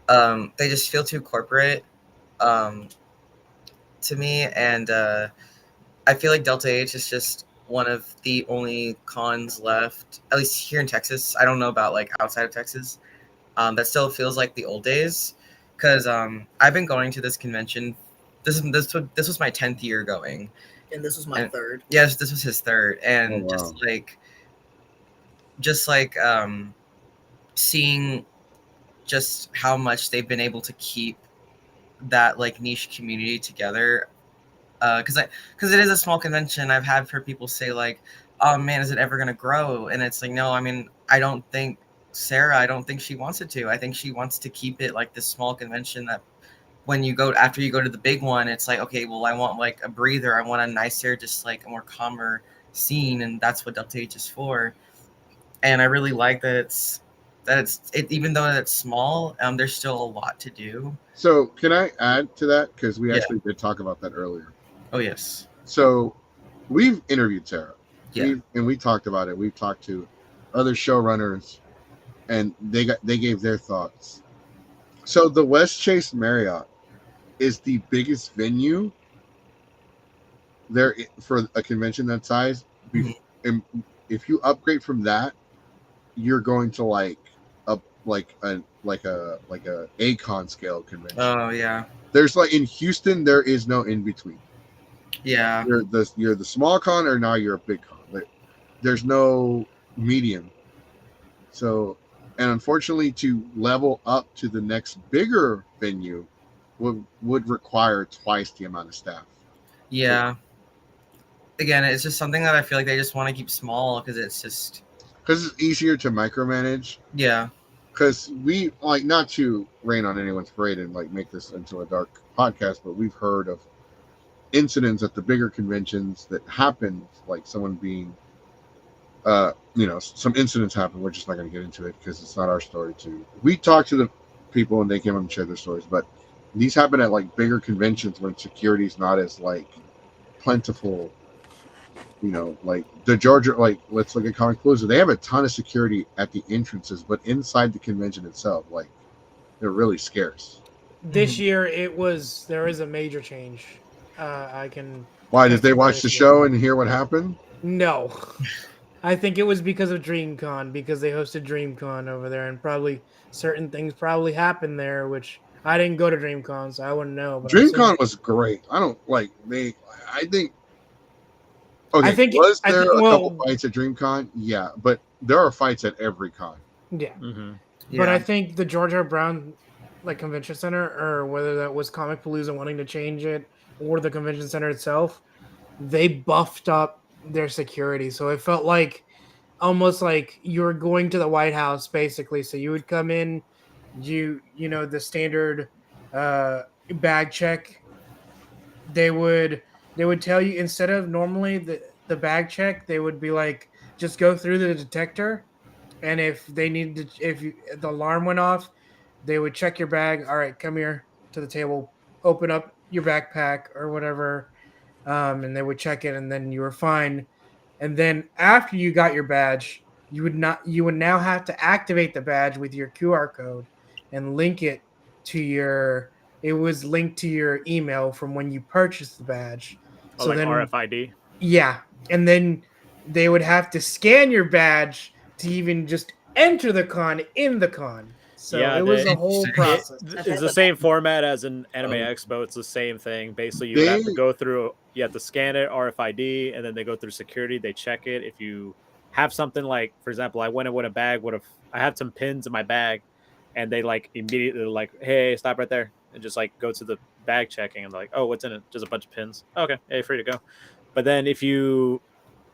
they just feel too corporate to me, and I feel like Delta H is just one of the only cons left, at least here in Texas. I don't know about like outside of Texas. That still feels like the old days, because I've been going to this convention. This was my 10th year going, And this was my third. yes, this was his third, and Oh, wow. just like seeing just how much they've been able to keep that like niche community together. Because it is a small convention. I've had heard people say like, "Oh man, is it ever gonna grow?" And it's like, no. I mean, I don't think I don't think she wants it to. I think she wants to keep it like this small convention that when you go after you go to the big one, it's like, okay, well, I want like a breather. I want a nicer, just like a more calmer scene, and that's what Delta H is for. And I really like that it's even though it's small, there's still a lot to do. So can I add to that? Because we Yeah. actually did talk about that earlier. Oh yes, So we've interviewed Sarah. yeah, We talked about it. We've talked to other showrunners, and they gave their thoughts. So the West Chase Marriott is the biggest venue there for a convention that size. And if you upgrade from that, you're going to like a Acon scale convention. oh yeah, There's like in Houston, there is no in between. yeah. You're the small con, or now you're a big con. There's no medium. So, and unfortunately, to level up to the next bigger venue would require twice the amount of staff. Yeah. Again, it's just something that I feel like they just want to keep small because it's just Because it's easier to micromanage. yeah. because we like not to rain on anyone's parade and like make this into a dark podcast, but we've heard of incidents at the bigger conventions that happened, like someone being, some incidents happen. We're just not going to get into it because it's not our story. We talked to the people and they came up and shared their stories, but these happen at like bigger conventions when security is not as like plentiful. Like the Georgia, like let's look at Comic Palooza. They have a ton of security at the entrances, but inside the convention itself, like they're really scarce. This year, there is a major change. I can. Why did they testify watch the to. show and hear what happened? No, I think it was because of DreamCon, because they hosted DreamCon over there, and probably certain things probably happened there, which I didn't go to DreamCon, so I wouldn't know. But DreamCon was great. I don't like they. I think. Okay, was there a couple fights at DreamCon? Yeah, but there are fights at every con. Yeah. Mm-hmm. But I think the George R. Brown convention center, or whether that was Comic Palooza wanting to change it, or the convention center itself, they buffed up their security. So it felt like almost like you were going to the White House, basically. So you would come in, the standard bag check. They would tell you, instead of normally the bag check, they would be like, just go through the detector, and if they needed to, if the alarm went off, they would check your bag. All right, come here to the table, open up your backpack or whatever, and they would check it, and then you were fine. And then after you got your badge, you would now have to activate the badge with your QR code and link it to your. It was linked to your email from when you purchased the badge. So like then RFID. Yeah, and then they would have to scan your badge to even just enter the con in the con. So it was a whole process. It's the same format as an Anime Expo. It's the same thing. Basically, you have to go through. You have to scan it, RFID, and then they go through security. They check it. If you have something like, for example, I went in with a bag. I had some pins in my bag, and they like immediately like, hey, stop right there, and just like go to the bag checking and like, oh, what's in it? Just a bunch of pins. Okay, hey, free to go. But then if you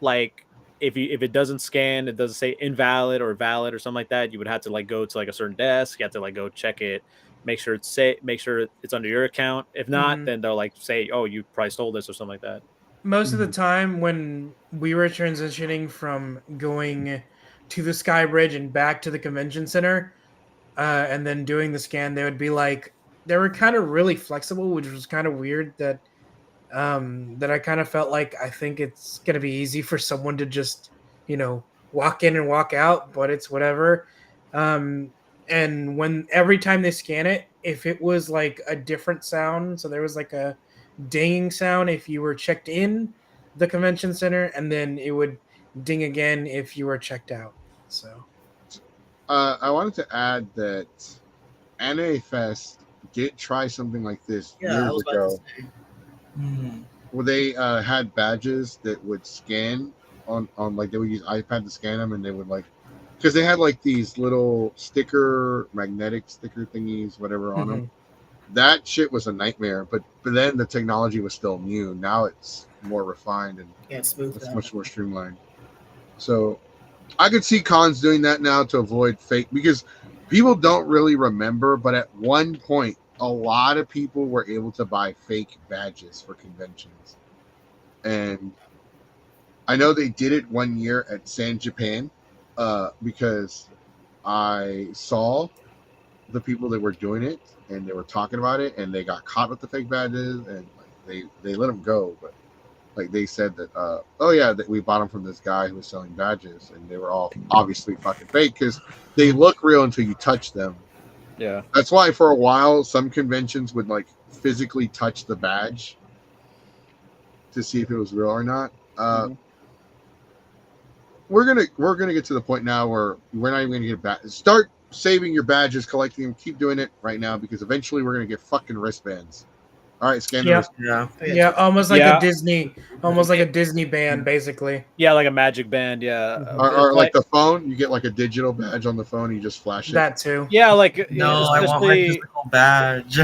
like, if it doesn't scan, it doesn't say invalid or valid or something like that, you would have to like go to like a certain desk. You have to like go check it, make sure it's under your account. If not, then they'll like say, oh, you probably stole this or something like that. Most of the time when we were transitioning from going to the Sky Bridge and back to the convention center, and then doing the scan, they would be like, they were kind of really flexible, which was kind of weird that I kind of felt like, I think it's going to be easy for someone to just, walk in and walk out, but it's whatever. And when every time they scan it, if it was like a different sound, so there was like a dinging sound if you were checked in the convention center, and then it would ding again if you were checked out. So I wanted to add that Anime Fest did try something like this years ago. Where they had badges that would scan on like, they would use iPad to scan them, and they would like, because they had like these little magnetic sticker thingies, whatever, on them. That shit was a nightmare, but then the technology was still new. Now it's more refined and it's much more streamlined. So I could see cons doing that now to avoid fake, because people don't really remember, but at one point a lot of people were able to buy fake badges for conventions. And I know they did it one year at San Japan, because I saw the people that were doing it and they were talking about it, and they got caught with the fake badges, and like, they let them go. But like, they said that, that we bought them from this guy who was selling badges, and they were all obviously fucking fake because they look real until you touch them. Yeah, that's why for a while some conventions would like physically touch the badge to see if it was real or not. We're gonna get to the point now where we're not even gonna get back. Start saving your badges, collecting them, keep doing it right now, because eventually we're gonna get fucking wristbands. All right, scan the wristband. Yeah, almost like a Disney band, basically. Yeah, like a magic band. Yeah, or like the phone, you get like a digital badge on the phone, and you just flash it. That too. Yeah, like no, I want my physical badge.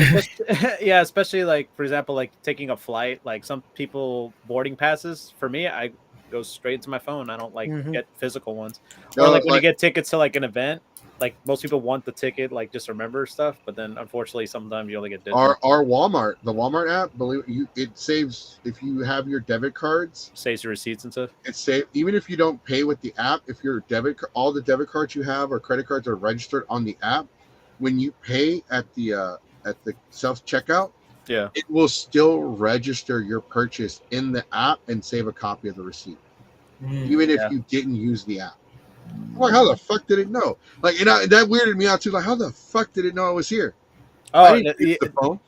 Yeah, especially like, for example, like taking a flight. Like some people boarding passes. For me, I go straight into my phone. I don't like get physical ones. Or like when you get tickets to like an event, like most people want the ticket, like just remember stuff, but then unfortunately sometimes you only get Our digital. Walmart, the Walmart app, believe you, it saves if you have your debit cards. Saves your receipts and stuff. It's saved even if you don't pay with the app. If your all the debit cards you have or credit cards are registered on the app, when you pay at the self checkout, Yeah. it will still register your purchase in the app and save a copy of the receipt, even if you didn't use the app. I'm like, how the fuck did it know? Like, that weirded me out too. Like, how the fuck did it know I was here? I Oh, didn't use the phone.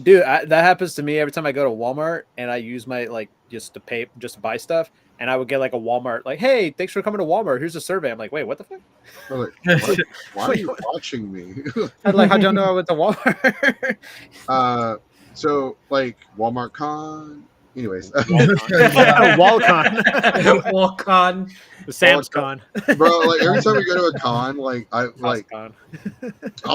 dude, that happens to me every time I go to Walmart and I use my like just to buy stuff, and I would get like a Walmart like, hey, thanks for coming to Walmart. Here's a survey. I'm like, wait, what the fuck? I was like, what? Why are you watching me? I'm like, how do you know I went to Walmart? So like Walmart Con. Anyways, Walcon, Walcon, the Sam's Con, bro. Like every time we go to a con, like I'll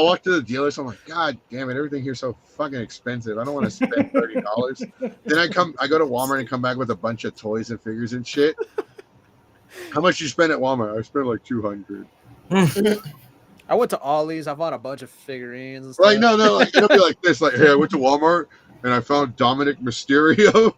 walk to the dealers. I'm like, God damn it, everything here's so fucking expensive. I don't want to spend $30. Then I go to Walmart and come back with a bunch of toys and figures and shit. How much you spend at Walmart? I spent like $200. I went to Ollie's. I bought a bunch of figurines and stuff. Like no, like it'll be like this. Like, hey, I went to Walmart and I found Dominic Mysterio.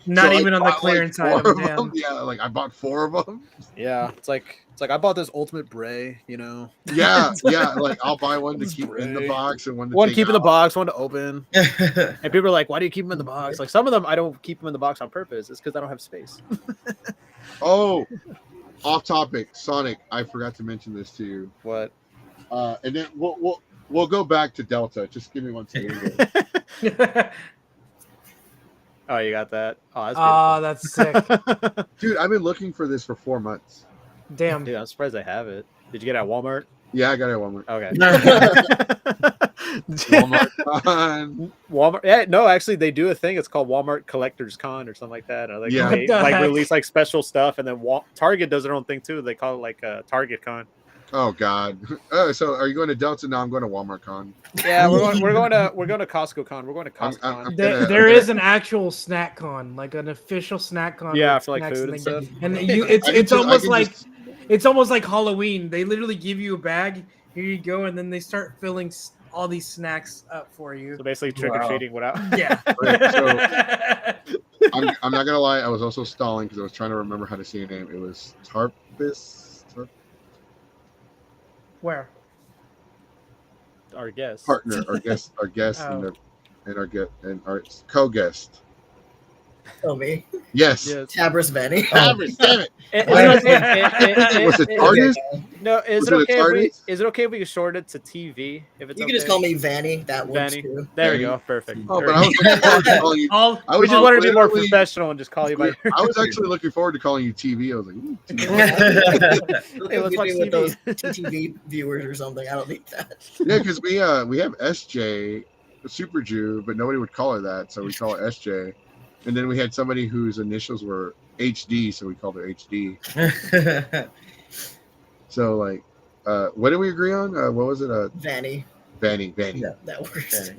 Not So even on the clearance item. Damn. Yeah, like I bought 4 of them. Yeah, it's like I bought this Ultimate Bray, you know. Yeah. Like I'll buy one to keep in the box and one to keep in the box, one to open. And people are like, "Why do you keep them in the box?" Like some of them, I don't keep them in the box on purpose. It's because I don't have space. Oh, off topic, Sonic. I forgot to mention this to you. What? And then we'll go back to Delta. Just give me 1 second. Oh, you got that? Oh, that's sick. Dude, I've been looking for this for 4 months. Damn. Dude, I'm surprised I have it. Did you get it at Walmart? Yeah, I got it at Walmart. Okay. Walmart. Yeah, no, actually, they do a thing. It's called Walmart Collectors Con or something like that. Or like, Yeah. they What the heck? release like special stuff, and then Target does their own thing too. They call it like Target Con. Oh God. So are you going to Delta? No, I'm going to Walmart Con. Yeah, we're going to Costco Con. We're going to Costco Con. There is an actual snack con, like an official snack con. Yeah, with for like snacks food and stuff. And it's almost like Halloween. They literally give you a bag. Here you go, and then they start filling all these snacks up for you. So basically, trick or treating without. Yeah. I'm not gonna lie. I was also stalling because I was trying to remember how to say your name. It was Tarpus. Where? Our guest. Partner, our guest, Oh. and our co-guest. Oh, me? Yes. Tabris Benny. Tabris, damn it. Was it Tardis? No, is it okay if we shorten it to TV? If it's You can just call me Vanny. That works Vanny. too. There we go. Perfect. Oh, but I was looking forward to calling you. We just wanted to be more professional and just call you by your I was actually looking forward to calling you TV. I was like, ooh, TV. Hey, let's watch with TV. those TTV viewers or something. I don't need that. Yeah, because we have SJ, the Super Jew, but nobody would call her that, so we call her SJ. And then we had somebody whose initials were HD, so we called her HD. So like, what did we agree on? What was it? Vanny. Vanny. Yeah, that works.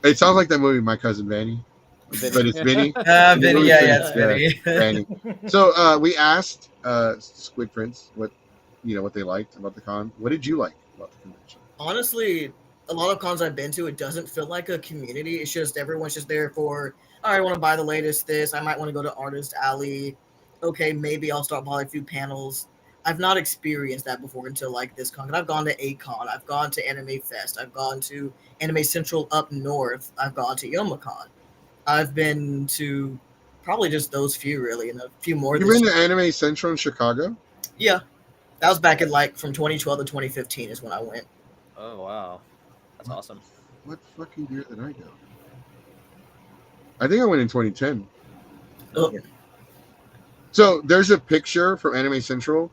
It sounds like that movie, My Cousin Vanny, but it's Vinny. Vinny, yeah, it's Vinny. Vanny. So we asked Squid Prince what they liked about the con. What did you like about the convention? Honestly, a lot of cons I've been to, it doesn't feel like a community. It's just everyone's just there for, all right, I want to buy the latest this. I might want to go to Artist Alley. Okay, maybe I'll start buying a few panels. I've not experienced that before until like this con. I've gone to A-Con. I've gone to Anime Fest. I've gone to Anime Central up north. I've gone to YomaCon. I've been to probably just those few, really, and a few more. You've been to Anime Central in Chicago? Yeah. That was back in like from 2012 to 2015 is when I went. Oh, wow. That's awesome. What fucking year did I go? I think I went in 2010. Oh. So there's a picture from Anime Central.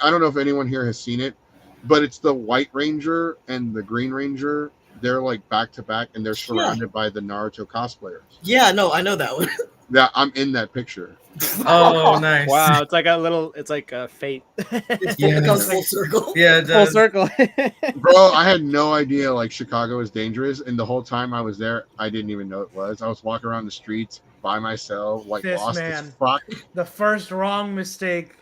I don't know if anyone here has seen it, but it's the White Ranger and the Green Ranger. They're like back to back, and they're surrounded by the Naruto cosplayers. Yeah, no, I know that one. Yeah, I'm in that picture. Oh, nice. Wow, it's like a fate. It Yeah. becomes full circle. Yeah, it Full does. circle. Bro, I had no idea like Chicago was dangerous, and the whole time I was there, I didn't even know it was. I was walking around the streets by myself, like This lost man. as fuck. The first wrong mistake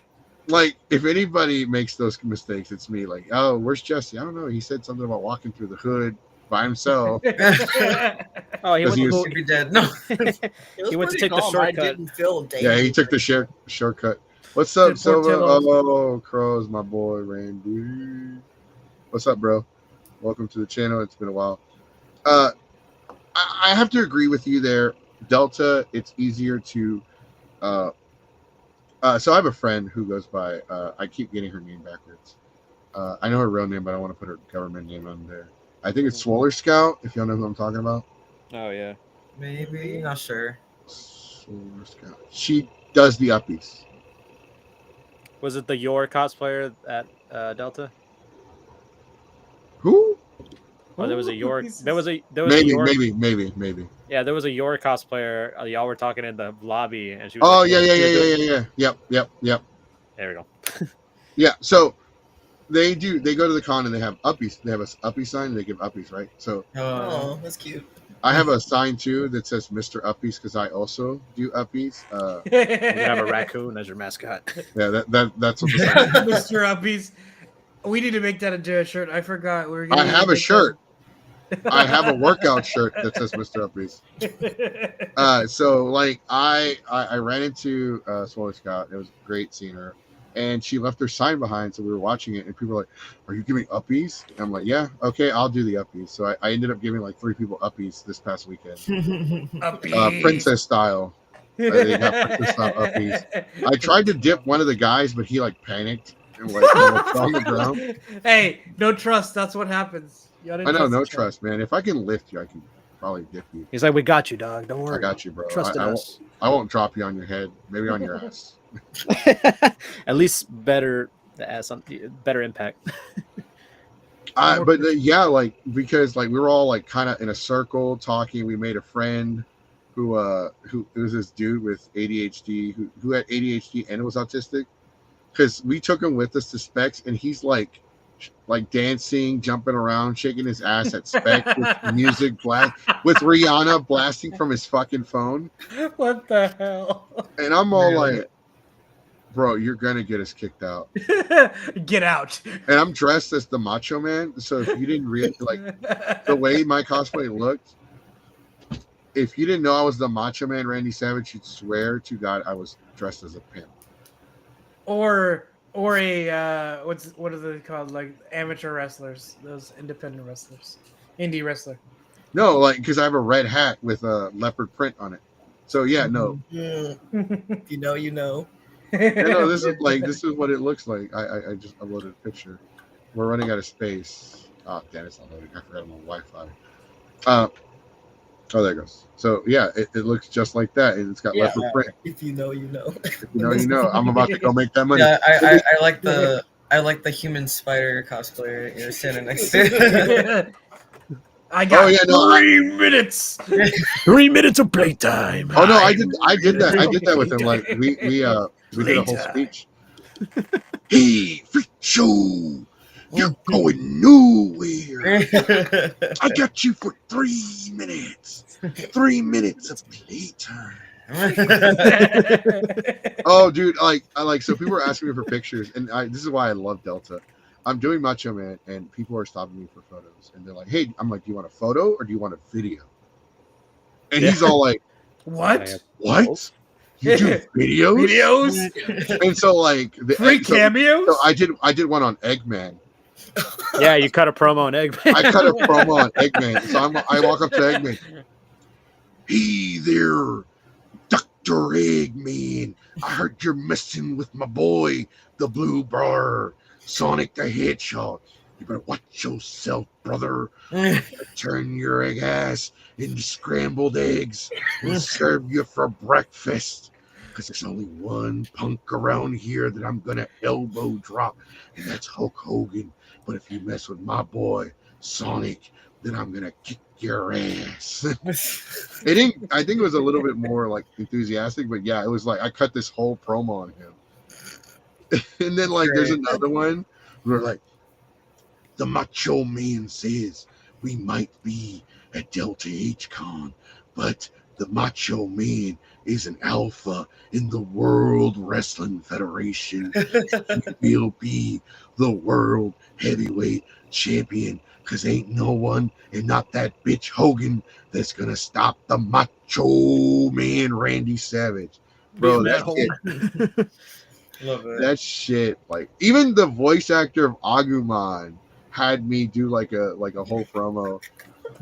like if anybody makes those mistakes, it's me. Like, oh, where's Jesse? I don't know. He said something about walking through the hood by himself. Oh, he Does went, he was- He'd be dead. No. It was he went to pretty take the calm. I shortcut. didn't feel danger. Yeah, he took the shortcut. What's up, To Silva? Portillo. Oh, Crow's my boy, Randy. What's up, bro? Welcome to the channel. It's been a while. I have to agree with you there. Delta, it's easier to. So I have a friend who goes by. I keep getting her name backwards. I know her real name, but I don't want to put her government name on there. I think it's Swoller Scout. If y'all know who I'm talking about. Oh yeah. Maybe, not sure. Swoller Scout. She does the uppies. Was it the your cosplayer at Delta? Who? Oh, there was a York. Jesus. There was a Maybe. Yeah, there was a York cosplayer. Y'all were talking in the lobby, and she was. Oh like, yeah. Yep. There we go. Yeah. So they do. They go to the con and they have uppies. They have a uppie sign. And they give uppies, right? So Oh, that's cute. I have a sign too that says Mr. Uppies because I also do uppies. You can have a raccoon as your mascot. Yeah, that's what the sign is. Mr. Uppies. We need to make that into a shirt. I forgot. We were I gonna have a make shirt. I have a workout shirt that says Mr. Uppies. that. So like I ran into Swoller Scott. It was great seeing her. And she left her sign behind, so we were watching it, and people were like, "Are you giving uppies?" And I'm like, "Yeah, okay, I'll do the uppies." So I ended up giving like 3 people uppies this past weekend, Uppies. princess style. They got princess style uppies. I tried to dip one of the guys, but he like panicked and like fell on the ground. Hey, no trust. That's what happens. You gotta I know, no each other. trust, man. If I can lift you, I can probably dip you. He's like, "We got you, dog. Don't worry. I got you, bro. Trust in us." I won't drop you on your head. Maybe on your ass. At least better better impact. Yeah, like because like we were all like kind of in a circle talking. We made a friend who was this dude with ADHD who had ADHD and was autistic. Because we took him with us to Specs, and he's like dancing, jumping around, shaking his ass at Specs with music with Rihanna blasting from his fucking phone. What the hell? And I'm all Really? like, bro, you're gonna get us kicked out. Get out. And I'm dressed as the Macho Man, so if you didn't really like the way my cosplay looked, if you didn't know I was the Macho Man Randy Savage, you'd swear to God I was dressed as a pimp. or a what are they called? Like amateur wrestlers, those independent wrestlers, indie wrestler. No, like because I have a red hat with a leopard print on it. So yeah, no. If you know, you know. Yeah, no, this is what it looks like. I just uploaded a picture. We're running out of space. Oh damn, it's not loading. I forgot I'm on Wi-Fi. Oh, there it goes. So yeah, it looks just like that, and it's got Yeah. leopard print. If you know, you know. If you know, you know. I'm about to go make that money. Yeah, I like the human spider cosplayer you're standing next to. I got Oh, yeah, no, 3 minutes. 3 minutes of playtime. Oh no, I did that with him. Like we did a whole speech. Hey, freak show, you're going nowhere. I got you for 3 minutes. 3 minutes of playtime. Oh, dude, so people were asking me for pictures, and this is why I love Delta. I'm doing Macho Man, and people are stopping me for photos, and they're like, "Hey," I'm like, "Do you want a photo or do you want a video?" And he's all like, What? "What? You do videos?" Videos? And so like Free cameos? So I did one on Eggman. Yeah, you cut a promo on Eggman. I cut a promo on Eggman. So I walk up to Eggman. Hey there, Dr. Eggman. I heard you're messing with my boy, the Blue Bar, Sonic the Hedgehog. You better watch yourself, brother. Turn your egg ass into scrambled eggs and serve you for breakfast. Because there's only one punk around here that I'm going to elbow drop, and that's Hulk Hogan. But if you mess with my boy, Sonic, then I'm going to kick your ass. I think it was a little bit more like enthusiastic, but yeah, it was like I cut this whole promo on him. And then like there's another one where like the Macho Man says we might be at Delta H Con, but The Macho Man is an alpha in the World Wrestling Federation. He will be the world heavyweight champion because ain't no one and not that bitch Hogan that's going to stop the Macho Man Randy Savage. Bro, Beat him that at shit, Love it. that shit, like, even the voice actor of Agumon had me do like a whole promo.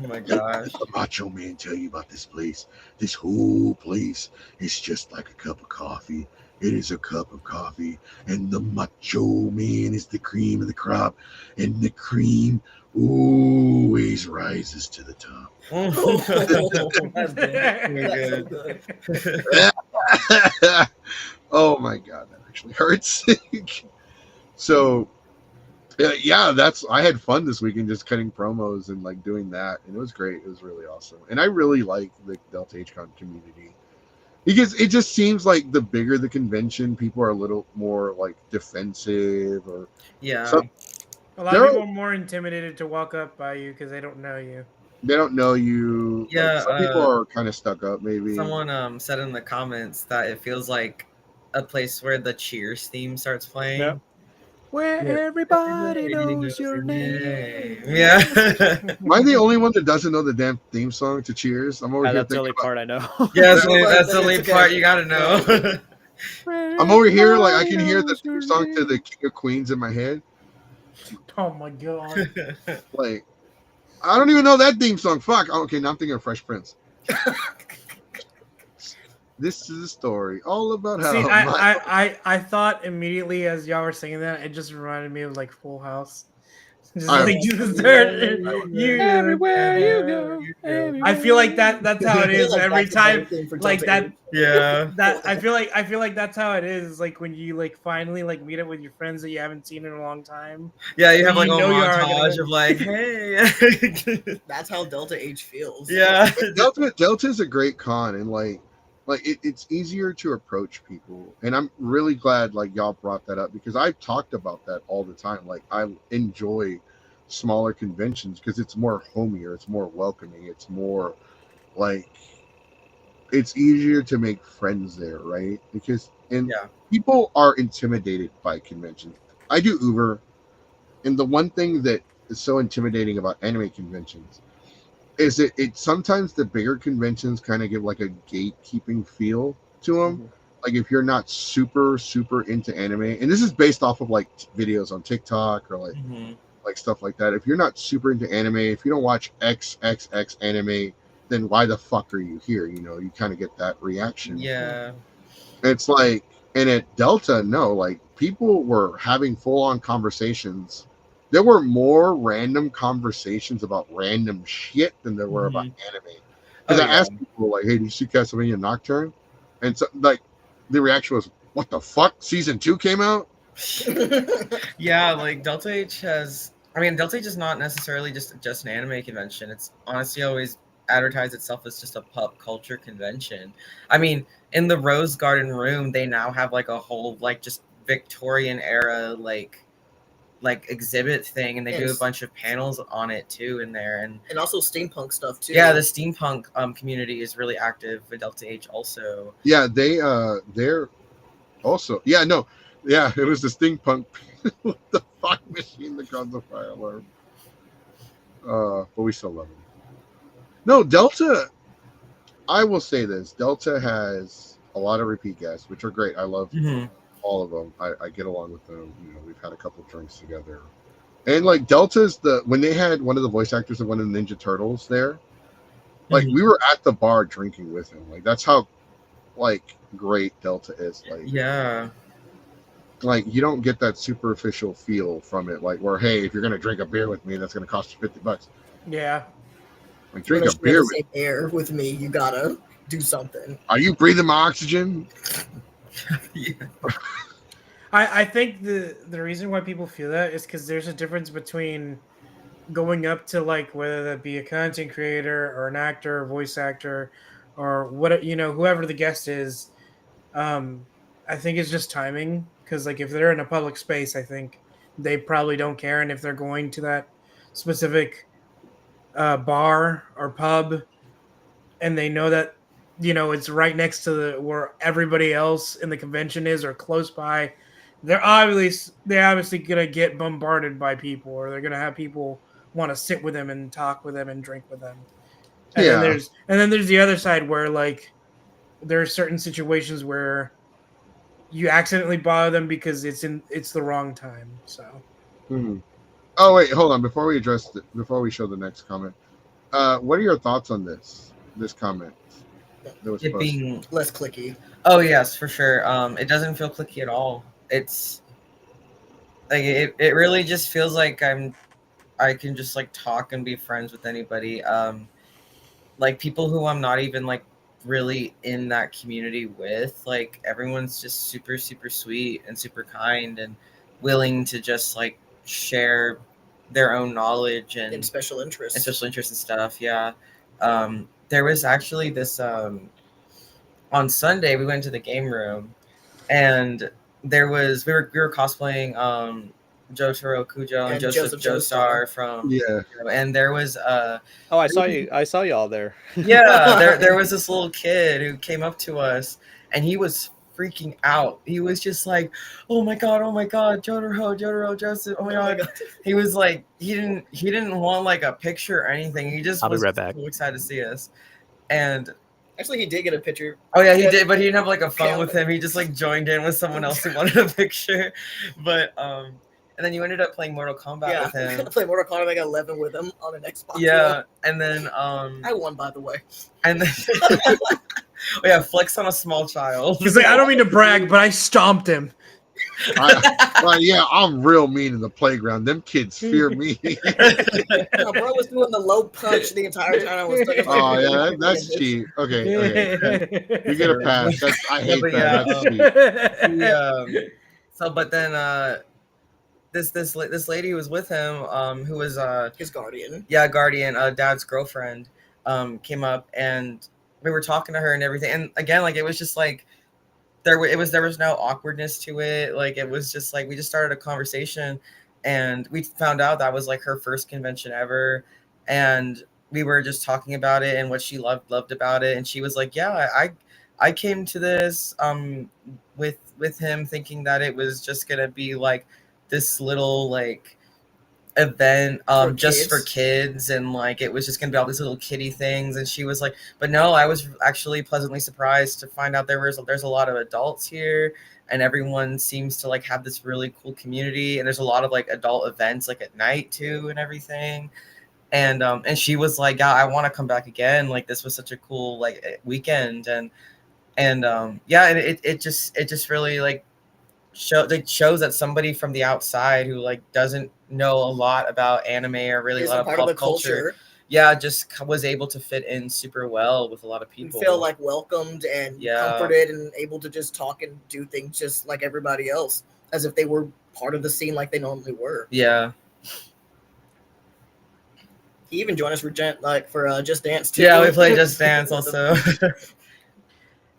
Oh my gosh. The Macho Man tell you about this place. This whole place is just like a cup of coffee. It is a cup of coffee, and the Macho Man is the cream of the crop, and the cream always rises to the top. That's good. That's so good. Oh my god, that actually hurts. So yeah, that's I had fun this weekend just cutting promos and like doing that, and it was great. It was really awesome, and I really like the Delta HCon community because it just seems like the bigger the convention, people are a little more like defensive or Yeah. some, A lot of people are more intimidated to walk up by you because they don't know you. they don't know you. Yeah, Like, some people are kind of stuck up, maybe. Someone said in the comments that it feels like a place where the Cheers theme starts playing. Yep. Where Yeah. everybody knows your name. Yeah. Am I the only one that doesn't know the damn theme song to Cheers? I'm over here That's the thinking only about, part I know. Yeah, that's the It's only okay. part you gotta know. I'm over here like I can hear the theme song to the King of Queens in my head. Oh my god. Like, I don't even know that theme song. Fuck. Okay, now I'm thinking of Fresh Prince. This is a story all about how. See, I thought immediately as y'all were singing that, it just reminded me of like Full House. Just I- like the third, you Everywhere you go. I feel like that's how it I feel is like every that's the whole time. thing for Like Delta that. Yeah. That I feel like that's how it is. Like when you like finally like meet up with your friends that you haven't seen in a long time. Yeah, you have like You a know you are gonna montage go- of like, hey. That's how Delta H feels. Yeah. Delta is a great con, and like it's easier to approach people, and I'm really glad like y'all brought that up because I've talked about that all the time. Like, I enjoy smaller conventions because it's more homier, it's more welcoming, it's more like it's easier to make friends there, right? Because Yeah. people are intimidated by conventions. I do Uber, and the one thing that is so intimidating about anime conventions is it sometimes the bigger conventions kind of give like a gatekeeping feel to them. Mhm. Like, if you're not super into anime, and this is based off of like videos on TikTok or like stuff like that. If you're not super into anime, if you don't watch XXX anime, then why the fuck are you here? You know, you kind of get that reaction. Yeah. It's like, and at Delta, no, like people were having full on conversations. There were more random conversations about random shit than there were about anime. Because I asked people like, "Hey, did you see Castlevania Nocturne?" And so, like, the reaction was, "What the fuck? Season 2 came out?" Yeah, like Delta H has. I mean, Delta H is not necessarily just an anime convention. It's honestly always advertised itself as just a pop culture convention. I mean, in the Rose Garden room, they now have like a whole like just Victorian era like exhibit thing, and they do a Yes. bunch of panels on it too in there. And also steampunk stuff too. yeah, the steampunk community is really active with Delta H also. Yeah, they're also it was the steampunk with the fog machine that caused the fire alarm. But we still love them. No, Delta. I will say this: Delta has a lot of repeat guests, which are great. I love all of them. I get along with them. You know, we've had a couple drinks together, and like Delta's when they had one of the voice actors of one of the Ninja Turtles there, like we were at the bar drinking with him. Like, that's how like great Delta is. Like, Yeah. like you don't get that superficial feel from it. Like, where, hey, if you're gonna drink a beer with me, that's gonna cost you $50. Yeah. Like, You're drink gonna a share beer the with. same air with me. You gotta do something. Are you breathing my oxygen? Yeah. I think the reason why people feel that is because there's a difference between going up to like whether that be a content creator or an actor, or voice actor, or what whoever the guest is. I think it's just timing because like if they're in a public space, I think they probably don't care, and if they're going to that specific bar or pub, and they know that it's right next to where everybody else in the convention is or close by, they're obviously gonna get bombarded by people, or they're gonna have people want to sit with them and talk with them and drink with them. And then Yeah. there's the other side where like there are certain situations where you accidentally bother them because it's the wrong time. So Hmm. Oh wait, hold on. Before we show the next comment, what are your thoughts on this comment that was It posted? being Less clicky. Oh yes, for sure. It doesn't feel clicky at all. It's like it really just feels like I can just like talk and be friends with anybody. Like people who I'm not even like really in that community with. Like everyone's just super super sweet and super kind and willing to just like share their own knowledge In and special interests. special interests and stuff. Yeah. There was actually this on Sunday we went to the game room and we were cosplaying Jotaro Kujo and And Joseph Joseph Joestar. Joestar from Yeah. and there was Oh, I saw you. I saw y'all there. yeah, there was this little kid who came up to us and he was freaking out. He was just like, oh my god, Jotaro, Joseph, oh my god. He was like he didn't want like a picture or anything. He just I'll be was right back. so excited to see us. And Actually, he did get a picture. oh yeah, he did, but he didn't have like a phone Okay, with him. He just like joined in with someone else who wanted a picture. But and then you ended up playing Mortal Kombat Yeah, with him. I played Mortal Kombat 11 with him on an Xbox Yeah, One. and then I won, by the way. and then oh yeah, flex on a small child. he's like, I don't mean to brag, but I stomped him. Yeah, I'm real mean in the playground. Them kids fear me. No, bro was doing the low punch the entire time I was stuck. Oh yeah, that's cheap. Okay. You get a pass. I hate but that. yeah, That's cheap. so but then this lady who was with him who was His guardian. yeah, guardian, dad's girlfriend, came up and we were talking to her and everything. And again, like it was just like there was no awkwardness to it. Like it was just like we just started a conversation and we found out that was like her first convention ever. And we were just talking about it and what she loved about it. And she was like, yeah, I came to this with him thinking that it was just gonna be like this little like event just for kids and like it was just gonna be all these little kiddie things. And she was like, but no, I was actually pleasantly surprised to find out there's a lot of adults here and everyone seems to like have this really cool community and there's a lot of like adult events like at night too and everything. And she was like, yeah, I want to come back again, like this was such a cool like weekend. And yeah, and it just really like shows that somebody from the outside who like doesn't know a lot about anime or really a lot of part pop of the culture. Yeah, just was able to fit in super well with a lot of people. You feel like welcomed and comforted and able to just talk and do things just like everybody else, as if they were part of the scene like they normally were. Yeah. He even joined us for Just Dance too. Yeah, we played Just Dance also.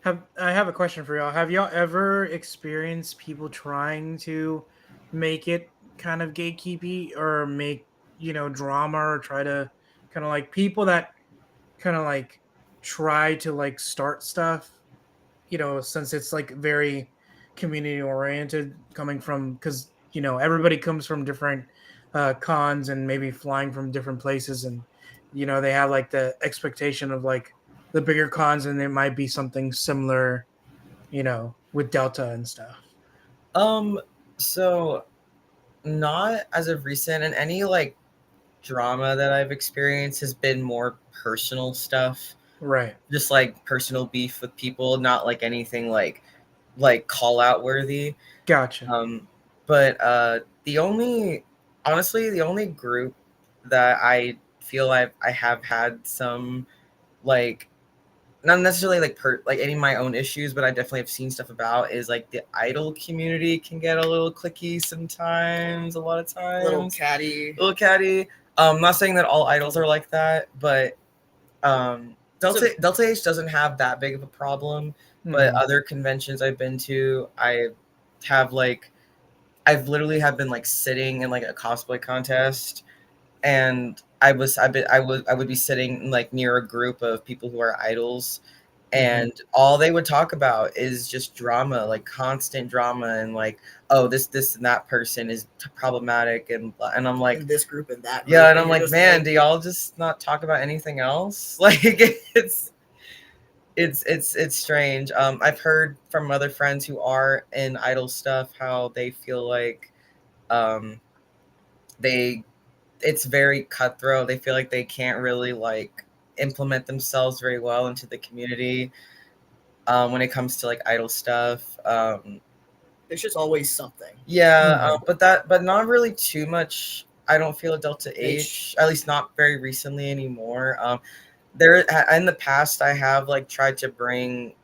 I have a question for y'all. Have y'all ever experienced people trying to make it kind of gatekeepy or make, drama or try to kind of like people that kind of like try to like start stuff, since it's like very community oriented coming from, because, everybody comes from different cons and maybe flying from different places. And, they have like the expectation of like the bigger cons, and it might be something similar, with Delta and stuff. So not as of recent, and any like drama that I've experienced has been more personal stuff. Right. Just like personal beef with people, not like anything like call out worthy. Gotcha. But the only group that I feel I have had some like not necessarily like like any of my own issues, but I definitely have seen stuff about is like the idol community can get a little cliquey sometimes, a lot of times. Little catty. I'm not saying that all idols are like that, but Delta H doesn't have that big of a problem. But other conventions I've been to, I've literally have been like sitting in like a cosplay contest, and I would be sitting like near a group of people who are idols, and all they would talk about is just drama, like constant drama, and like, oh, this and that person is problematic, and I'm like, in this group and that group. yeah, and I'm you're like, just man, do y'all just not talk about anything else? Like, it's strange. I've heard from other friends who are in idol stuff how they feel like they it's very cutthroat. They feel like they can't really like implement themselves very well into the community when it comes to like idol stuff. there's just always something. Yeah, but not really too much. I don't feel at Delta H. H, at least not very recently anymore. There in the past, I have like tried to bring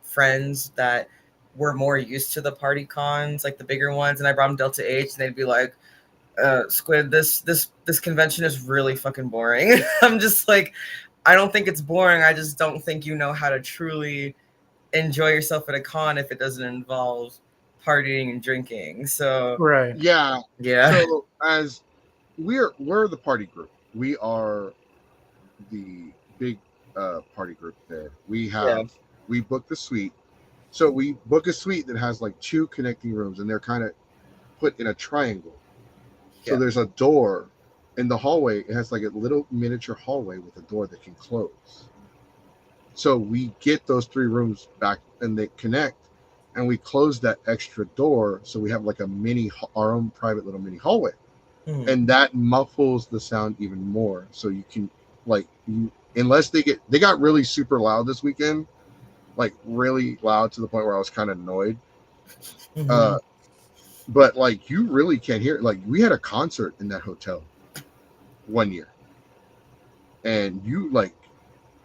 friends that were more used to the party cons, like the bigger ones, and I brought them Delta H, and they'd be like, Squid, this convention is really fucking boring. I'm just like, I don't think it's boring. I just don't think you know how to truly enjoy yourself at a con if it doesn't involve partying and drinking. So Right. Yeah. yeah, So as we're the party group. We are the big party group there. We book the suite. So we book a suite that has like 2 connecting rooms, and they're kind of put in a triangle. So Yeah. there's a door in the hallway. It has like a little miniature hallway with a door that can close. So we get those 3 rooms back, and they connect, and we close that extra door, so we have like our own private little mini hallway. Mhm. And that muffles the sound even more. So you can unless they got really super loud this weekend, like really loud to the point where I was kind of annoyed. Mhm. But like you really can't hear it. Like we had a concert in that hotel one year, and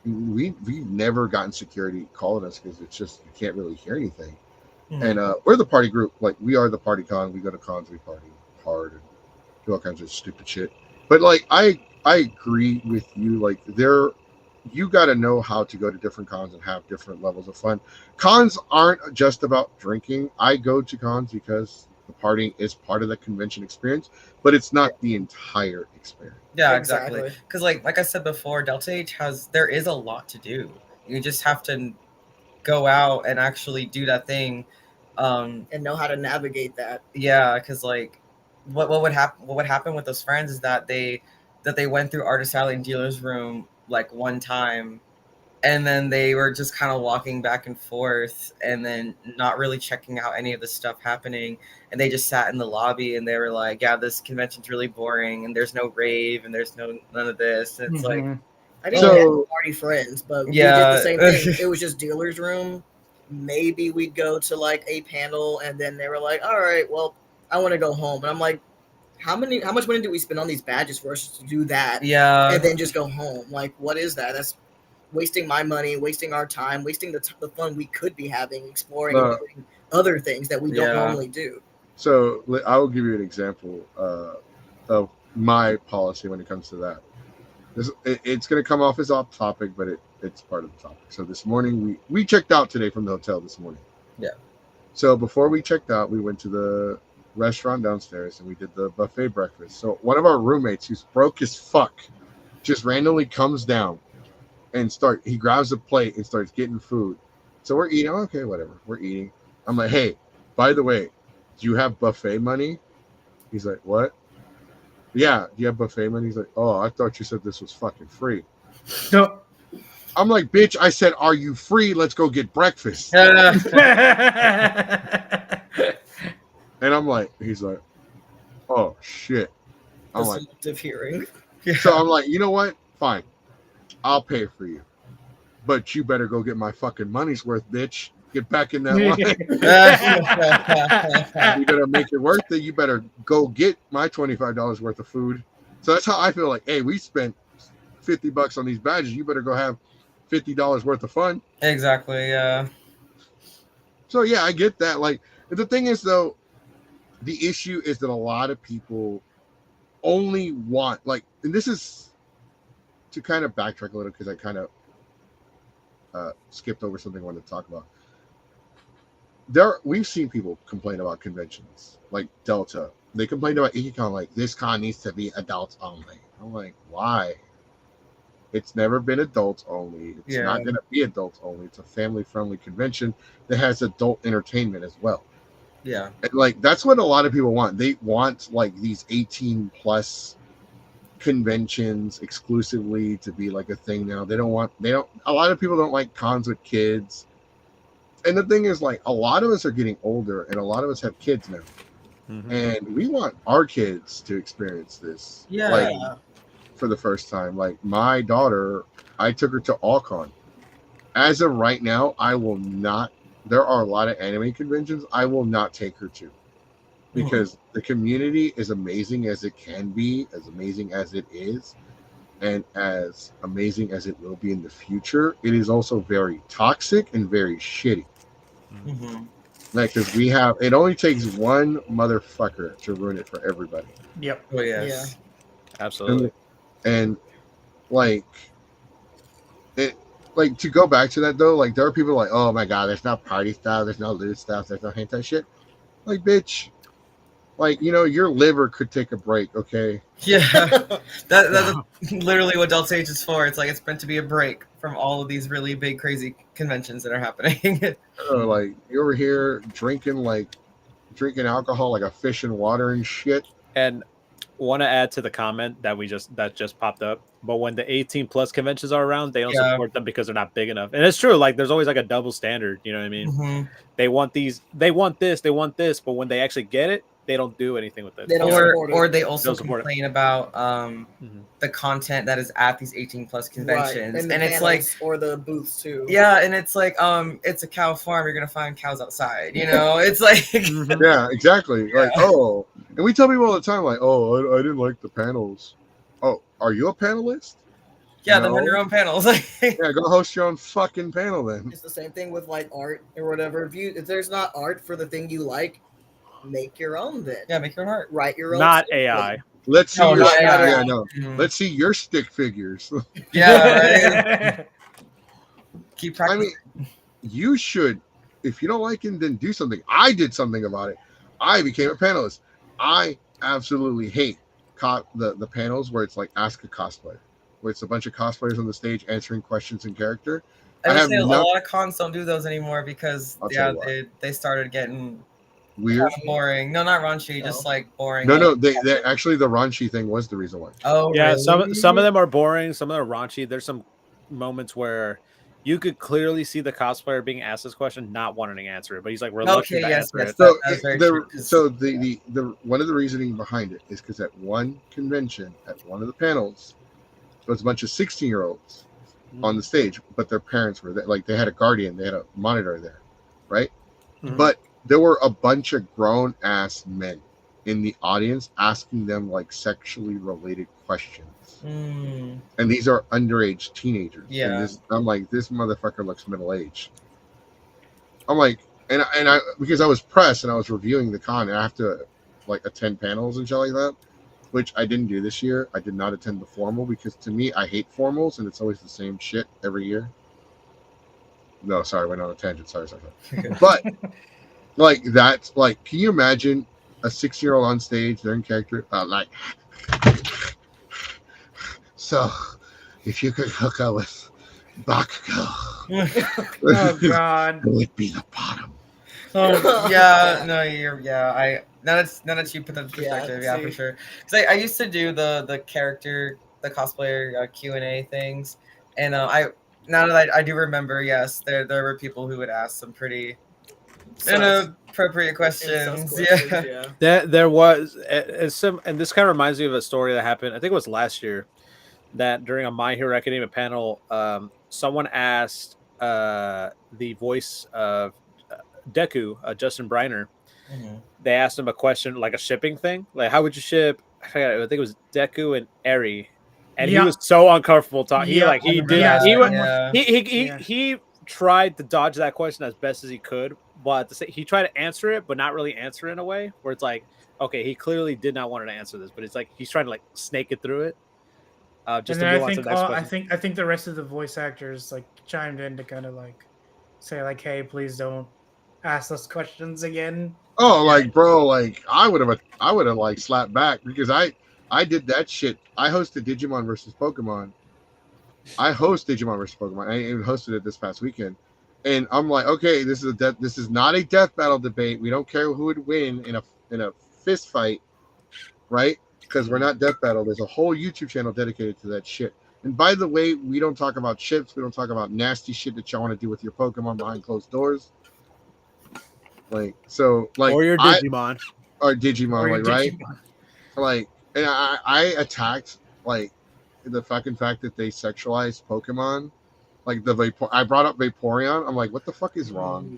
we've never gotten security calling us because it's just you can't really hear anything. Mhm. And we're the party group. Like we are the party con. We go to cons, we party hard and do all kinds of stupid shit. But like I agree with you. Like you got to know how to go to different cons and have different levels of fun. Cons aren't just about drinking. I go to cons because the partying is part of the convention experience, but it's not the entire experience. Yeah, exactly. Exactly. Because like I said before, Delta H there is a lot to do. You just have to go out and actually do that thing. And know how to navigate that. Yeah, because like what would happen with those friends is that they went through Artist Alley and Dealer's Room like one time, and then they were just kind of walking back and forth and then not really checking out any of the stuff happening, and they just sat in the lobby and they were like, yeah, this convention's really boring and there's no rave and there's none of this, and it's like, I didn't So- have party friends, but Yeah. we did the same thing. It was just dealer's room. Maybe we'd go to like a panel, and then they were like, "All right, well, I want to go home." And I'm like, how much money do we spend on these badges for us to do that, yeah, and then just go home? Like, what is that? That's wasting my money, wasting our time, wasting the fun we could be having, exploring and doing other things that we don't Yeah. normally do. So I will give you an example of my policy when it comes to that. It's going to come off as off topic, but it's part of the topic. So this morning we checked out today from the hotel this morning. Yeah. So before we checked out, we went to the restaurant downstairs and we did the buffet breakfast. So one of our roommates, who's broke as fuck, just randomly comes down and he grabs a plate and starts getting food. So we're eating. Okay, whatever. We're eating. I'm like, hey, by the way, do you have buffet money? He's like, what? Yeah, do you have buffet money? He's like, oh, I thought you said this was fucking free. No. I'm like, bitch, I said, are you free? Let's go get breakfast. And I'm like, he's like, oh, shit. The I'm like, selective hearing. so I'm like, you know what? Fine. I'll pay for you. But you better go get my fucking money's worth, bitch. Get back in that line. You better make it worth it. You better go get my $25 worth of food. So that's how I feel like, hey, we spent $50 on these badges. You better go have $50 worth of fun. Exactly. Yeah. So yeah, I get that. Like the thing is though, the issue is that a lot of people only want and this is to kind of backtrack a little because I kind of skipped over something I wanted to talk about. We've seen people complain about conventions like Delta. They complained about EconCon, like this con needs to be adults only. I'm like, why? It's never been adults only. It's not going to be adults only. It's a family-friendly convention that has adult entertainment as well. Yeah. And like that's what a lot of people want. They want like these 18 plus conventions exclusively to be like a thing now. They don't a lot of people don't like cons with kids. And the thing is, like, a lot of us are getting older and a lot of us have kids now. Mhm. And we want our kids to experience this. Yeah. Like for the first time. Like my daughter, I took her to AllCon. As of right now, I will not. There are a lot of anime conventions I will not take her to because the community is amazing as it can be, as amazing as it is, and as amazing as it will be in the future. It is also very toxic and very shitty. Mm-hmm. Like, because it only takes one motherfucker to ruin it for everybody. Yep. Oh yes. Absolutely. And like it, like to go back to that though, like there are people like, oh my god, there's no party stuff, there's no loot stuff, there's no hentai shit. Like, bitch, like, you know, your liver could take a break, okay? Yeah. That's literally what Delta H is for. It's like it's meant to be a break from all of these really big, crazy conventions that are happening. Like you're over here drinking alcohol like a fish in water and shit. And want to add to the comment that just popped up. But when the 18 plus conventions are around, they don't support them because they're not big enough. And it's true. Like there's always like a double standard. You know what I mean? Mm-hmm. They want these, they want this, they want this, but when they actually get it, they don't do anything with it. They don't support it. Or they also Don't support it. complain about the content that is at these 18 plus conventions, Right. and it's like, or the booths too. yeah, and it's like it's a cow farm. You're gonna find cows outside. You know, it's like Yeah, exactly. Like, oh, and we tell people all the time, like, oh, I didn't like the panels. Oh, are you a panelist? yeah, then run your own panels. Yeah, go host your own fucking panel then. It's the same thing with like art or whatever. If there's not art for the thing you like, make your own then. Yeah, make your own art. Write your own. Not stick AI. figure. Let's see No, your not stick, AI. yeah, no. Mhm. Let's see your stick figures. Yeah, right. Keep I practicing. mean, you should, if you don't like it, then do something. I did something about it. I became a panelist. I absolutely hate the panels where it's like ask a cosplayer, where it's a bunch of cosplayers on the stage answering questions in character. I would have say a no- lot of cons don't do those anymore because I'll tell you what. they started getting Weird. boring. No, not raunchy, No. just like boring. No, they actually the raunchy thing was the reason why. Oh, Yeah, really? some of them are boring, some of them are raunchy. There's some moments where you could clearly see the cosplayer being asked this question, not wanting to answer it, but he's like reluctant to answer it. So, That's very true, 'cause- the one of the reasoning behind it is because at one convention, at one of the panels, there was a bunch of 16-year-olds on the stage, but their parents were there. Like they had a guardian, they had a monitor there, right? Mhm. But there were a bunch of grown-ass men in the audience asking them like sexually related questions. Mm. And these are underage teenagers. Yeah. And I'm like, this motherfucker looks middle-aged. I'm like, and I because I was pressed and I was reviewing the con and I have to like attend panels and shit like that, which I didn't do this year. I did not attend the formal because to me I hate formals and it's always the same shit every year. No, sorry, I went on a tangent. Sorry. But like that's like, can you imagine a 6-year-old on stage, they're in character, like, so if you could hook up with Bakugo, Oh God. it would be the bottom. Oh, yeah, no, I now that you put that in perspective, yeah, see. for sure. Because I used to do the cosplayer Q&A things, and now that I do remember, yes, there were people who would ask some pretty inappropriate questions. Yeah. There was and this kind of reminds me of a story that happened. I think it was last year that during a My Hero Academia panel, someone asked the voice of Deku, Justin Briner. Mm-hmm. They asked him a question like a shipping thing, like how would you ship? I think it was Deku and Eri, and he was so uncomfortable talking. Yeah, He tried to dodge that question as best as he could, but he tried to answer it, but not really answer it in a way where it's like, okay, he clearly did not want to answer this, but it's like he's trying to like snake it through it. Just and to then move on to the next question. I think the rest of the voice actors like chimed in to kind of like say like, hey, please don't ask those questions again. Oh, like, bro, like I would have like slapped back because I did that shit. I hosted Digimon versus Pokemon, I host Digimon versus Pokemon. I even hosted it this past weekend, and I'm like, okay, this is not a death battle debate. We don't care who would win in a fist fight, right? Because we're not death battle. There's a whole YouTube channel dedicated to that shit. And by the way, we don't talk about chips. We don't talk about nasty shit that y'all want to do with your Pokemon behind closed doors. Like so, like Or your I Digimon. or Digimon, Or your like right, Digimon. like, and I attacked like the fucking fact that they sexualized Pokemon. Like I brought up Vaporeon. I'm like, what the fuck is wrong?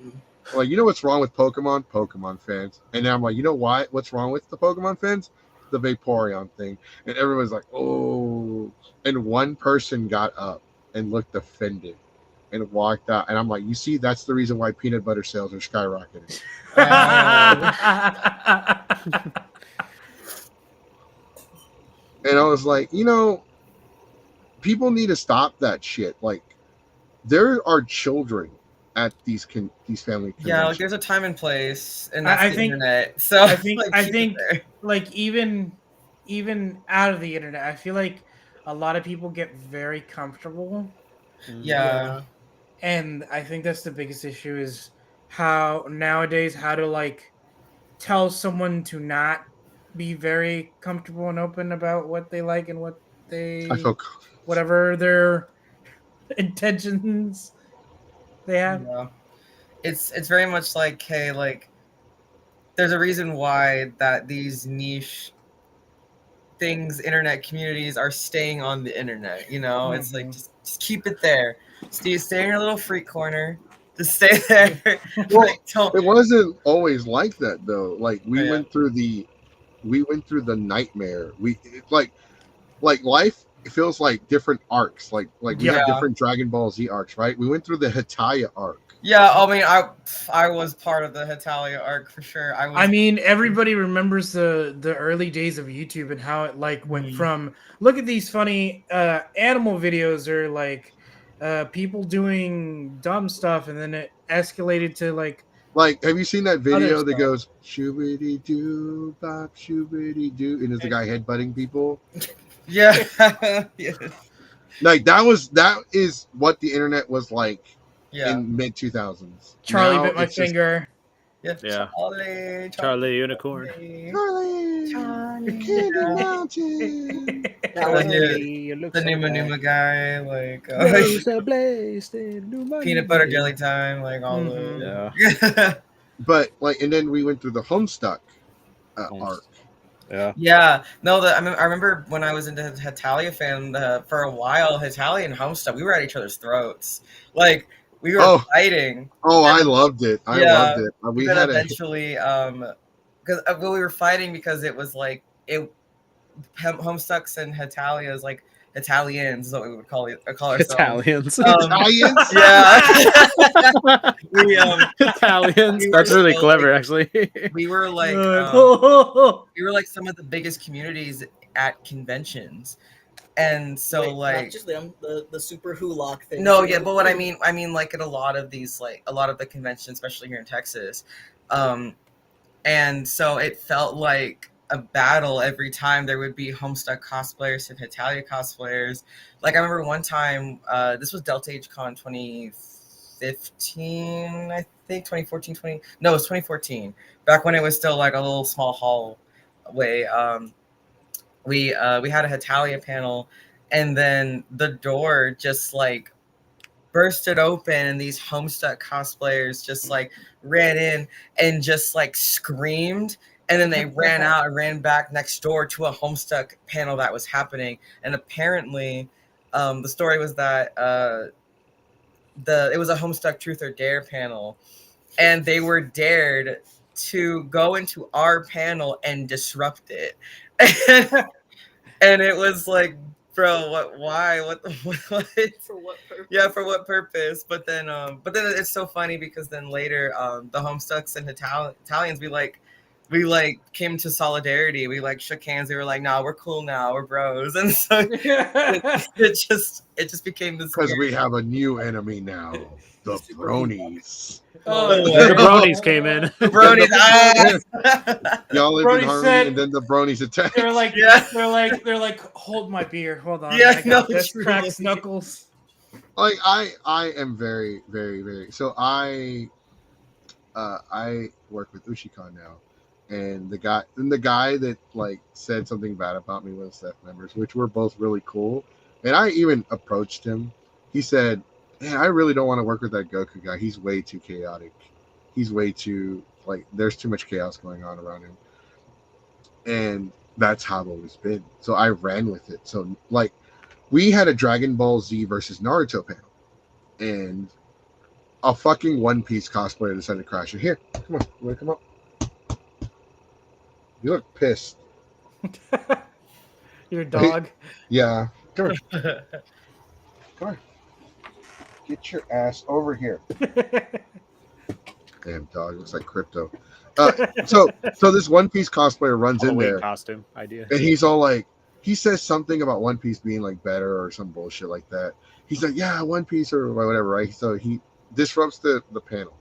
I'm like, you know what's wrong with Pokemon? Pokemon fans. And then I'm like, you know why? What's wrong with the Pokemon fans? The Vaporeon thing. And everyone's like, oh. And one person got up and looked offended and walked out. And I'm like, you see, that's the reason why peanut butter sales are skyrocketing. And I was like, you know, people need to stop that shit. Like, there are children at these family conventions. Yeah, like there's a time and place, and that's I the think- internet. So I think like, I keep it think there. like even out of the internet, I feel like a lot of people get very comfortable, Yeah. and I think that's the biggest issue is how nowadays how to like tell someone to not be very comfortable and open about what they like and what I they feel whatever their intentions they have. Yeah. It's very much like, hey, like there's a reason why that these niche things, internet communities are staying on the internet, you know? It's like just keep it there. Stay in your little freak corner. Just stay there. Well, Like, don't it wasn't always like that though. Like Oh, yeah. went through the nightmare. Like life feels like different arcs. Like we Yeah. have different Dragon Ball Z arcs, right? We went through the Hitalia arc. Yeah, I mean, I was part of the Hitalia arc for sure. I mean, everybody remembers the early days of YouTube and how it like went from look at these funny animal videos or like people doing dumb stuff, and then it escalated to like have you seen that video that stuff. goes shoobity doo bop shoobity doo, and is the guy headbutting people? Yeah. Yeah. Like that is what the internet was like Yeah. in mid 2000s. Charlie Now bit my it's just, finger. Yeah. Charlie, Charlie Unicorn. Charlie, Candy Mountain. That was the Numa Numa guy, like peanut butter jelly time, like all the Yeah. But like, and then we went through the Homestuck arc. Yeah. Yeah, no, I remember when I was into Hitalia fan for a while, Hitalia and Homestuck, we were at each other's throats. Like we were fighting. Oh, I loved it. I loved it. We had eventually, because we were fighting because it was like Homestucks and Hitalia is like Italians is what we would call ourselves. Italians. Italians. Yeah. Italians. That's really clever, actually. We were like some of the biggest communities at conventions. And so not just them, the super Hulock thing. No, yeah, but what I mean like at a lot of these, like a lot of the conventions, especially here in Texas. And so it felt like a battle every time there would be Homestuck cosplayers and Hitalia cosplayers. Like I remember one time, this was Delta Age Con 2015, I think 2014, it was 2014. Back when it was still like a little small hallway. We had a Hitalia panel, and then the door just like bursted open, and these Homestuck cosplayers just like ran in and just like screamed, and then they ran out and ran back next door to a Homestuck panel that was happening. And apparently, the story was that it was a Homestuck Truth or Dare panel, and they were dared to go into our panel and disrupt it. And it was like, bro, why? What? For what purpose? Yeah, for what purpose? But then it's so funny because then later, the Homestucks and Italians be like, we like came to solidarity. We like shook hands. We were like, "Nah, we're cool now. We're bros." And so it just became this Because weird. we have a new enemy now, the bronies. Oh, The bronies came in. Bronies. Y'all live in Brony harmony, said- and then the bronies attack. They're like, Yeah. they're like, hold my beer. Hold on. Yeah, I got no, this. truly. Cracks knuckles. Like I am very, very, very. So I work with Ushikon now, and the guy that like said something bad about me was staff members, which were both really cool. And I even approached him. He said, "Man, I really don't want to work with that Goku guy. He's way too chaotic. He's way too like there's too much chaos going on around him." And that's how I've always been. So I ran with it. So like we had a Dragon Ball Z versus Naruto panel, and a fucking One Piece cosplayer decided to crash it. Here, come on, you wanna come up? You look pissed. Your dog. Yeah, come here. Come on. Get your ass over here. Damn dog, looks like crypto. So this One Piece cosplayer runs in Halloween there, costume idea. and he's all like, he says something about One Piece being like better or some bullshit like that. He's like, yeah, One Piece or whatever, right? So he disrupts the panel,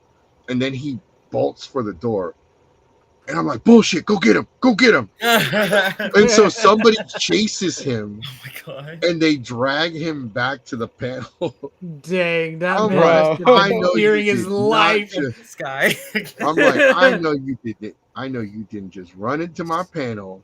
and then he bolts for the door. And I'm like, bullshit, go get him. And so somebody chases him, Oh my god. and they drag him back to the panel. Dang, that I'm man like, has I been know hearing you his did not life. just- This guy. I'm like, I know you didn't. I know you didn't just run into my panel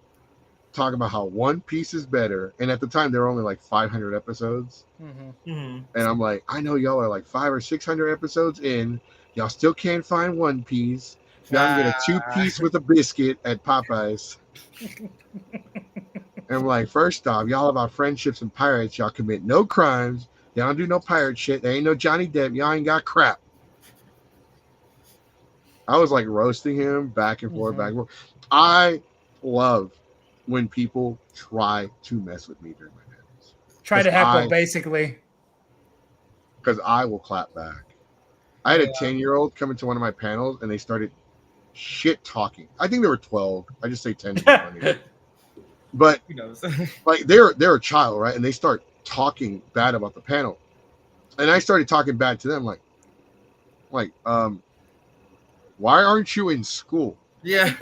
talking about how One Piece is better. And at the time, there were only like 500 episodes. Mhm. And I'm like, I know y'all are like 500 or 600 episodes in. Y'all still can't find One Piece. Now I'm get a 2-piece with a biscuit at Popeyes. And I'm like, first off, y'all about friendships and pirates. Y'all commit no crimes. Y'all don't do no pirate shit. There ain't no Johnny Depp. Y'all ain't got crap. I was like roasting him back and forth, back and forth. I love when people try to mess with me during my panels. Try to heckle, basically. Because I will clap back. I had a 10-year-old come into one of my panels, and they started shit talking. I think they were 12. I just say 10 to be funny. But Who knows? like they're a child, right? And they start talking bad about the panel. And I started talking bad to them, like, why aren't you in school? Yeah.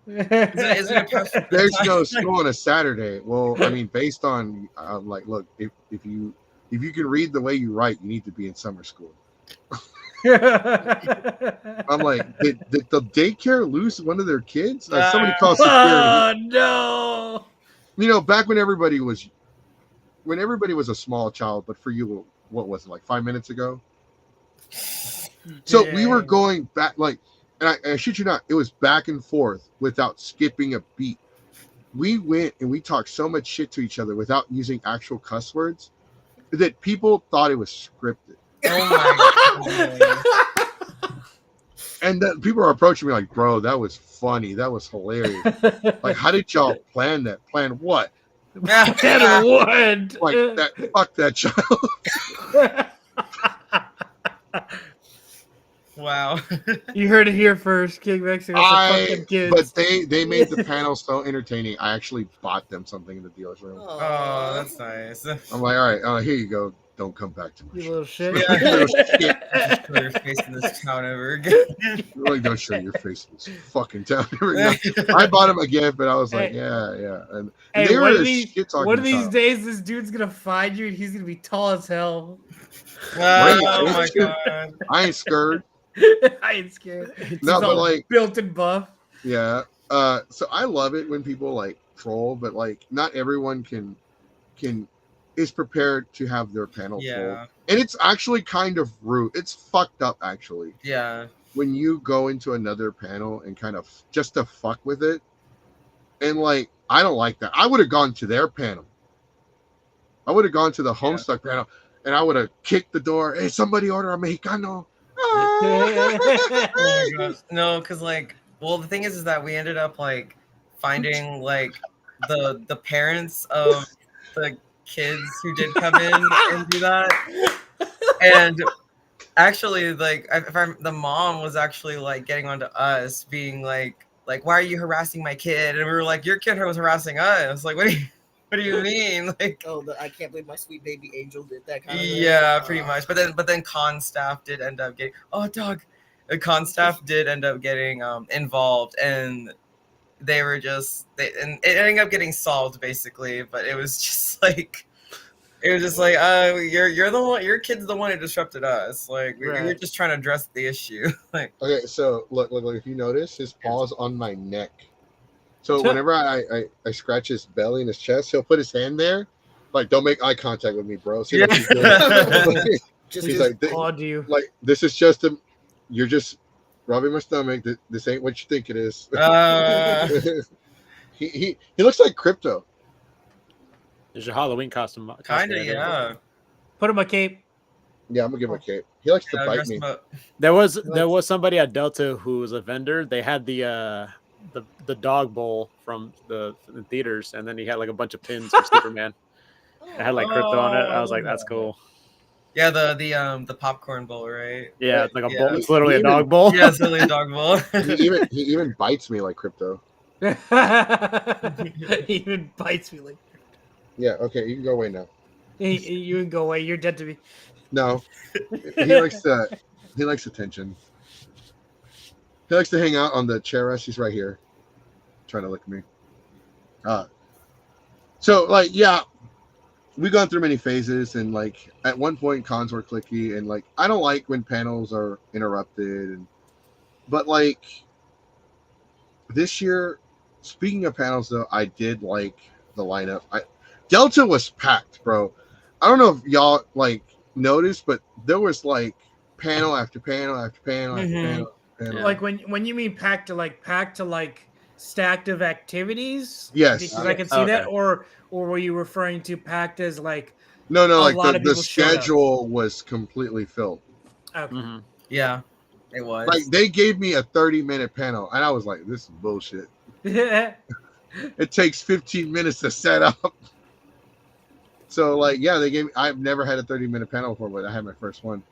Is it a There's no school on a Saturday. Well, I mean, based on like, look, if you can read the way you write, you need to be in summer school. I'm like, did the daycare lose one of their kids? Somebody called security. Oh no! You know, back when everybody was a small child, but for you, what was it, like 5 minutes ago? So we were Dang. going back, like, and I shit you not, it was back and forth without skipping a beat. We went and we talked so much shit to each other without using actual cuss words that people thought it was scripted. Oh my god. And then people are approaching me like, bro, that was funny. That was hilarious. Like, how did y'all plan that? Plan what? Better one. Like, that, fuck that child. Wow. You heard it here first, King Mexico. Fucking kids. But they made the panel so entertaining. I actually bought them something in the dealer's room. Oh, that's nice. I'm like, all right, here you go. Don't come back to You me. little shit. Yeah. Little shit. Just show your face in this town ever again. Really don't show your face in this fucking town. I bought him a gift, but I was like, yeah. And Hey, they one were of a these, shit-talking one of these child. days, this dude's gonna find you, and he's gonna be tall as hell. Oh my god. I ain't scared. I ain't scared. He's No, but all like, built and buff. yeah. So I love it when people like troll, but like not everyone is prepared to have their panel Yeah. trolled. And it's actually kind of rude. It's fucked up actually. Yeah. When you go into another panel and kind of just to fuck with it. And like, I don't like that. I would have gone to their panel. I would have gone to the Homestuck panel, and I would have kicked the door. Hey, somebody order a Mexicano. Oh my gosh. No, because like, well, the thing is that we ended up like finding like the parents of the kids who did come in and do that, and actually, like, the mom was actually like getting onto us, being like like, why are you harassing my kid? And we were like, your kid was harassing us. Like, what do you mean? Like, Oh, I can't believe my sweet baby angel did that kind of thing. yeah, pretty much. But then con staff did end up getting con staff did end up getting involved, and they were and it ended up getting solved basically. But it was just like. It was just like, you're the one. Your kid's the one who disrupted us. Like we were just trying to address the issue. Like, Okay, so look, if you notice, his paw's on my neck. So whenever I scratch his belly and his chest, he'll put his hand there. Like, don't make eye contact with me, bro. See, like, he's doing, he's like, you. Like, this is just you're just rubbing my stomach. This ain't what you think it is. He looks like Crypto. There's your Halloween costume. Kind of, yeah. Put him a cape. Yeah, I'm gonna give him a cape. He likes to bite me. There was somebody at Delta who was a vendor. They had the dog bowl from the theaters, and then he had like a bunch of pins of Superman. It had like Crypto on it. I was like, that's cool. Yeah, the popcorn bowl, right? Yeah, it's like a bowl. It's literally a dog bowl. Yeah, it's literally a dog bowl. he even bites me like Crypto. He even bites me like. Yeah. Okay, you can go away now. You can go away. You're dead to me. No, he likes attention. He likes to hang out on the chair rest. He's right here, trying to lick me. So like, yeah, we've gone through many phases, and like at one point cons were clicky, and like I don't like when panels are interrupted, but like this year, speaking of panels though, I did like the lineup. Delta was packed, bro. I don't know if y'all like noticed, but there was like panel after panel after panel after panel. Yeah. Like when you mean packed to like stacked of activities? Yes, because I can see that. Or were you referring to packed as like no, like the schedule was completely filled. Okay. Mm-hmm. Yeah, it was. Like they gave me a 30-minute panel, and I was like, "This is bullshit." It takes 15 minutes to set up. So like, yeah, I've never had a 30-minute panel before, but I had my first one.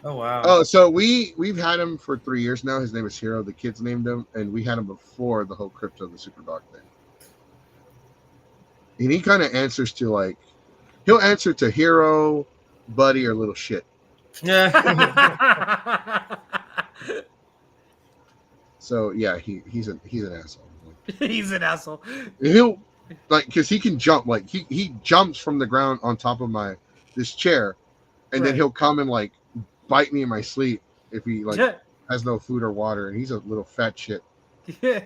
Oh wow. Oh, so we've had him for 3 years now. His name is Hero. The kids named him, and we had him before the whole Crypto the Super Dog thing. And he kind of answers to like, he'll answer to Hero, Buddy, or Little Shit. Yeah. So yeah, he's an asshole. He's an asshole. He'll like, because he can jump, like he jumps from the ground on top of this chair, and then he'll come and like bite me in my sleep if he like has no food or water, and he's a little fat shit. You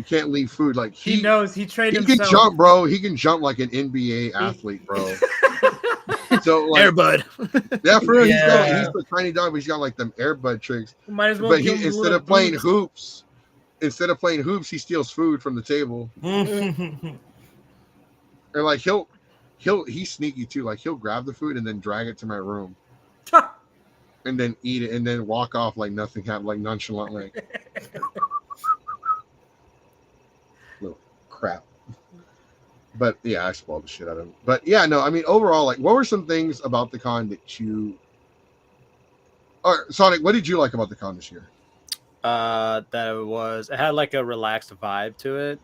can't leave food. Like he knows he trained himself. He can jump, bro. He can jump like an NBA athlete, bro. So like, Airbud. Yeah, for real. He's a tiny dog, but he's got like them Airbud tricks. Might as well. But instead of playing hoops, he steals food from the table. Or like he's sneaky too. Like he'll grab the food and then drag it to my room, and then eat it, and then walk off like nothing happened, like nonchalantly. Little crap. But yeah, I spoiled the shit out of him. But yeah, no, I mean overall, like, what were some things about the con that you? Or Sonic, what did you like about the con this year? It had like a relaxed vibe to it,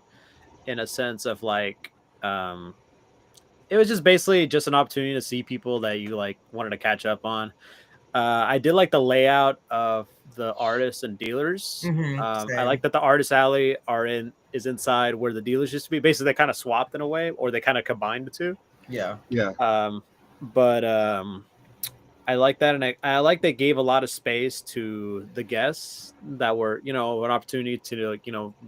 in a sense of like, it was just basically just an opportunity to see people that you like wanted to catch up on. I did like the layout of the artists and dealers. I like that the artist alley is inside where the dealers used to be. Basically, they kind of swapped in a way, or they kind of combined the two. Yeah. But I like that, and I like they gave a lot of space to the guests that were, an opportunity to,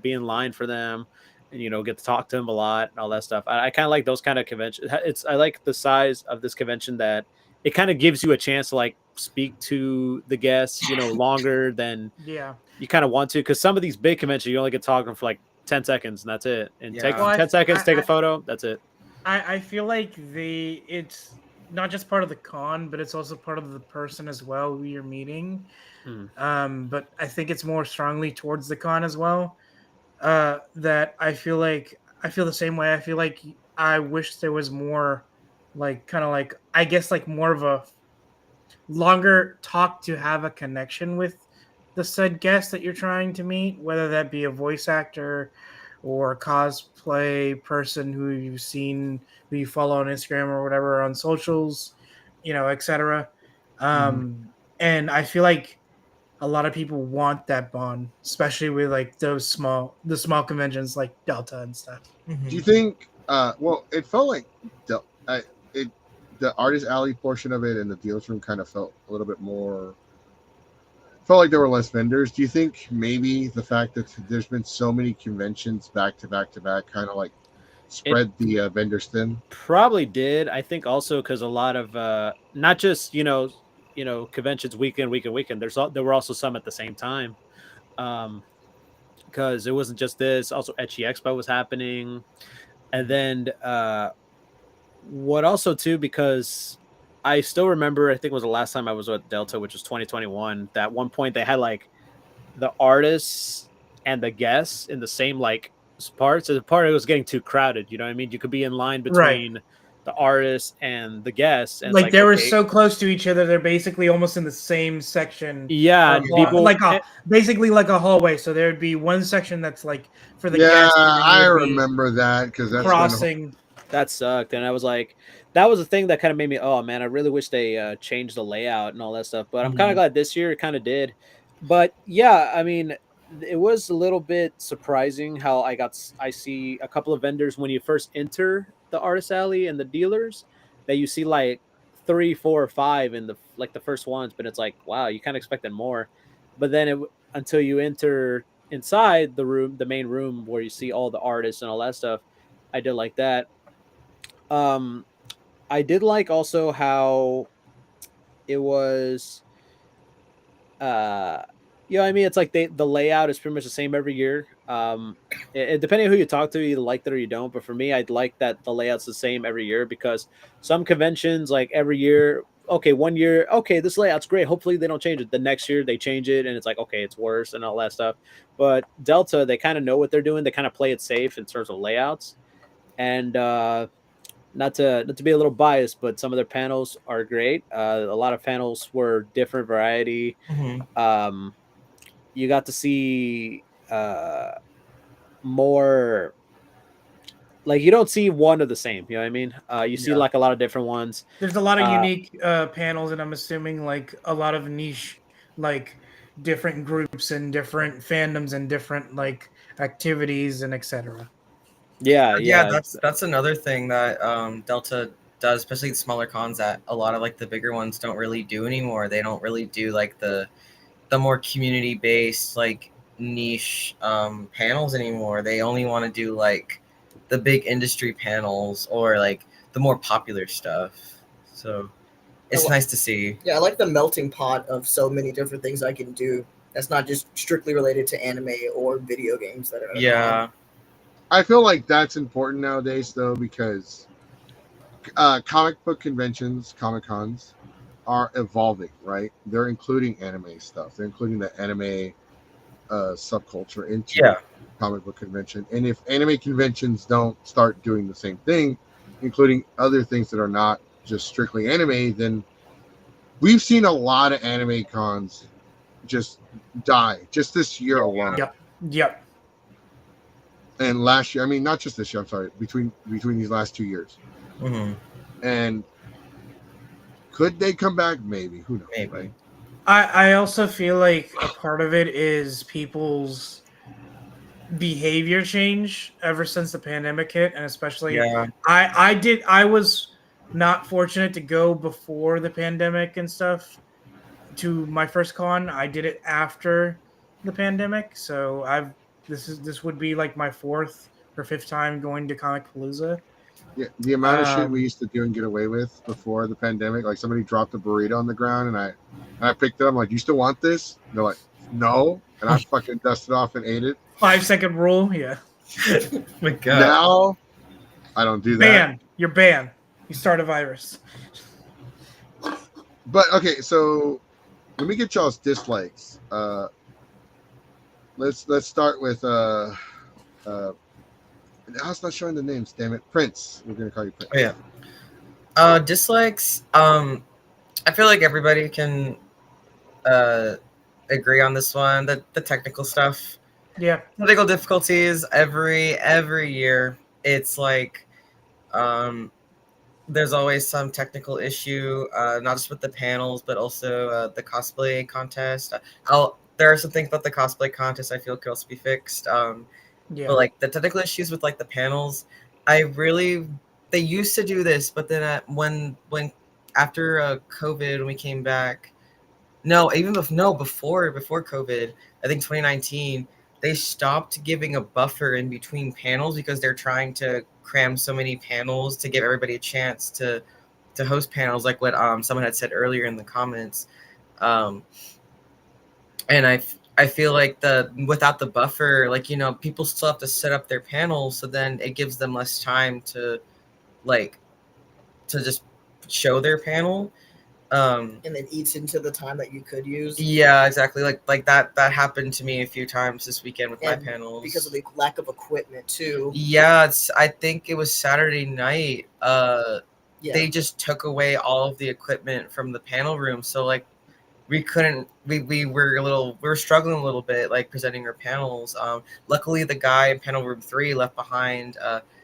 be in line for them, and get to talk to them a lot and all that stuff. I kind of like those kind of conventions. I like the size of this convention that it kind of gives you a chance to like speak to the guests, longer than you kind of want to, because some of these big conventions you only get talking for like 10 seconds and that's it. And take 10 seconds, take a photo, that's it. I feel like it's not just part of the con, but it's also part of the person as well who you're meeting. But I think it's more strongly towards the con as well. That I feel the same way. I feel like I wish there was more, like, kind of like, I guess, like more of a longer talk to have a connection with the said guest that you're trying to meet, whether that be a voice actor or a cosplay person who you've seen, who you follow on Instagram or whatever on socials, etc. And I feel like a lot of people want that bond, especially with like the small conventions like Delta and stuff. Do you think? Well, it felt like it the artist alley portion of it and the deals room kind of felt a little bit more. Felt like there were less vendors. Do you think maybe the fact that there's been so many conventions back to back to back kind of like spread the vendors thin? Probably did. I think also because a lot of not just conventions weekend. There were also some at the same time. Because it wasn't just this. Also, Etchy Expo was happening, and then what also too, because I still remember, I think it was the last time I was at Delta, which was 2021. That one point they had like the artists and the guests in the same like parts. So the part it was getting too crowded. You know what I mean? You could be in line between the artists and the guests, and like they were so close to each other, they're basically almost in the same section. Yeah, and people like basically like a hallway. So there would be one section that's like for the Yeah, guests. I remember that because that's crossing. That sucked, and I was like, that was the thing that kind of made me, oh man, I really wish they changed the layout and all that stuff. But I'm kind of glad this year it kind of did. But yeah, I mean, it was a little bit surprising how I see a couple of vendors when you first enter the artist alley and the dealers that you see like 3, 4, or 5 in the first ones, but it's like, wow, you kind of expected more. But then until you enter inside the main room where you see all the artists and all that stuff, I did like that. I did like also how it was I mean, it's like the layout is pretty much the same every year. Depending on who you talk to, you either like that or you don't. But for me, I'd like that the layout's the same every year, because some conventions, like every year, okay, one year, okay, this layout's great. Hopefully they don't change it. The next year they change it and it's like, okay, it's worse and all that stuff. But Delta, they kind of know what they're doing. They kind of play it safe in terms of layouts. And not to be a little biased, but some of their panels are great. A lot of panels were different variety. You got to see more, like, you don't see one of the same, you know what I mean? You see like a lot of different ones. There's a lot of unique panels, and I'm assuming like a lot of niche, like different groups and different fandoms and different like activities and etc. Yeah. That's another thing that Delta does, especially the smaller cons, that a lot of like the bigger ones don't really do anymore. They don't really do like the more community based like niche panels anymore. They only want to do like the big industry panels or like the more popular stuff. So it's nice to see. Yeah, I like the melting pot of so many different things I can do. That's not just strictly related to anime or video games that are. Yeah. I feel like that's important nowadays, though, because comic book conventions, Comic Cons, are evolving, right? They're including anime stuff. They're including the anime subculture into comic book convention. And if anime conventions don't start doing the same thing, including other things that are not just strictly anime, then we've seen a lot of anime cons just die just this year alone. Yep. And last year, I mean, not just this year, I'm sorry, between these last 2 years. And could they come back? Maybe. Who knows? Maybe. Right? I also feel like a part of it is people's behavior change ever since the pandemic hit, and especially I was not fortunate to go before the pandemic and stuff to my first con. I did it after the pandemic, so this would be like my 4th or 5th time going to Comic Palooza. Yeah, the amount of shit we used to do and get away with before the pandemic, like somebody dropped a burrito on the ground and I picked it up. I'm like, you still want this? And they're like, no. And I fucking dusted off and ate it. 5-second rule, yeah. My God. Now, I don't do that. You're banned. You start a virus. But okay, so let me get y'all's dislikes. Let's start with now it's not showing the names, damn it. Prince. We're gonna call you Prince. Oh, yeah. Dislikes. I feel like everybody can agree on this one. The technical stuff, Yeah. technical difficulties every year. It's like there's always some technical issue, not just with the panels, but also the cosplay contest. There are some things about the cosplay contest I feel could also be fixed. Yeah. But like the technical issues with like the panels, I really they used to do this, but then when after COVID when we came back, no, even before COVID, I think 2019, they stopped giving a buffer in between panels because they're trying to cram so many panels to give everybody a chance to host panels, like what someone had said earlier in the comments. Um, and I feel like the without the buffer, like people still have to set up their panels, so then it gives them less time to like to just show their panel. And it eats into the time that you could use. Yeah, exactly. Like that happened to me a few times this weekend with my And panels. because of the lack of equipment too. Yeah, I think it was Saturday night. Yeah. They just took away all of the equipment from the panel room, so like we couldn't we were struggling a little bit like presenting our panels. Luckily the guy in panel room 3 left behind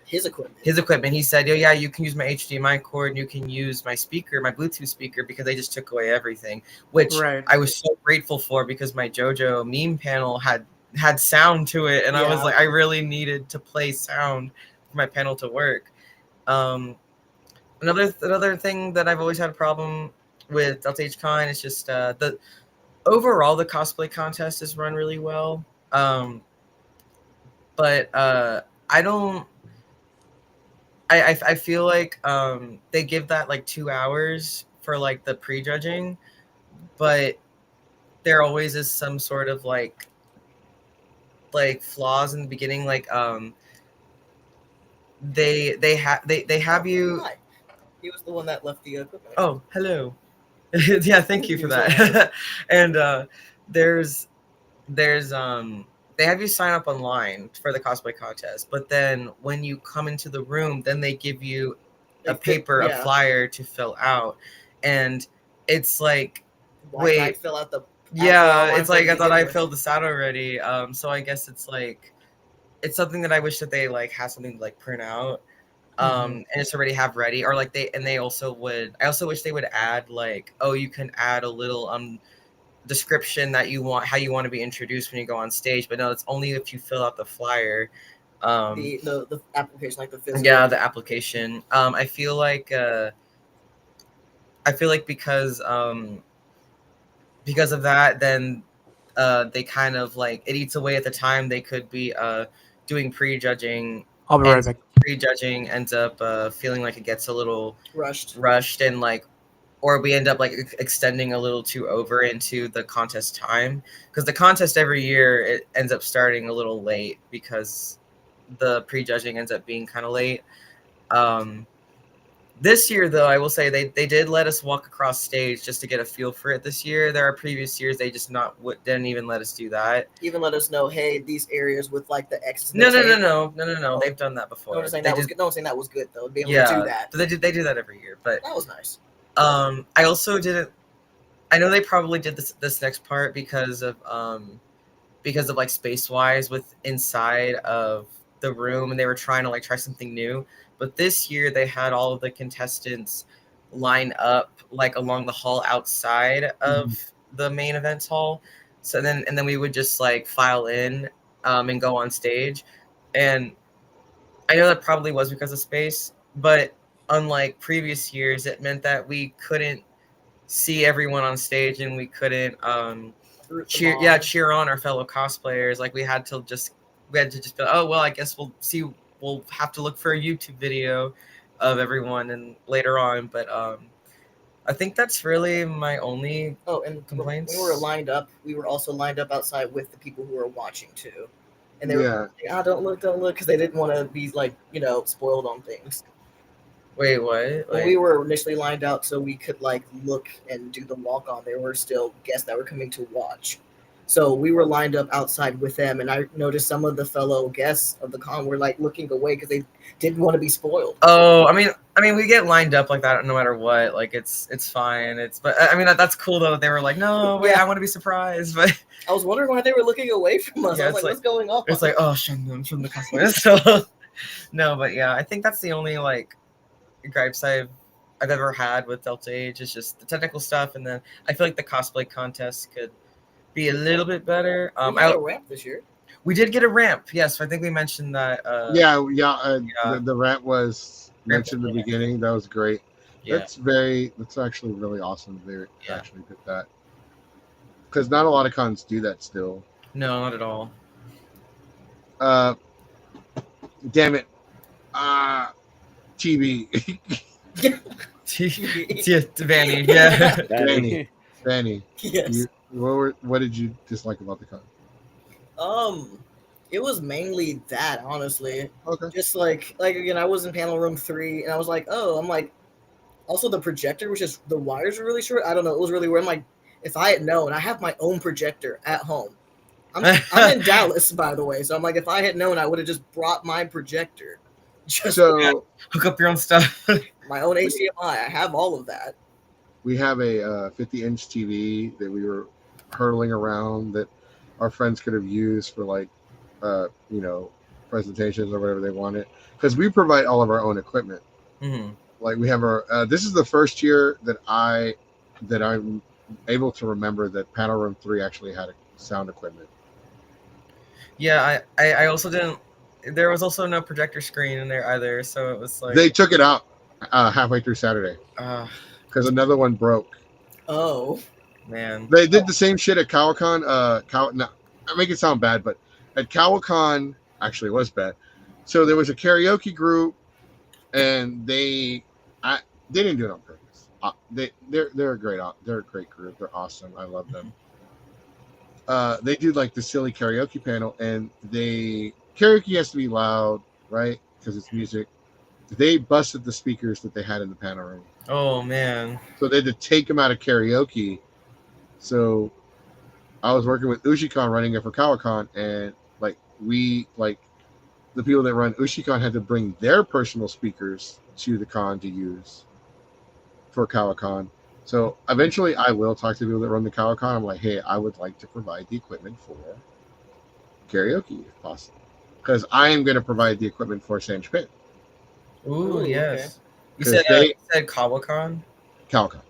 his equipment. He said, "Oh yeah, you can use my HDMI cord and you can use my speaker, my Bluetooth speaker," because they just took away everything, which Right. I was so grateful for because my JoJo meme panel had sound to it, and I was Yeah. like, I really needed to play sound for my panel to work. Another thing that I've always had a problem with Delta H Con is just the overall the cosplay contest is run really well. But I don't. I feel like they give that like 2 hours for like the prejudging, but there always is some sort of like flaws in the beginning. Like they have you. Hi. He was the one that left the equipment. Oh, hello. Yeah, thank you for that. And there's they have you sign up online for the cosplay contest, but then when you come into the room, then they give you a paper, a flyer to fill out, and it's like, why did I fill out the yeah, it's like I thought I filled this out already. So I guess it's like it's something that I wish that they like had something to like print out. And it's already have ready, or like they also would. I also wish they would add like, oh, you can add a little description that you want, how you want to be introduced when you go on stage, but no, it's only if you fill out the flyer. The application, like the physical. Yeah, the application. I feel like because of that, then they kind of like it eats away at the time they could be doing prejudging. I'll be right back. Prejudging ends up feeling like it gets a little rushed and like, or we end up like extending a little too over into the contest time, because the contest every year it ends up starting a little late because the prejudging ends up being kind of late. This year, though, I will say they did let us walk across stage just to get a feel for it this year. There are previous years they just didn't even let us do that. Even let us know, hey, these areas with like the X's. No. They've done that before. No one's saying that was good. No one's saying that was good though. Being able to do that. But they do that every year. But that was nice. I also didn't. I know they probably did this next part because of like space wise with inside of the room, and they were trying to like try something new. But this year they had all of the contestants line up like along the hall outside of the main events hall. So then we would just like file in and go on stage. And I know that probably was because of space, but unlike previous years, it meant that we couldn't see everyone on stage and we couldn't cheer on our fellow cosplayers. Like we had to just be like, oh well, I guess we'll have to look for a YouTube video of everyone and later on. But I think that's really my only complaints. When we were lined up, we were also lined up outside with the people who were watching too, and they were like, don't look, because they didn't want to be like spoiled on things. Wait, what? When we were initially lined out so we could like look and do the walk on, there were still guests that were coming to watch. So we were lined up outside with them, and I noticed some of the fellow guests of the con were like looking away because they didn't want to be spoiled. Oh, I mean, we get lined up like that no matter what. Like it's fine. But I mean that's cool though. They were like, no, wait, Yeah. I want to be surprised. But I was wondering why they were looking away from us. Yeah, I was it's like, what's going on? it's like, oh, shun them from the cosplay. So no, but yeah, I think that's the only like gripes I've ever had with Delta Age. It's just the technical stuff, and then I feel like the cosplay contest could be a little bit better. We had a ramp this year. We did get a ramp. Yes, I think we mentioned that. Yeah. Yeah. The rant was mentioned in the beginning. That was great. Yeah. That's actually really awesome. They actually did that because not a lot of cons do that still. No, not at all. Damn it. TV. Yeah, Vanny. Yeah. Vanny. Yes. What did you dislike about the con? It was mainly that, honestly. Okay. Just like again, I was in panel room 3, and I was like, oh, I'm like, also the projector, which is the wires are really short. I don't know, it was really weird. I'm like, if I had known, I have my own projector at home. I'm in Dallas, by the way, so I'm like, if I had known, I would have just brought my projector. Just So hook up your own stuff. my own HDMI. I have all of that. we have a 50-inch TV that we were hurtling around that our friends could have used for like, presentations or whatever they wanted, because we provide all of our own equipment. Mm-hmm. Like we have our. This is the first year that I'm able to remember that panel room 3 actually had sound equipment. Yeah, I also didn't. There was also no projector screen in there either, so it was like They took it out halfway through Saturday because another one broke. Oh, man. They did the same shit at Cowacon. No, I make it sound bad, but at Cowacon, actually, it was bad. So there was a karaoke group, and they didn't do it on purpose. They're a great group. They're awesome. I love them. They do like the silly karaoke panel, and karaoke has to be loud, right? Because it's music. They busted the speakers that they had in the panel room. Oh man. So they had to take them out of karaoke. So I was working with Ushicon running it for Cowacon, and the people that run Ushicon had to bring their personal speakers to the con to use for Cowacon. So eventually I will talk to people that run the Cowacon. I'm like, hey, I would like to provide the equipment for karaoke if possible, because I am going to provide the equipment for San Japan. Ooh, yes. Okay. You said Cowacon? Cowacon.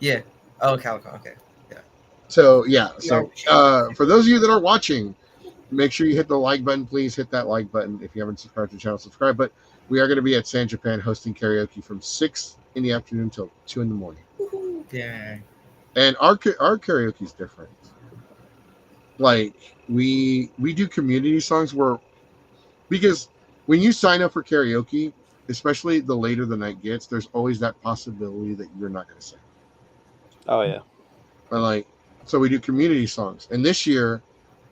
Yeah. Oh, Cowacon. Okay. Yeah. So for those of you that are watching, make sure you hit the like button. Please hit that like button. If you haven't subscribed to the channel, subscribe. But we are going to be at San Japan hosting karaoke from 6 in the afternoon until 2 in the morning. Yeah. And our karaoke is different. Like we do community songs because when you sign up for karaoke, especially the later the night gets, there's always that possibility that you're not going to sing. Oh yeah. But so we do community songs, and this year,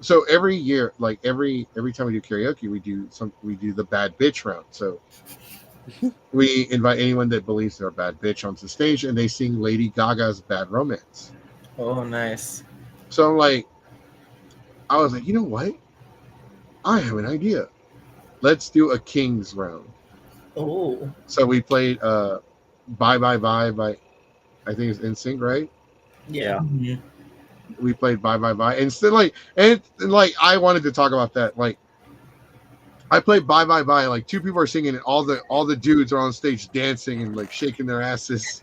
so every year, like every time we do karaoke, we do the bad bitch round. So we invite anyone that believes they're a bad bitch onto the stage, and they sing Lady Gaga's Bad Romance. Oh, nice. So I was like, you know what? I have an idea. Let's do a Kings round. Oh. So we played Bye Bye Bye by, I think it's NSYNC, right? Yeah. Mm-hmm. We played Bye Bye Bye, and still I wanted to talk about that. Like I played Bye Bye Bye, like 2 people are singing, and all the dudes are on stage dancing and like shaking their asses.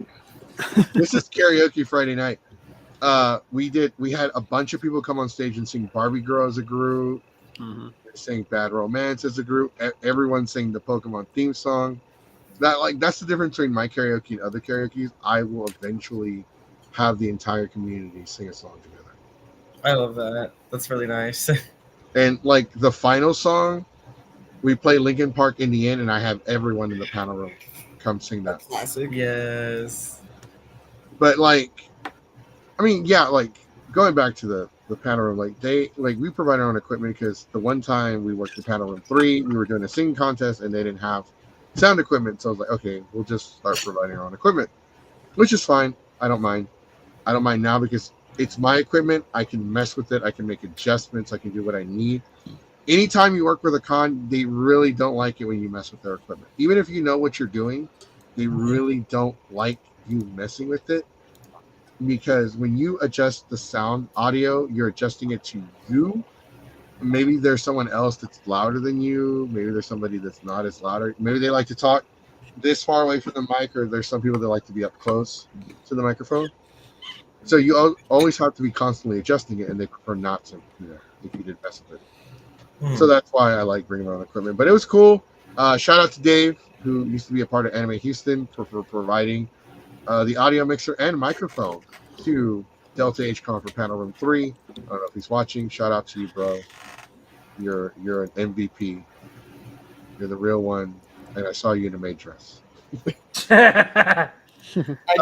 This is karaoke Friday night. We had a bunch of people come on stage and sing Barbie Girl as a group. Mm-hmm. Sang Bad Romance as a group. Everyone sang the Pokemon theme song. That's the difference between my karaoke and other karaoke's. I will eventually have the entire community sing a song together. I love that. That's really nice. And like the final song, we play Linkin Park in the end, and I have everyone in the panel room come sing that. Classic. Yes. But going back to the panel room, we provide our own equipment because the one time we worked the panel room 3, we were doing a singing contest and they didn't have sound equipment. So I was like, okay, we'll just start providing our own equipment, which is fine. I don't mind now because it's my equipment. I can mess with it. I can make adjustments. I can do what I need. Anytime you work with a con, they really don't like it when you mess with their equipment. Even if you know what you're doing, they really don't like you messing with it, because when you adjust the sound audio, you're adjusting it to you. Maybe there's someone else that's louder than you. Maybe there's somebody that's not as louder. Maybe they like to talk this far away from the mic, or there's some people that like to be up close to the microphone. So you always have to be constantly adjusting it, and they prefer not to, if you did mess with it. So that's why I like bringing my own equipment. But it was cool. Shout out to Dave, who used to be a part of Anime Houston, for providing the audio mixer and microphone to Delta HCon for Panel Room 3. I don't know if he's watching. Shout out to you, bro. You're an MVP. You're the real one. And I saw you in a maid dress. I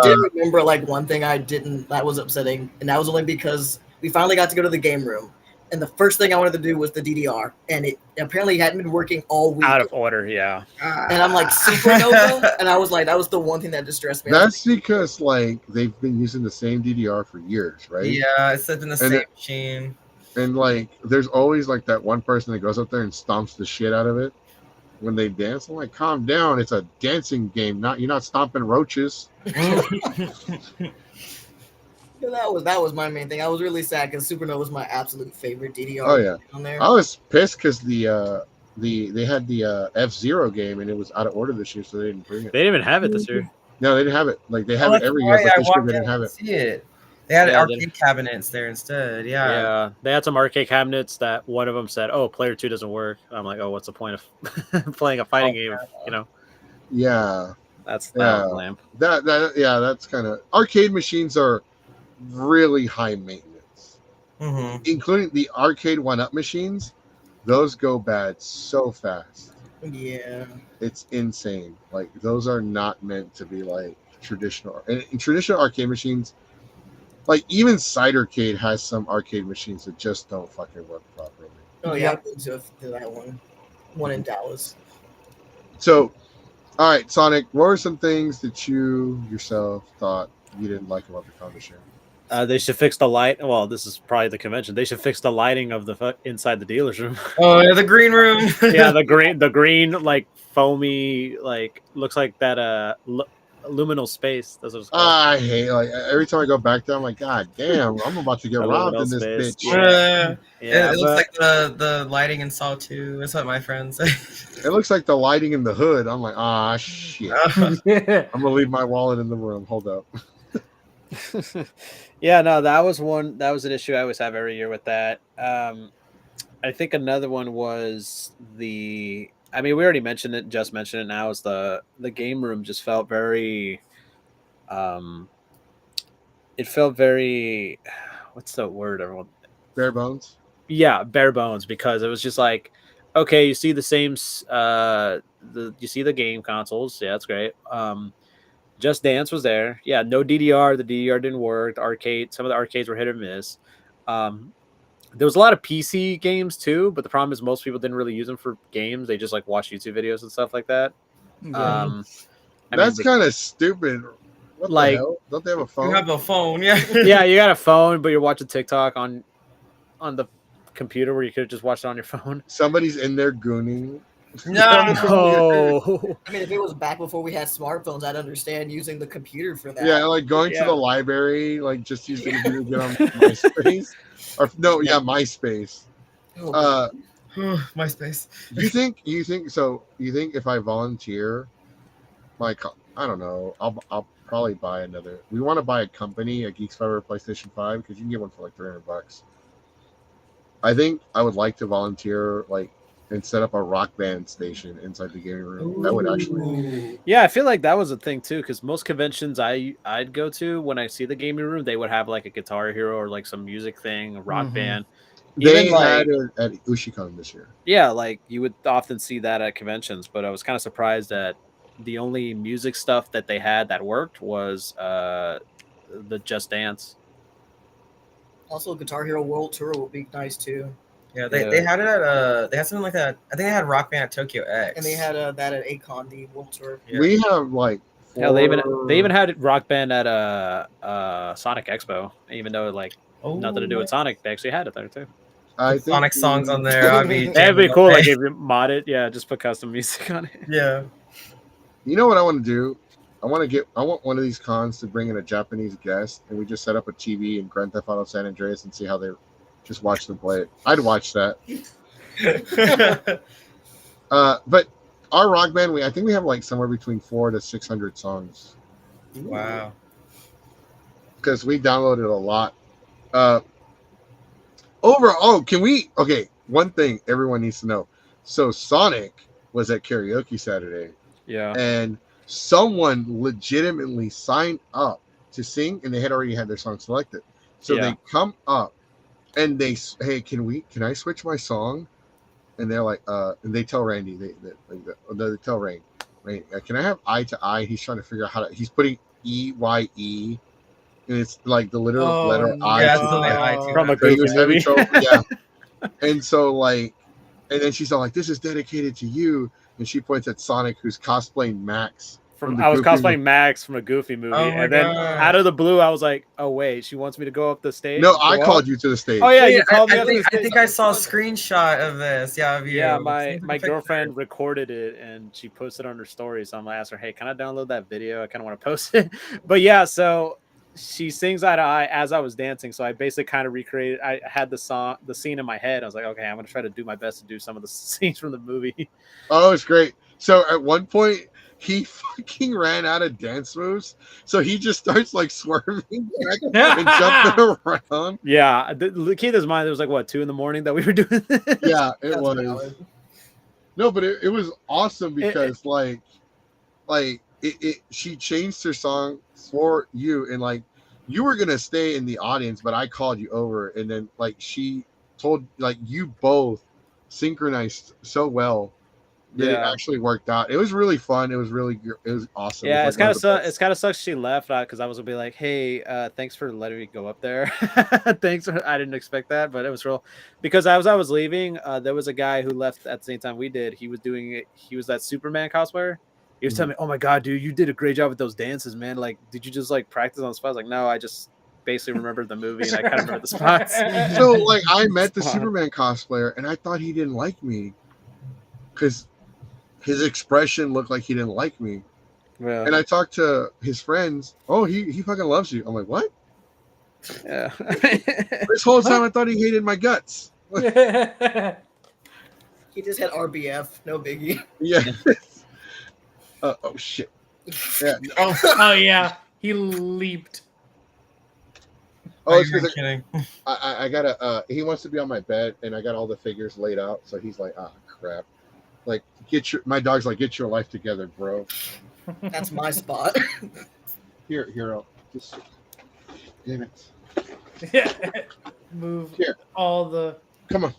did remember like one thing that was upsetting, and that was only because we finally got to go to the game room, and the first thing I wanted to do was the DDR, and it apparently hadn't been working all week. Out of order, yeah. And I'm like, Supernova, and I was like, that was the one thing that distressed me. That's because like they've been using the same DDR for years, right? Yeah, it's in the same machine. And like, there's always like that one person that goes up there and stomps the shit out of it when they dance. I'm like, calm down. It's a dancing game. You're not stomping roaches. That was my main thing. I was really sad because Supernova was my absolute favorite DDR. Oh yeah, on there. I was pissed because they had the F-Zero game and it was out of order this year, so they didn't bring it. They didn't even have it this year. No, they didn't have it. Like they have it every year, but this year they didn't have it. See it. They had arcade cabinets there instead. Yeah, they had some arcade cabinets that one of them said, "Oh, player 2 doesn't work." I'm like, "Oh, what's the point of playing a fighting game?" You know? Yeah, that's lamp. That's kind of arcade machines are really high maintenance, including the arcade 1-up machines. Those go bad so fast. Yeah, it's insane. Like those are not meant to be like traditional. And in traditional arcade machines, like even Cidercade has some arcade machines that just don't fucking work properly. Oh yeah, I've been to that one in Dallas. So, all right, Sonic, what were some things that you yourself thought you didn't like about the con this year? They should fix the light. Well, this is probably the convention. They should fix the lighting of the inside the dealer's room. Oh yeah, the green room. Yeah, the green like foamy, like looks like that liminal space. That's what it's called. I hate like every time I go back there, I'm like, God damn, I'm about to get robbed in this bitch. Yeah, it looks like the lighting in Saw 2. That's what my friends say. It looks like the lighting in the hood. I'm like, shit. I'm gonna leave my wallet in the room. Hold up. Yeah, no, that was an issue I always have every year with that. I think another one was we already mentioned it, just mentioned it now, is the game room just felt very it felt very, what's the word everyone? Bare bones? Yeah, bare bones, because it was just like, okay, you see the same you see the game consoles, yeah, that's great. Just Dance was there. Yeah, no DDR. The DDR didn't work. Some of the arcades were hit or miss. There was a lot of PC games too, but the problem is most people didn't really use them for games. They just like watch YouTube videos and stuff like that. Yeah. That's kind of stupid. What the hell? Don't they have a phone? You have a phone, yeah. Yeah, you got a phone, but you're watching TikTok on the computer where you could have just watched it on your phone. Somebody's in there gooning. No. I mean, if it was back before we had smartphones, I'd understand using the computer for that. Yeah, like going to the library, like just using the computer to get on MySpace. MySpace. MySpace. You think if I volunteer, like, I don't know, I'll probably buy another. We want to buy a company, a GEEKS 5 or a PlayStation 5, because you can get one for like $300. I think I would like to volunteer, like, and set up a Rock Band station inside the gaming room. That would actually. Yeah, I feel like that was a thing too, because most conventions I'd go to, when I see the gaming room, they would have like a Guitar Hero or like some music thing, a rock band. They had it at Ushicon this year. Yeah, like you would often see that at conventions, but I was kind of surprised that the only music stuff that they had that worked was the Just Dance. Also, Guitar Hero World Tour would be nice too. Yeah, they had it at they had something like that. I think they had Rock Band at Tokyo X, and they had that at Akon, the World Tour. Yeah. We have like they even had Rock Band at Sonic Expo, even though like nothing to do with Sonic. They actually had it there too. I Put Sonic songs on there. I'd be That'd be jamming cool. all Like day. if you mod it, yeah, just put custom music on it. Yeah. You know what I want to do? I want one of these cons to bring in a Japanese guest, and we just set up a TV in Grand Theft Auto San Andreas and see how they just watch them play it. I'd watch that. But our rock band, I think we have like somewhere between 400 to 600 songs Wow. because we downloaded a lot. Overall, okay, one thing everyone needs to know. So Sonic was at karaoke Saturday, Yeah. and someone legitimately signed up to sing, and they had already had their song selected. So they come up and they, hey, can I switch my song? And they're like, and they tell Randy, they tell Rain, can I have eye to eye? He's trying to figure out how to, he's putting EYE, and it's like the literal letter I. Yeah, to it's the I. I too. From a So he Goofy was having movie. trouble, yeah. And so like, and then she's all like, "This is dedicated to you," and she points at Sonic, who's cosplaying Max. I was Goofy cosplaying movie. Max from a Goofy movie, Oh my and then God. out of the blue, I was like, "Oh wait, she wants me to go up the stage." No, I Go called up? you to the stage. Oh yeah, Wait, you called me I up to the think, I stage. think I saw a screenshot of this. Yeah, of you. Yeah, Send my me the picture. girlfriend recorded it and she posted it on her story. So I'm like, ask her, "Hey, can I download that video? I kind of want to post it." But yeah, so she sings eye to eye as I was dancing. So I basically kind of recreated. I had the scene in my head. I was like, okay, I'm gonna try to do my best to do some of the scenes from the movie. Oh, it's great. So at one point, he fucking ran out of dance moves, so he just starts like swerving back and jumping around. Yeah, keep this in mind. It was like what 2 a.m. that we were doing this. Yeah, it That's was. valid. No, but it was awesome because like she changed her song for you, and like you were gonna stay in the audience, but I called you over, and then like she told like you both synchronized so well that it actually worked out. It was really fun. It was awesome. Yeah, It was like it's kind of sucks she left because I was gonna be like, hey, thanks for letting me go up there. Thanks. I didn't expect that, but it was real because as I was leaving, there was a guy who left at the same time we did. He was doing it. He was that Superman cosplayer. He was telling me, "Oh my god, dude, you did a great job with those dances, man. Like, did you just like practice on the spot?" I was like, no, I just basically remembered the movie and I kind of remember the spots. So like I met the Superman cosplayer and I thought he didn't like me because his expression looked like he didn't like me. Yeah. And I talked to his friends. Oh, he fucking loves you. I'm like, what? Yeah. This whole time I thought he hated my guts. He just had RBF, no biggie. Yeah. Oh shit. Yeah. Oh yeah, he leaped. Oh, it's You're because kidding. I gotta. He wants to be on my bed, and I got all the figures laid out. So he's like, ah, crap. Like, my dog's like, get your life together, bro. That's my spot. Here, just damn it. Move Here. all the. Come on.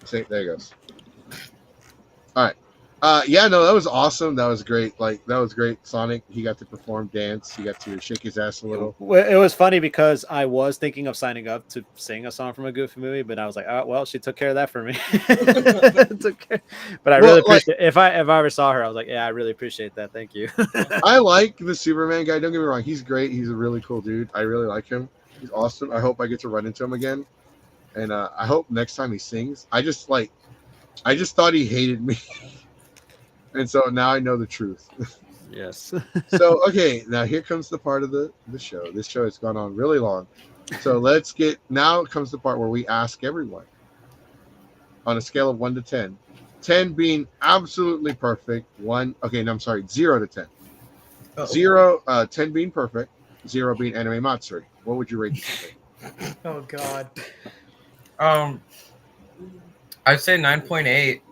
See, there he goes. All right. Yeah, no, that was awesome. That was great. Like, that was great. Sonic, he got to perform dance. He got to shake his ass a little. It was funny because I was thinking of signing up to sing a song from a Goofy movie, but I was like, oh, well, she took care of that for me. But I really appreciate if I ever saw her, I was like, yeah, I really appreciate that. Thank you. I like the Superman guy. Don't get me wrong. He's great. He's a really cool dude. I really like him. He's awesome. I hope I get to run into him again. And I hope next time he sings, I just thought he hated me. And so now I know the truth. Yes. So, okay, now here comes the part of the show. This show has gone on really long. So now comes the part where we ask everyone on a scale of 1 to 10. 10 being absolutely perfect. 0 to 10. Uh-oh. 10 being perfect. 0 being anime matsuri. What would you rate this thing? Oh god. I'd say 9.8.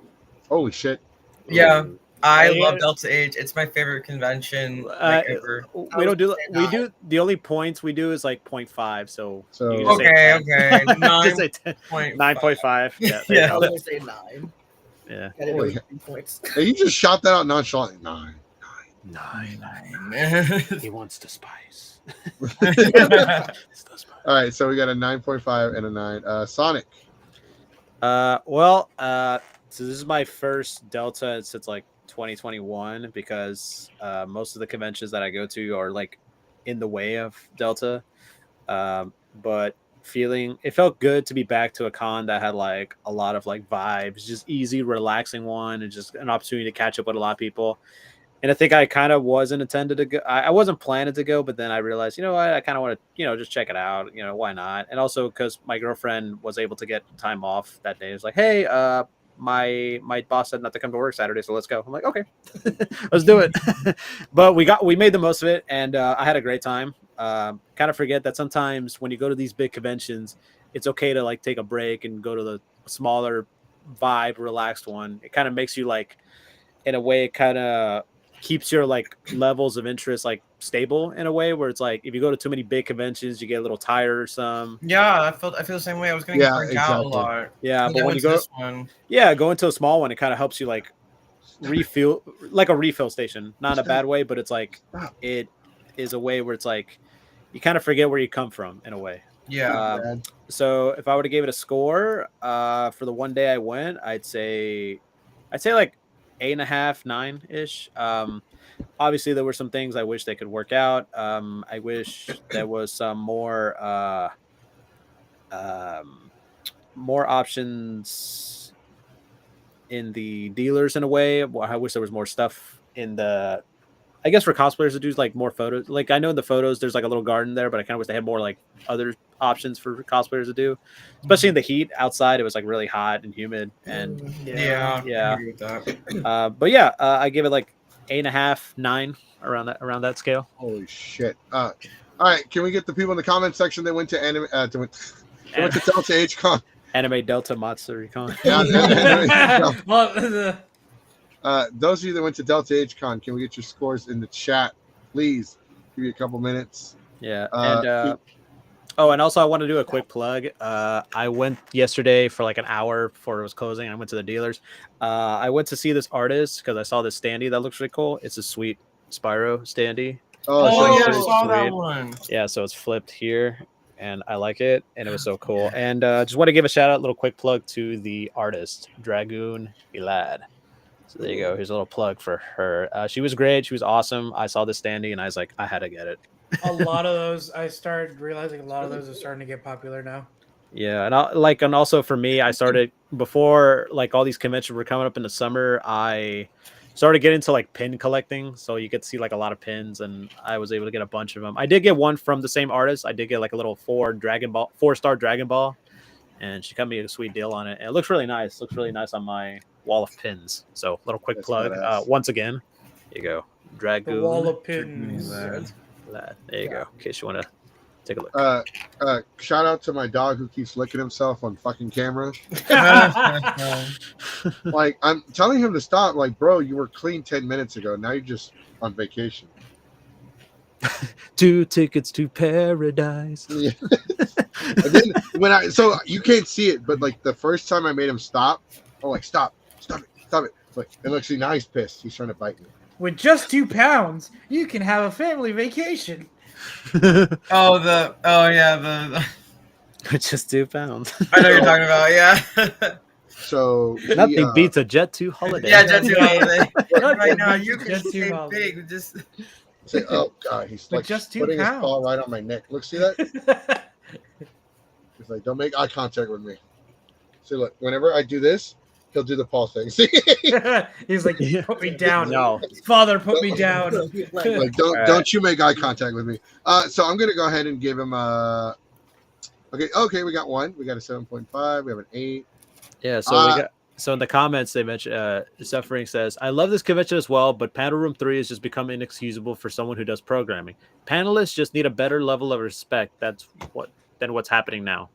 Holy shit. Yeah. I Yeah. love Delta H. It's my favorite convention ever. We don't do. We do the only points we do is like 0.5. So you can just say Okay. 10. Just say 10. 9.5. 9.5. Yeah. there you Yeah. I go. was gonna say 9. Yeah. I didn't know you had 3 points. Hey, you just shot that out nonchalantly. 9. 9. He wants to spice. All right, so we got a 9.5 and a 9. Sonic. So this is my first Delta since like 2021 because most of the conventions that I go to are like in the way of Delta. But it felt good to be back to a con that had like a lot of like vibes, just easy, relaxing one, and just an opportunity to catch up with a lot of people. And I think I kind of wasn't intended to go. I wasn't planning to go, but then I realized, you know what, I kind of want to, just check it out. Why not? And also because my girlfriend was able to get time off that day. It was like, hey, my boss said not to come to work Saturday, so let's go. I'm like, okay, let's do it. But we made the most of it, and I had a great time. Kind of forget that sometimes when you go to these big conventions, it's okay to like take a break and go to the smaller vibe, relaxed one. It kind of makes you like, in a way, it kind of keeps your like levels of interest like stable in a way where it's like if you go to too many big conventions, you get a little tired or some. Yeah, I feel the same way. I was getting burnt out a lot. Yeah, but I when went you to go, this one, go into a small one, it kind of helps you like refill, like a refill station, not in a bad way, but it's like it is a way where it's like you kind of forget where you come from in a way. yeah. So if I were to give it a score, for the one day I went, I'd say like 8.5, 9-ish. Obviously there were some things I wish they could work out. I wish there was some more options in the dealers in a way. I wish there was more stuff in the, I guess, for cosplayers to do like more photos. Like I know in the photos there's like a little garden there, but I kind of wish they had more like other options for cosplayers to do, especially in the heat outside. It was like really hot and humid, and I agree with that. but yeah, I give it like 8.5, 9 around that scale. Holy shit! All right, can we get the people in the comment section that went to anime went to Delta H Con? Anime Delta Matsuri Con. Those of you that went to Delta H Con, can we get your scores in the chat, please? Give you a couple minutes. Yeah, and also I want to do a quick plug. I went yesterday for like an hour before it was closing. I went to the dealers. I went to see this artist because I saw this standee that looks really cool. It's a sweet Spyro standee. Oh yeah, I saw that one. Yeah, so it's flipped here, and I like it, and it was so cool. And just want to give a shout out, little quick plug to the artist Dragoon Elad. So there you go. Here's a little plug for her. She was great. She was awesome. I saw this standee, and I was like, I had to get it. A lot of those, I started realizing a lot of those are starting to get popular now. Yeah, and also for me, I started before like all these conventions were coming up in the summer. I started getting into like pin collecting, so you get to see like a lot of pins, and I was able to get a bunch of them. I did get one from the same artist. I did get like a little 4-star Dragon Ball, and she got me a sweet deal on it. And it looks really nice. Looks really nice on my wall of pins. So little quick plug. Once again, here you go, Dragoon. The wall of pins. There you go. In case you want to take a look. Shout out to my dog who keeps licking himself on fucking camera. Like, I'm telling him to stop. Like, bro, you were clean 10 minutes ago. Now you're just on vacation. 2 tickets to paradise. Yeah. And then so you can't see it, but like the first time I made him stop, I'm like, stop it. Like, and look, see, now he's pissed. He's trying to bite me. With just 2 pounds, you can have a family vacation. The just 2 pounds. I know what you're talking about. Yeah. So nothing beats a Jet 2 holiday. Yeah, Jet 2 holiday. Right now, you can stay big. Just say, oh god, he's like just 2 putting pounds. his paw right on my neck. Look, see that? He's like, don't make eye contact with me. See, look, whenever I do this, he'll do the paw thing. See? He's like, put me down. No. Father, put me down. Like, don't you make eye contact with me. So I'm gonna go ahead and give him a. Okay, we got 1. We got a 7.5. We have an 8. Yeah, so in the comments they mentioned, Suffering says, I love this convention as well, but Panel Room 3 has just become inexcusable for someone who does programming. Panelists just need a better level of respect than what's happening now.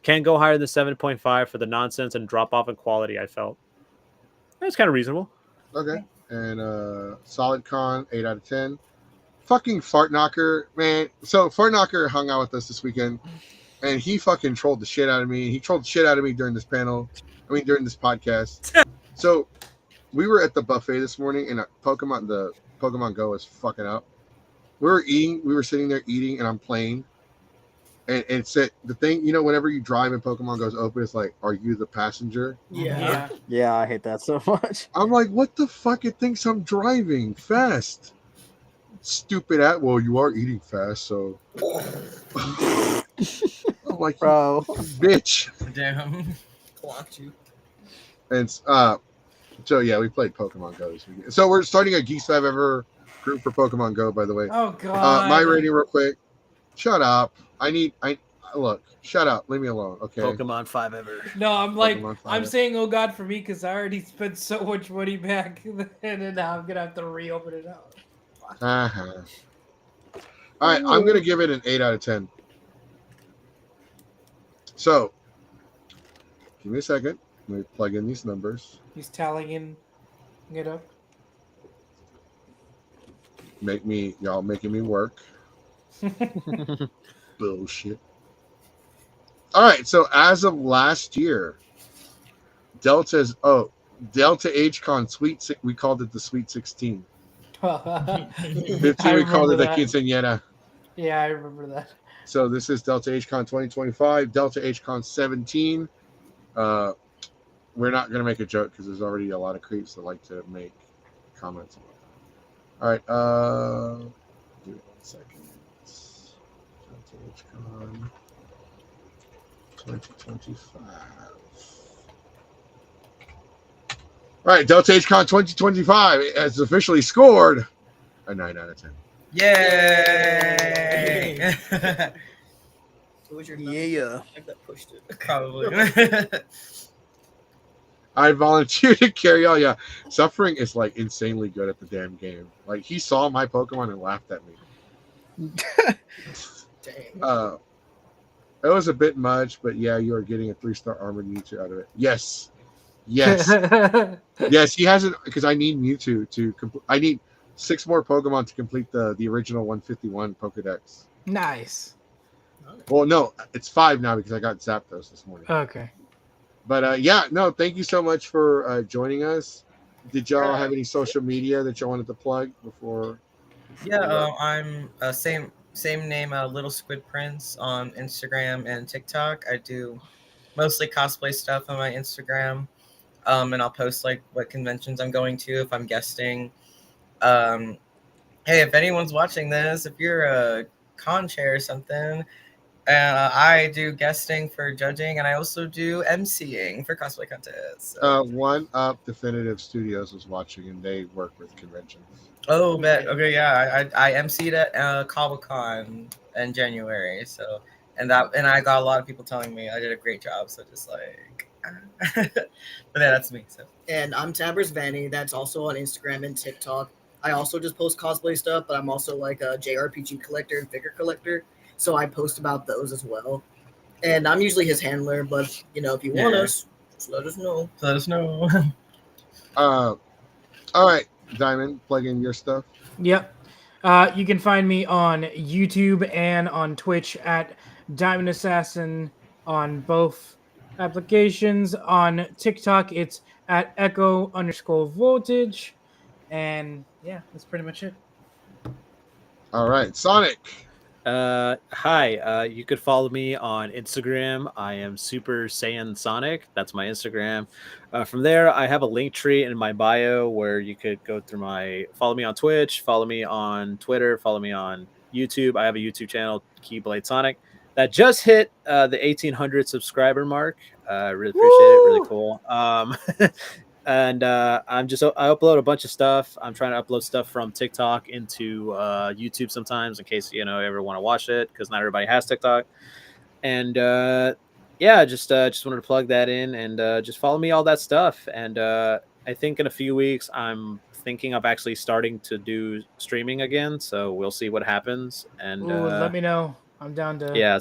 Can't go higher than 7.5 for the nonsense and drop off in quality, I felt. That's kind of reasonable. Okay. And Solid Con, 8 out of 10. Fucking Fart Knocker, man. So Fart Knocker hung out with us this weekend, and he fucking trolled the shit out of me. He trolled the shit out of me during this during this podcast. So we were at the buffet this morning, and the Pokemon Go is fucking up. We were sitting there eating, and I'm playing. And it said the thing, whenever you drive and Pokemon Go's open, it's like, are you the passenger? Yeah. Yeah, I hate that so much. I'm like, what the fuck? It thinks I'm driving fast. stupid at. Well, you are eating fast, so I'm like, Bro. you bitch. Damn. Clocked you. And so yeah, we played Pokemon Go this weekend. So we're starting a Geeks 5 Ever group for Pokemon Go, by the way. Oh god. My rating real quick. Shut up. I look. Shut up. Leave me alone. Okay. Pokemon 5 ever. No, I'm like, Pokemon I'm Fire. saying, oh god, for me, because I already spent so much money back, and then now I'm gonna have to reopen it up. Uh-huh. All right, I'm gonna give it an 8 out of 10. So, give me a second. Let me plug in these numbers. He's tallying it up. Y'all making me work. Bullshit. All right, so as of last year, Delta HCon we called it the Sweet 16. 15 we called it the Quinceañera. Yeah, I remember that. So this is Delta HCon 2025, Delta HCon 17. We're not going to make a joke because there's already a lot of creeps that like to make comments about that. All right, give me 1 second. Delta HCon 2025. All right, Delta HCon 2025 has officially scored a 9 out of 10. Yay! Who was your Yeah. I that pushed it. Probably. I volunteer to carry all. Yeah, Suffering is like insanely good at the damn game. Like he saw my Pokemon and laughed at me. Dang. It was a bit much, but yeah, you are getting a 3-star armored Mewtwo out of it. Yes. Yes. Yes, he hasn't, because I need Mewtwo to complete. I need 6 more Pokemon to complete the original 151 Pokedex. Nice. Well, no, it's 5 now because I got Zapdos this morning. Okay. But yeah, no, thank you so much for joining us. Did y'all have any social media that y'all wanted to plug before? Yeah, I'm same name, Little Squid Prince on Instagram and TikTok. I do mostly cosplay stuff on my Instagram, and I'll post like what conventions I'm going to if I'm guesting. Hey, if anyone's watching this, if you're a con chair or something, I do guesting for judging, and I also do MCing for cosplay contests. So. One Up Definitive Studios was watching, and they work with conventions. Oh, bet. Okay, yeah, I MC'd at Comic-Con in January, so and I got a lot of people telling me I did a great job. So just like, but yeah, that's me. So. And I'm Tabbers Vanny. That's also on Instagram and TikTok. I also just post cosplay stuff, but I'm also like a JRPG collector and figure collector. So I post about those as well. And I'm usually his handler, but if you want us, just let us know. Let us know. All right, Diamond, plug in your stuff. Yep. You can find me on YouTube and on Twitch at Diamond Assassin on both applications. On TikTok, it's at echo_voltage. And yeah, that's pretty much it. All right, Sonic. Hi. You could follow me on Instagram. I am Super Saiyan Sonic. That's my Instagram. From there, I have a link tree in my bio where you could go through follow me on Twitch, follow me on Twitter, follow me on YouTube. I have a YouTube channel, Keyblade Sonic, that just hit the 1,800 subscriber mark. I really appreciate it. Really cool. And I upload a bunch of stuff. I'm trying to upload stuff from TikTok into YouTube sometimes in case you ever want to watch it, because not everybody has TikTok. And yeah, just wanted to plug that in, and just follow me, all that stuff. And I think in a few weeks I'm thinking of actually starting to do streaming again, so we'll see what happens. And let me know. I'm down to. Yeah,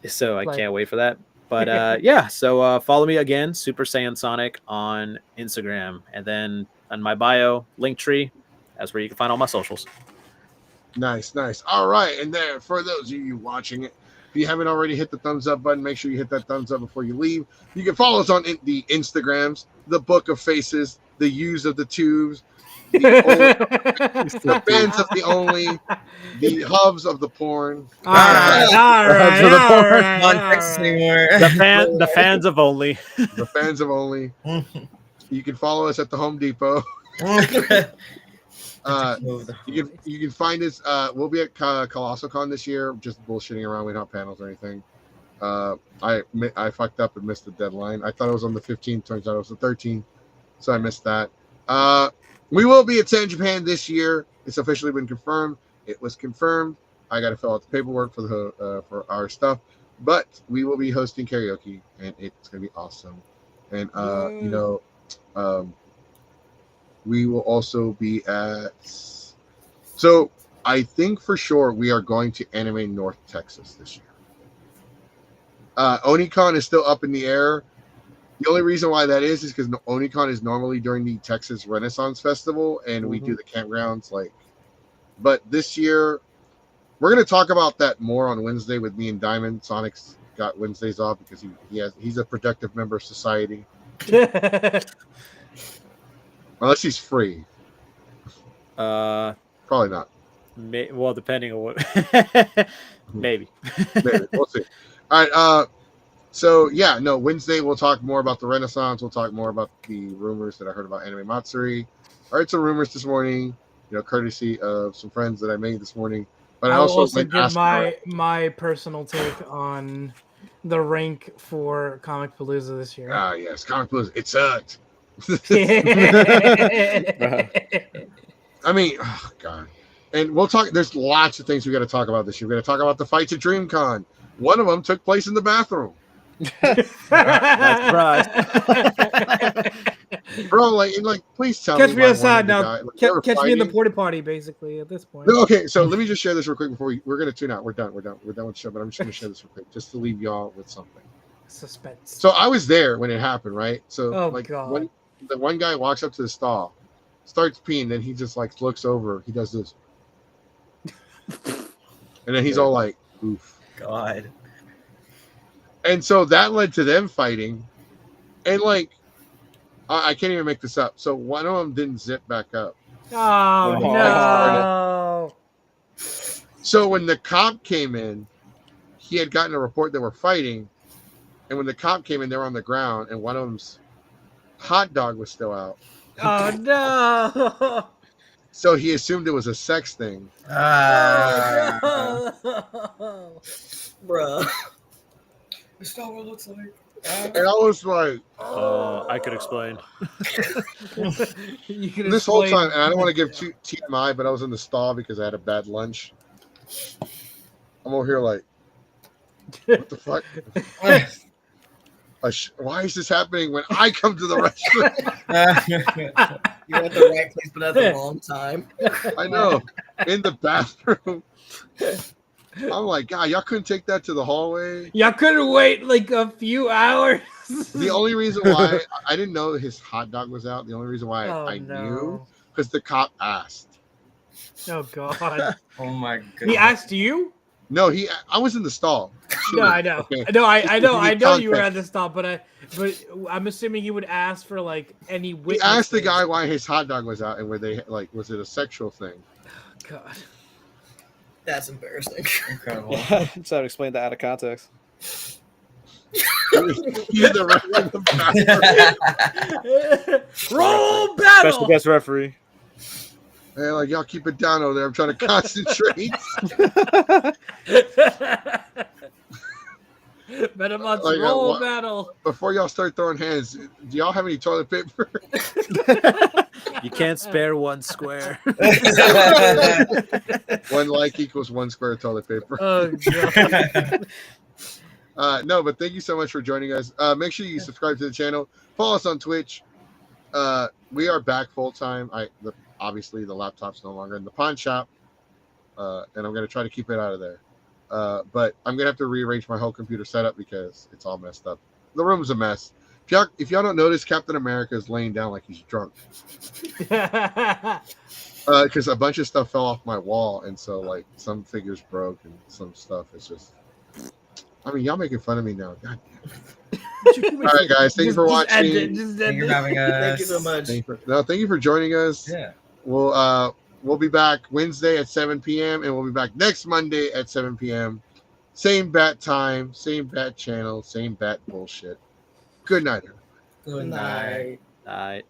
so I can't wait for that. But yeah, so follow me again, Super Saiyan Sonic on Instagram, and then on my bio, Linktree, that's where you can find all my socials. Nice. All right, and there, for those of you watching it, if you haven't already hit the thumbs up button, make sure you hit that thumbs up before you leave. You can follow us on the Instagrams, the Book of Faces, the Use of the Tubes, the Fans of the Only, the Hubs of the Porn. All right. The fans of only. The Fans of Only. You can follow us at the Home Depot. Move the You can find us. We'll be at ColossalCon this year, just bullshitting around. We don't have panels or anything. I fucked up and missed the deadline. I thought it was on the 15th. Turns out it was the 13th, so I missed that. We will be at San Japan this year. It's officially been confirmed. It was confirmed. I got to fill out the paperwork for our stuff, but we will be hosting karaoke, and it's gonna be awesome. And we will also be at. So I think for sure we are going to Anime North Texas this year. Onicon is still up in the air. The only reason why that is because Onicon is normally during the Texas Renaissance Festival, and we do the campgrounds. But this year, we're going to talk about that more on Wednesday with me and Diamond. Sonic's got Wednesdays off because he's a productive member of society, unless he's free. Probably not. Well, depending on what. Maybe. We'll see. All right. So yeah, no. Wednesday we'll talk more about the Renaissance. We'll talk more about the rumors that I heard about Anime Matsuri. I heard some rumors this morning, courtesy of some friends that I made this morning. But I also give my personal take on the rank for Comic Palooza this year. Ah, yes, Comic Palooza. It sucked. I mean, oh god. And we'll talk. There's lots of things we got to talk about this year. We got to talk about the fights at DreamCon. One of them took place in the bathroom. Surprise. Bro, please tell catch me. me outside now. Catch me in the fighting. porta potty, basically. At this point. Okay, so let me just share this real quick before we're gonna tune out. We're done with the show, but I'm just gonna share this real quick, just to leave y'all with something. Suspense. So I was there when it happened, right? So God. when the one guy walks up to the stall, starts peeing, then he just looks over. He does this, and then he's all like, "Oof." God. And so that led to them fighting, and I can't even make this up. So one of them didn't zip back up. Oh no! So when the cop came in, he had gotten a report that we're fighting, and when the cop came in, they were on the ground, and one of them's hot dog was still out. Oh no! So he assumed it was a sex thing. Bruh. That's not what it looks like. And I was like, I could explain. This whole time, and I don't want to give TMI, but I was in the stall because I had a bad lunch. I'm over here like, what the fuck? Why is this happening when I come to the restaurant? You're at the right place, but at the wrong time. I know. In the bathroom. I'm like, God, y'all couldn't take that to the hallway? Y'all couldn't wait a few hours? The only reason why I didn't know his hot dog was out, the only reason why I knew, because the cop asked. Oh, God. Oh, my goodness. He asked you? No, I was in the stall. No, I know. Okay. I know you were at the stall, but I'm assuming he would ask for any witness. He asked the guy why his hot dog was out and were they was it a sexual thing? God. That's embarrassing. Incredible. Just how to explain that out of context. Roll battle. Special guest referee. Man, y'all keep it down over there. I'm trying to concentrate. Roll battle. Before y'all start throwing hands, do y'all have any toilet paper? You can't spare one square. One like equals one square of toilet paper. Oh, God. No, but thank you so much for joining us. Make sure you subscribe to the channel. Follow us on Twitch. We are back full time. Obviously the laptop's no longer in the pawn shop, and I'm going to try to keep it out of there. But I'm going to have to rearrange my whole computer setup because it's all messed up. The room's a mess. If y'all don't notice, Captain America is laying down like he's drunk. Because a bunch of stuff fell off my wall, and so some figures broke and some stuff is just. I mean, y'all making fun of me now. God damn. All right, guys. Thank you for watching. Thank you for having us. Thank you so much. Thank you for joining us. Yeah. We'll be back Wednesday at 7 p.m. and we'll be back next Monday at 7 p.m. Same bat time, same bat channel, same bat bullshit. Good night, everyone. Good night. Night.